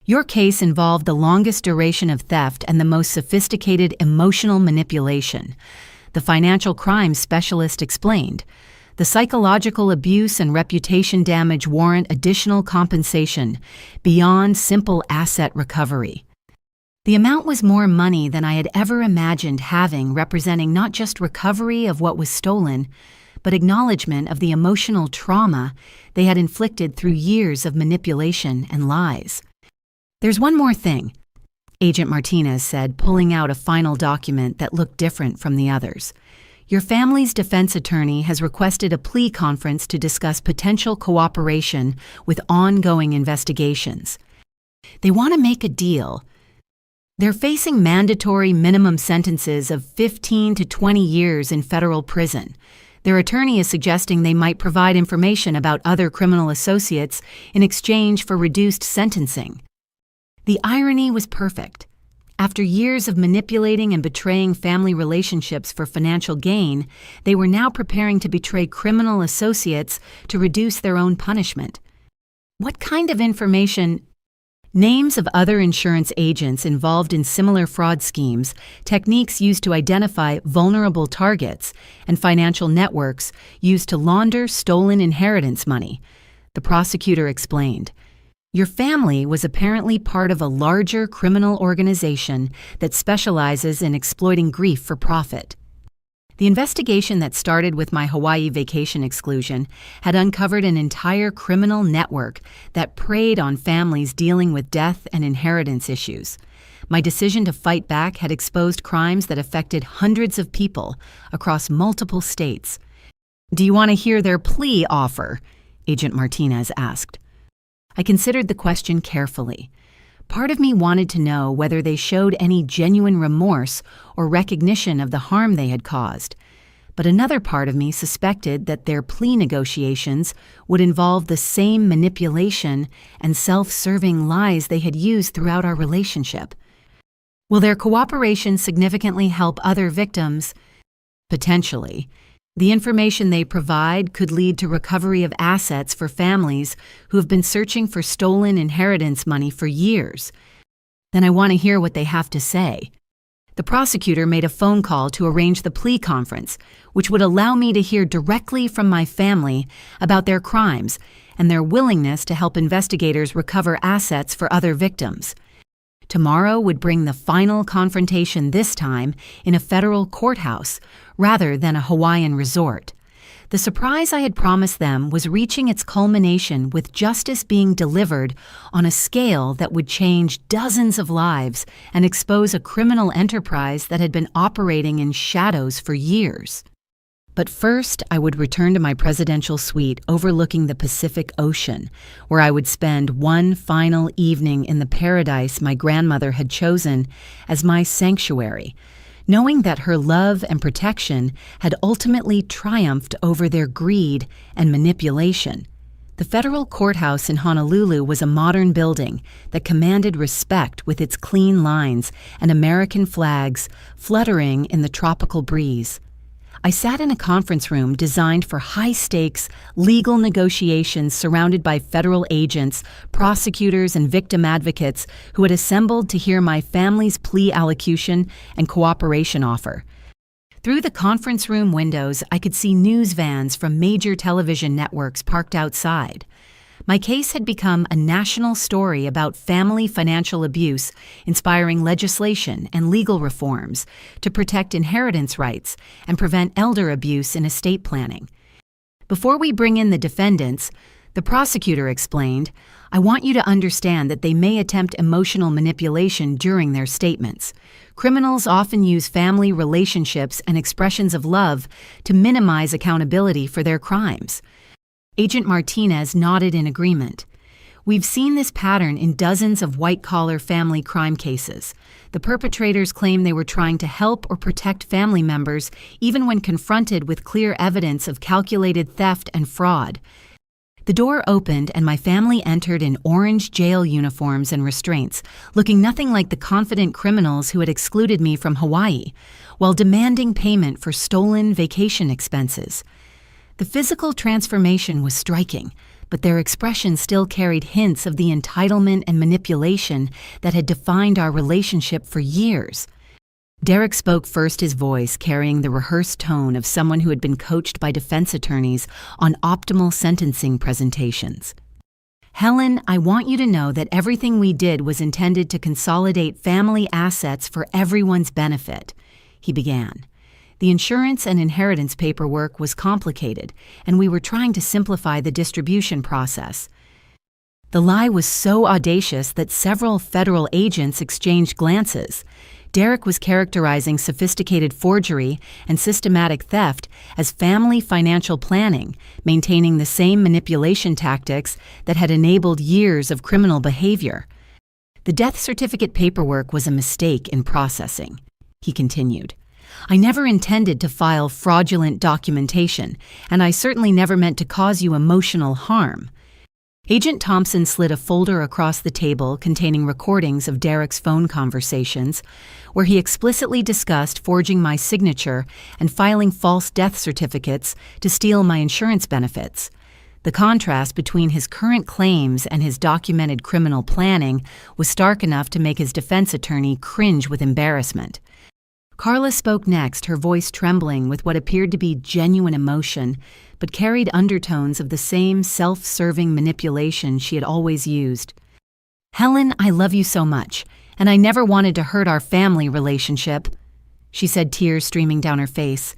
Your case involved the longest duration of theft and the most sophisticated emotional manipulation, the financial crimes specialist explained. The psychological abuse and reputation damage warrant additional compensation beyond simple asset recovery. The amount was more money than I had ever imagined having, representing not just recovery of what was stolen, but acknowledgement of the emotional trauma they had inflicted through years of manipulation and lies. "There's one more thing," Agent Martinez said, pulling out a final document that looked different from the others. "Your family's defense attorney has requested a plea conference to discuss potential cooperation with ongoing investigations. They want to make a deal. They're facing mandatory minimum sentences of 15 to 20 years in federal prison. Their attorney is suggesting they might provide information about other criminal associates in exchange for reduced sentencing." The irony was perfect. After years of manipulating and betraying family relationships for financial gain, they were now preparing to betray criminal associates to reduce their own punishment. What kind of information? Names of other insurance agents involved in similar fraud schemes, techniques used to identify vulnerable targets, and financial networks used to launder stolen inheritance money, the prosecutor explained. Your family was apparently part of a larger criminal organization that specializes in exploiting grief for profit. The investigation that started with my Hawaii vacation exclusion had uncovered an entire criminal network that preyed on families dealing with death and inheritance issues. My decision to fight back had exposed crimes that affected hundreds of people across multiple states. "Do you want to hear their plea offer?" Agent Martinez asked. I considered the question carefully. Part of me wanted to know whether they showed any genuine remorse or recognition of the harm they had caused. But another part of me suspected that their plea negotiations would involve the same manipulation and self-serving lies they had used throughout our relationship. Will their cooperation significantly help other victims? Potentially. The information they provide could lead to recovery of assets for families who have been searching for stolen inheritance money for years. Then I want to hear what they have to say. The prosecutor made a phone call to arrange the plea conference, which would allow me to hear directly from my family about their crimes and their willingness to help investigators recover assets for other victims. Tomorrow would bring the final confrontation, this time in a federal courthouse rather than a Hawaiian resort. The surprise I had promised them was reaching its culmination with justice being delivered on a scale that would change dozens of lives and expose a criminal enterprise that had been operating in shadows for years. But first, I would return to my presidential suite overlooking the Pacific Ocean, where I would spend one final evening in the paradise my grandmother had chosen as my sanctuary, knowing that her love and protection had ultimately triumphed over their greed and manipulation. The federal courthouse in Honolulu was a modern building that commanded respect with its clean lines and American flags fluttering in the tropical breeze. I sat in a conference room designed for high-stakes legal negotiations surrounded by federal agents, prosecutors, and victim advocates who had assembled to hear my family's plea allocution and cooperation offer. Through the conference room windows, I could see news vans from major television networks parked outside. My case had become a national story about family financial abuse, inspiring legislation and legal reforms to protect inheritance rights and prevent elder abuse in estate planning. Before we bring in the defendants, the prosecutor explained, I want you to understand that they may attempt emotional manipulation during their statements. Criminals often use family relationships and expressions of love to minimize accountability for their crimes. Agent Martinez nodded in agreement. We've seen this pattern in dozens of white-collar family crime cases. The perpetrators claim they were trying to help or protect family members, even when confronted with clear evidence of calculated theft and fraud. The door opened and my family entered in orange jail uniforms and restraints, looking nothing like the confident criminals who had excluded me from Hawaii, while demanding payment for stolen vacation expenses. The physical transformation was striking, but their expression still carried hints of the entitlement and manipulation that had defined our relationship for years. Derek spoke first, his voice carrying the rehearsed tone of someone who had been coached by defense attorneys on optimal sentencing presentations. "Helen, I want you to know that everything we did was intended to consolidate family assets for everyone's benefit," he began. "The insurance and inheritance paperwork was complicated, and we were trying to simplify the distribution process." The lie was so audacious that several federal agents exchanged glances. Derek was characterizing sophisticated forgery and systematic theft as family financial planning, maintaining the same manipulation tactics that had enabled years of criminal behavior. "The death certificate paperwork was a mistake in processing," he continued. "I never intended to file fraudulent documentation, and I certainly never meant to cause you emotional harm." Agent Thompson slid a folder across the table containing recordings of Derek's phone conversations, where he explicitly discussed forging my signature and filing false death certificates to steal my insurance benefits. The contrast between his current claims and his documented criminal planning was stark enough to make his defense attorney cringe with embarrassment. Carla spoke next, her voice trembling with what appeared to be genuine emotion, but carried undertones of the same self-serving manipulation she had always used. "Helen, I love you so much, and I never wanted to hurt our family relationship," she said, tears streaming down her face.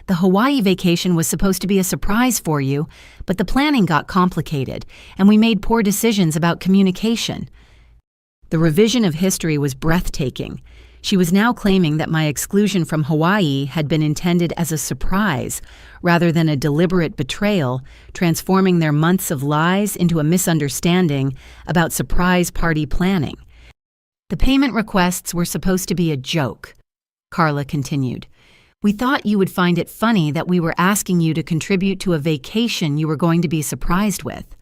"The Hawaii vacation was supposed to be a surprise for you, but the planning got complicated, and we made poor decisions about communication." The revision of history was breathtaking. She was now claiming that my exclusion from Hawaii had been intended as a surprise rather than a deliberate betrayal, transforming their months of lies into a misunderstanding about surprise party planning. "The payment requests were supposed to be a joke," Carla continued. "We thought you would find it funny that we were asking you to contribute to a vacation you were going to be surprised with."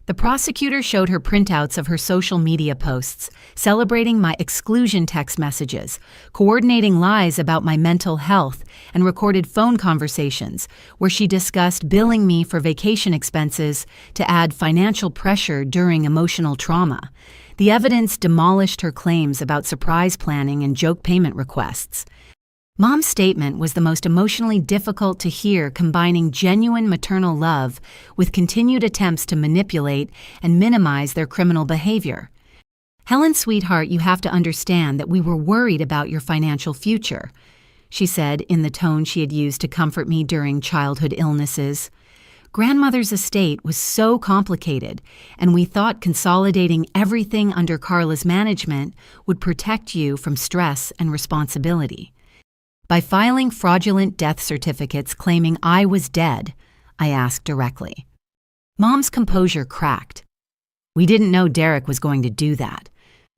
The prosecutor showed her printouts of her social media posts, celebrating my exclusion text messages, coordinating lies about my mental health, and recorded phone conversations where she discussed billing me for vacation expenses to add financial pressure during emotional trauma. The evidence demolished her claims about surprise planning and joke payment requests. Mom's statement was the most emotionally difficult to hear, combining genuine maternal love with continued attempts to manipulate and minimize their criminal behavior. "Helen, sweetheart, you have to understand that we were worried about your financial future," she said in the tone she had used to comfort me during childhood illnesses. "Grandmother's estate was so complicated, and we thought consolidating everything under Carla's management would protect you from stress and responsibility." "By filing fraudulent death certificates claiming I was dead?" I asked directly. Mom's composure cracked. "We didn't know Derek was going to do that.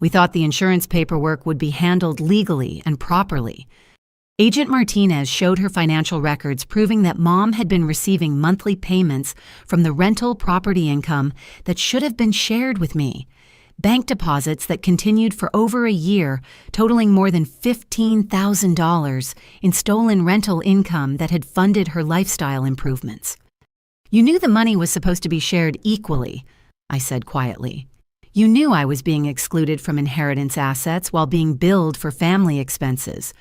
We thought the insurance paperwork would be handled legally and properly." Agent Martinez showed her financial records proving that Mom had been receiving monthly payments from the rental property income that should have been shared with me. Bank deposits that continued for over a year, totaling more than $15,000 in stolen rental income that had funded her lifestyle improvements. "You knew the money was supposed to be shared equally," I said quietly. "You knew I was being excluded from inheritance assets while being billed for family expenses.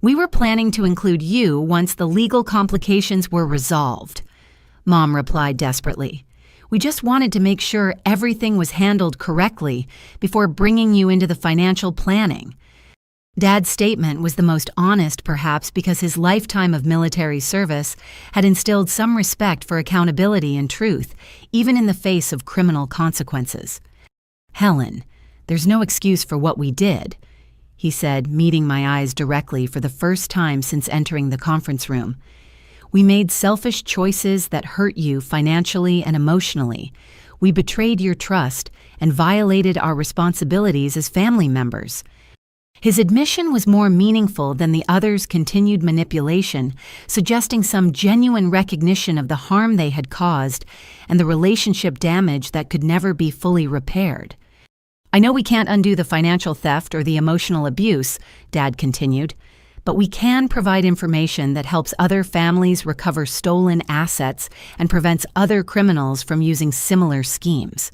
We were planning to include you once the legal complications were resolved," Mom replied desperately. "We just wanted to make sure everything was handled correctly before bringing you into the financial planning." Dad's statement was the most honest, perhaps because his lifetime of military service had instilled some respect for accountability and truth, even in the face of criminal consequences. "Helen, there's no excuse for what we did," he said, meeting my eyes directly for the first time since entering the conference room. "We made selfish choices that hurt you financially and emotionally. We betrayed your trust and violated our responsibilities as family members." His admission was more meaningful than the others' continued manipulation, suggesting some genuine recognition of the harm they had caused and the relationship damage that could never be fully repaired. "I know we can't undo the financial theft or the emotional abuse," Dad continued, "but we can provide information that helps other families recover stolen assets and prevents other criminals from using similar schemes."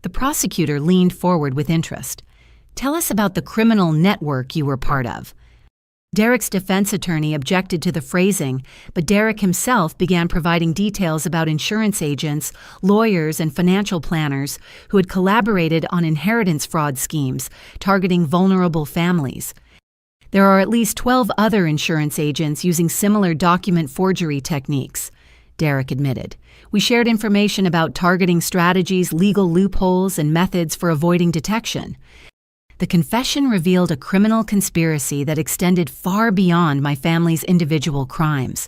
The prosecutor leaned forward with interest. "Tell us about the criminal network you were part of." Derek's defense attorney objected to the phrasing, but Derek himself began providing details about insurance agents, lawyers, and financial planners who had collaborated on inheritance fraud schemes targeting vulnerable families. "There are at least 12 other insurance agents using similar document forgery techniques," Derek admitted. "We shared information about targeting strategies, legal loopholes, and methods for avoiding detection." The confession revealed a criminal conspiracy that extended far beyond my family's individual crimes.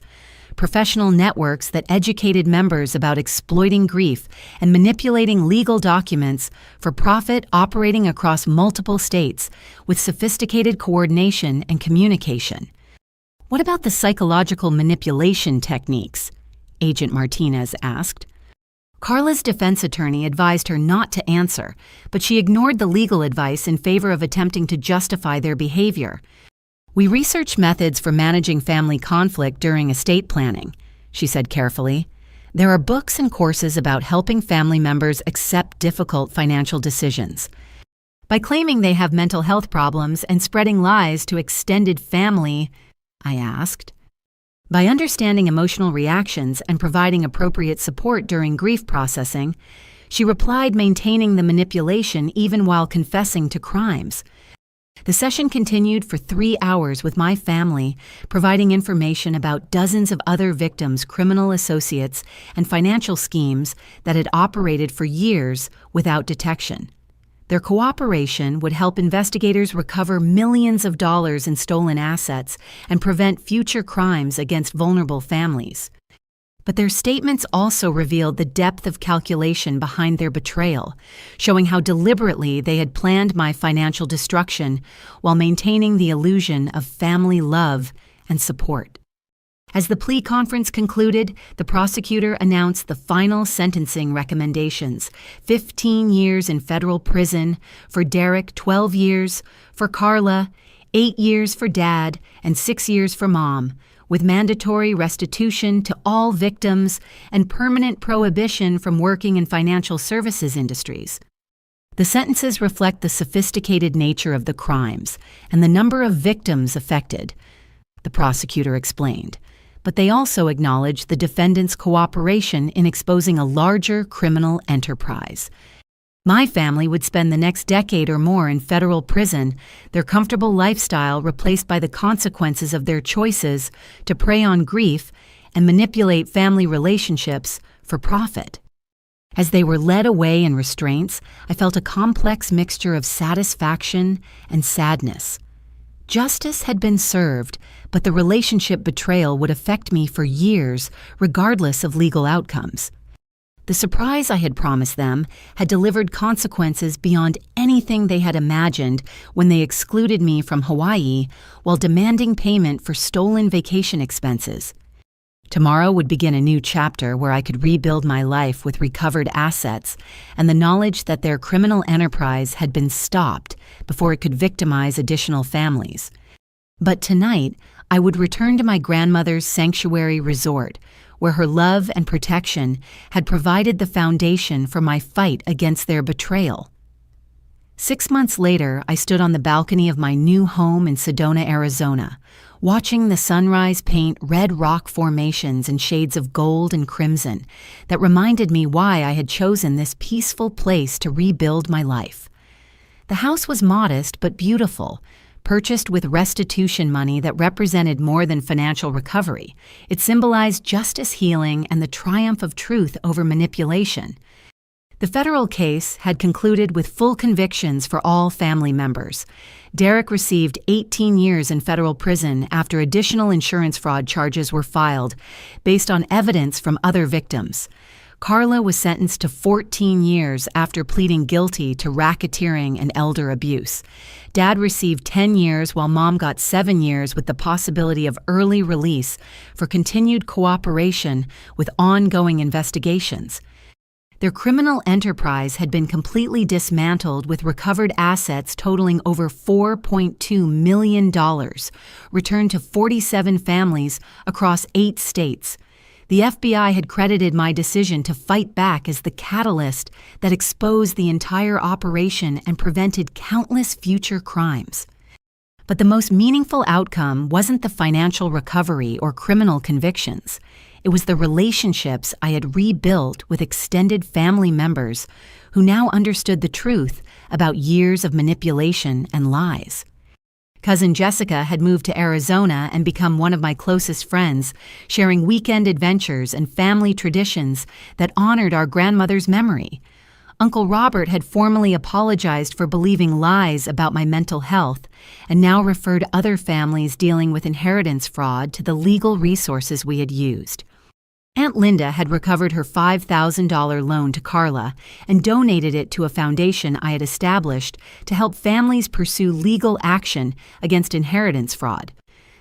Professional networks that educated members about exploiting grief and manipulating legal documents for profit, operating across multiple states with sophisticated coordination and communication. "What about the psychological manipulation techniques?" Agent Martinez asked. Carla's defense attorney advised her not to answer, but she ignored the legal advice in favor of attempting to justify their behavior. "We researched methods for managing family conflict during estate planning," she said carefully. "There are books and courses about helping family members accept difficult financial decisions. By claiming they have mental health problems and spreading lies to extended family," I asked. "By understanding emotional reactions and providing appropriate support during grief processing," she replied, maintaining the manipulation even while confessing to crimes. The session continued for 3 hours with my family, providing information about dozens of other victims' criminal associates and financial schemes that had operated for years without detection. Their cooperation would help investigators recover millions of dollars in stolen assets and prevent future crimes against vulnerable families. But their statements also revealed the depth of calculation behind their betrayal, showing how deliberately they had planned my financial destruction while maintaining the illusion of family love and support. As the plea conference concluded, the prosecutor announced the final sentencing recommendations: 15 years in federal prison, for Derek 12 years, for Carla 8 years for Dad, and 6 years for Mom, with mandatory restitution to all victims and permanent prohibition from working in financial services industries. The sentences reflect the sophisticated nature of the crimes and the number of victims affected, the prosecutor explained, but they also acknowledge the defendant's cooperation in exposing a larger criminal enterprise. My family would spend the next decade or more in federal prison, their comfortable lifestyle replaced by the consequences of their choices to prey on grief and manipulate family relationships for profit. As they were led away in restraints, I felt a complex mixture of satisfaction and sadness. Justice had been served, but the relationship betrayal would affect me for years, regardless of legal outcomes. The surprise I had promised them had delivered consequences beyond anything they had imagined when they excluded me from Hawaii while demanding payment for stolen vacation expenses. Tomorrow would begin a new chapter where I could rebuild my life with recovered assets and the knowledge that their criminal enterprise had been stopped before it could victimize additional families. But tonight, I would return to my grandmother's sanctuary resort, where her love and protection had provided the foundation for my fight against their betrayal. 6 months later, I stood on the balcony of my new home in Sedona, Arizona, watching the sunrise paint red rock formations in shades of gold and crimson that reminded me why I had chosen this peaceful place to rebuild my life. The house was modest but beautiful, purchased with restitution money that represented more than financial recovery. It symbolized justice, healing, and the triumph of truth over manipulation. The federal case had concluded with full convictions for all family members. Derek received 18 years in federal prison after additional insurance fraud charges were filed, based on evidence from other victims. Carla was sentenced to 14 years after pleading guilty to racketeering and elder abuse. Dad received 10 years while Mom got 7 years with the possibility of early release for continued cooperation with ongoing investigations. Their criminal enterprise had been completely dismantled with recovered assets totaling over $4.2 million, returned to 47 families across 8 states. The FBI had credited my decision to fight back as the catalyst that exposed the entire operation and prevented countless future crimes. But the most meaningful outcome wasn't the financial recovery or criminal convictions. It was the relationships I had rebuilt with extended family members who now understood the truth about years of manipulation and lies. Cousin Jessica had moved to Arizona and become one of my closest friends, sharing weekend adventures and family traditions that honored our grandmother's memory. Uncle Robert had formally apologized for believing lies about my mental health and now referred other families dealing with inheritance fraud to the legal resources we had used. Aunt Linda had recovered her $5,000 loan to Carla and donated it to a foundation I had established to help families pursue legal action against inheritance fraud.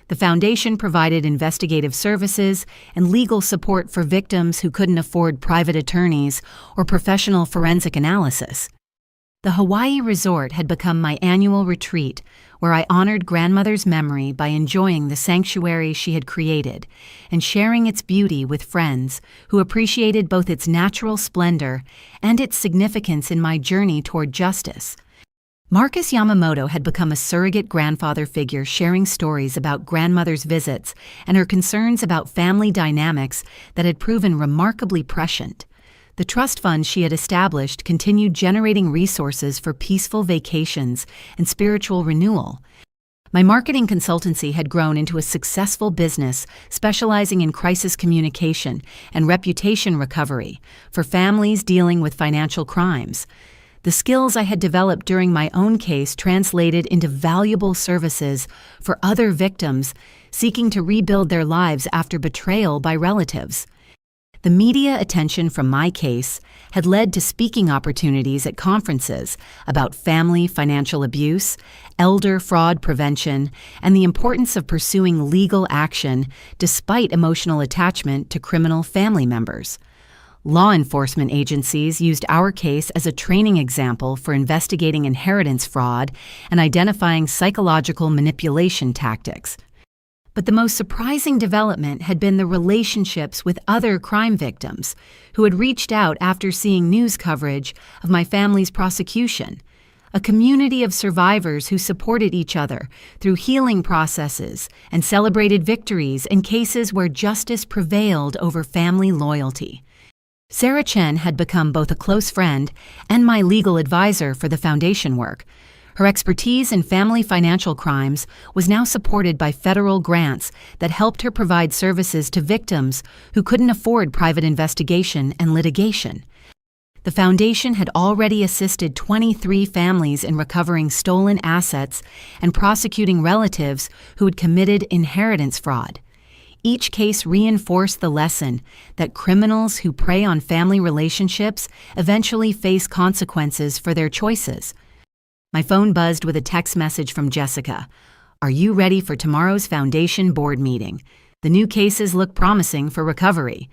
The foundation provided investigative services and legal support for victims who couldn't afford private attorneys or professional forensic analysis. The Hawaii resort had become my annual retreat, where I honored grandmother's memory by enjoying the sanctuary she had created and sharing its beauty with friends who appreciated both its natural splendor and its significance in my journey toward justice. Marcus Yamamoto had become a surrogate grandfather figure, sharing stories about grandmother's visits and her concerns about family dynamics that had proven remarkably prescient. The trust fund she had established continued generating resources for peaceful vacations and spiritual renewal. My marketing consultancy had grown into a successful business specializing in crisis communication and reputation recovery for families dealing with financial crimes. The skills I had developed during my own case translated into valuable services for other victims seeking to rebuild their lives after betrayal by relatives. The media attention from my case had led to speaking opportunities at conferences about family financial abuse, elder fraud prevention, and the importance of pursuing legal action despite emotional attachment to criminal family members. Law enforcement agencies used our case as a training example for investigating inheritance fraud and identifying psychological manipulation tactics. But the most surprising development had been the relationships with other crime victims who had reached out after seeing news coverage of my family's prosecution. A community of survivors who supported each other through healing processes and celebrated victories in cases where justice prevailed over family loyalty. Sarah Chen had become both a close friend and my legal advisor for the foundation work. Her expertise in family financial crimes was now supported by federal grants that helped her provide services to victims who couldn't afford private investigation and litigation. The foundation had already assisted 23 families in recovering stolen assets and prosecuting relatives who had committed inheritance fraud. Each case reinforced the lesson that criminals who prey on family relationships eventually face consequences for their choices. My phone buzzed with a text message from Jessica. "Are you ready for tomorrow's foundation board meeting? The new cases look promising for recovery."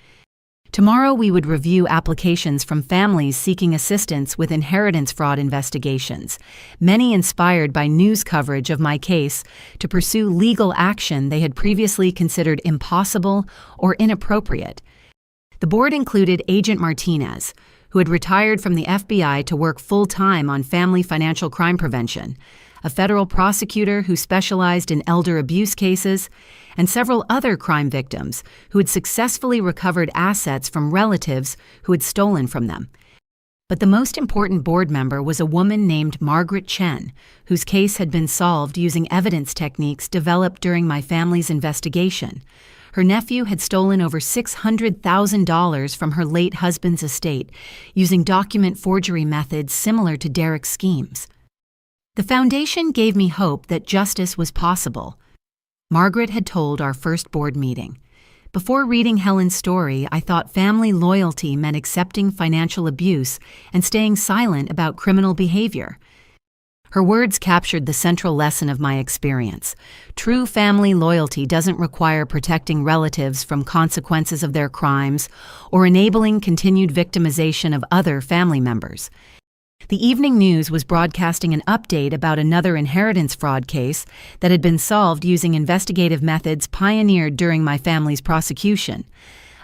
Tomorrow we would review applications from families seeking assistance with inheritance fraud investigations, many inspired by news coverage of my case to pursue legal action they had previously considered impossible or inappropriate. The board included Agent Martinez, who had retired from the FBI to work full-time on family financial crime prevention, a federal prosecutor who specialized in elder abuse cases, and several other crime victims who had successfully recovered assets from relatives who had stolen from them. But the most important board member was a woman named Margaret Chen, whose case had been solved using evidence techniques developed during my family's investigation. Her nephew had stolen over $600,000 from her late husband's estate using document forgery methods similar to Derek's schemes. The foundation gave me hope that justice was possible. Margaret had told our first board meeting, Before reading Helen's story, I thought family loyalty meant accepting financial abuse and staying silent about criminal behavior. Her words captured the central lesson of my experience. True family loyalty doesn't require protecting relatives from consequences of their crimes or enabling continued victimization of other family members. The evening news was broadcasting an update about another inheritance fraud case that had been solved using investigative methods pioneered during my family's prosecution.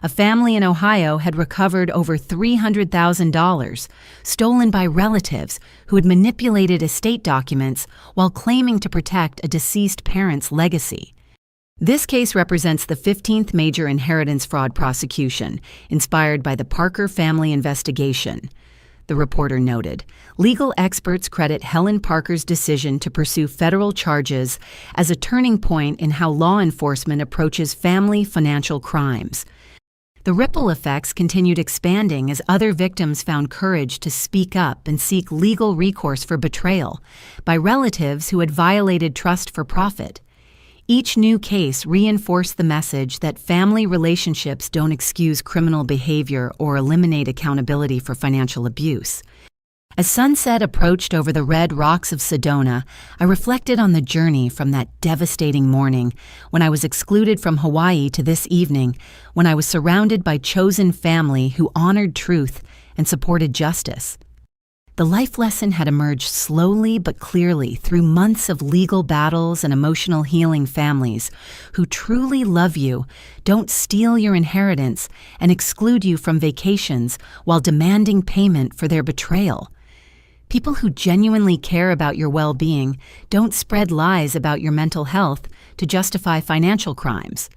A family in Ohio had recovered over $300,000, stolen by relatives who had manipulated estate documents while claiming to protect a deceased parent's legacy. This case represents the 15th major inheritance fraud prosecution, inspired by the Parker family investigation. The reporter noted, legal experts credit Helen Parker's decision to pursue federal charges as a turning point in how law enforcement approaches family financial crimes. The ripple effects continued expanding as other victims found courage to speak up and seek legal recourse for betrayal by relatives who had violated trust for profit. Each new case reinforced the message that family relationships don't excuse criminal behavior or eliminate accountability for financial abuse. As sunset approached over the red rocks of Sedona, I reflected on the journey from that devastating morning when I was excluded from Hawaii to this evening when I was surrounded by chosen family who honored truth and supported justice. The life lesson had emerged slowly but clearly through months of legal battles and emotional healing. Families who truly love you don't steal your inheritance and exclude you from vacations while demanding payment for their betrayal. People who genuinely care about your well-being don't spread lies about your mental health to justify financial crimes.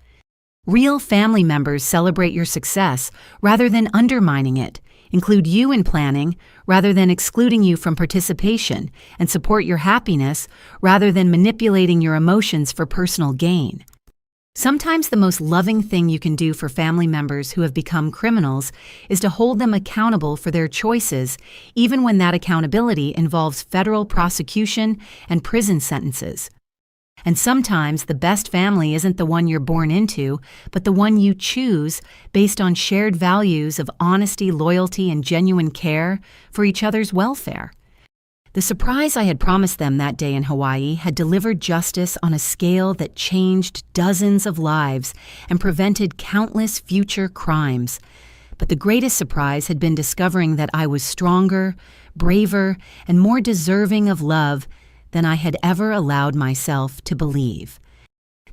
Real family members celebrate your success rather than undermining it, include you in planning rather than excluding you from participation, and support your happiness rather than manipulating your emotions for personal gain. Sometimes the most loving thing you can do for family members who have become criminals is to hold them accountable for their choices, even when that accountability involves federal prosecution and prison sentences. And sometimes the best family isn't the one you're born into, but the one you choose based on shared values of honesty, loyalty, and genuine care for each other's welfare. The surprise I had promised them that day in Hawaii had delivered justice on a scale that changed dozens of lives and prevented countless future crimes. But the greatest surprise had been discovering that I was stronger, braver, and more deserving of love than I had ever allowed myself to believe.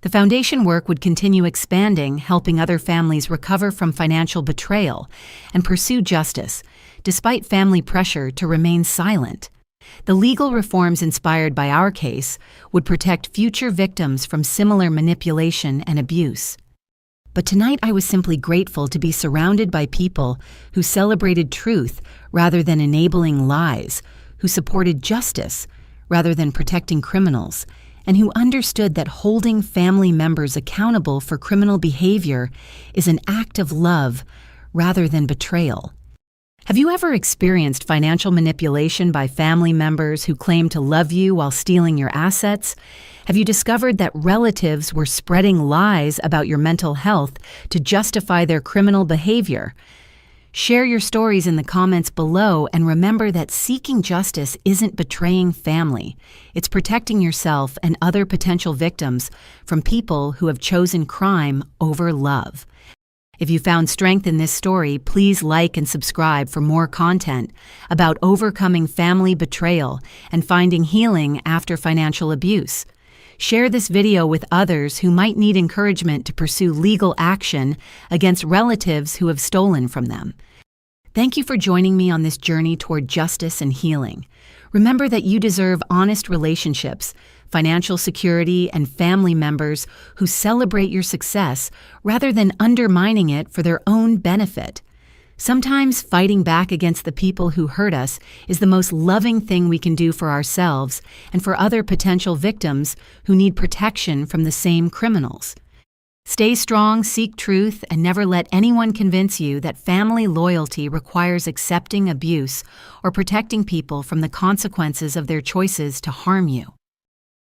The foundation work would continue expanding, helping other families recover from financial betrayal and pursue justice, despite family pressure to remain silent. The legal reforms inspired by our case would protect future victims from similar manipulation and abuse. But tonight I was simply grateful to be surrounded by people who celebrated truth rather than enabling lies, who supported justice rather than protecting criminals, and who understood that holding family members accountable for criminal behavior is an act of love rather than betrayal. Have you ever experienced financial manipulation by family members who claim to love you while stealing your assets? Have you discovered that relatives were spreading lies about your mental health to justify their criminal behavior? Share your stories in the comments below, and remember that seeking justice isn't betraying family. It's protecting yourself and other potential victims from people who have chosen crime over love. If you found strength in this story, please like and subscribe for more content about overcoming family betrayal and finding healing after financial abuse. Share this video with others who might need encouragement to pursue legal action against relatives who have stolen from them. Thank you for joining me on this journey toward justice and healing. Remember that you deserve honest relationships, financial security, and family members who celebrate your success rather than undermining it for their own benefit. Sometimes fighting back against the people who hurt us is the most loving thing we can do for ourselves and for other potential victims who need protection from the same criminals. Stay strong, seek truth, and never let anyone convince you that family loyalty requires accepting abuse or protecting people from the consequences of their choices to harm you.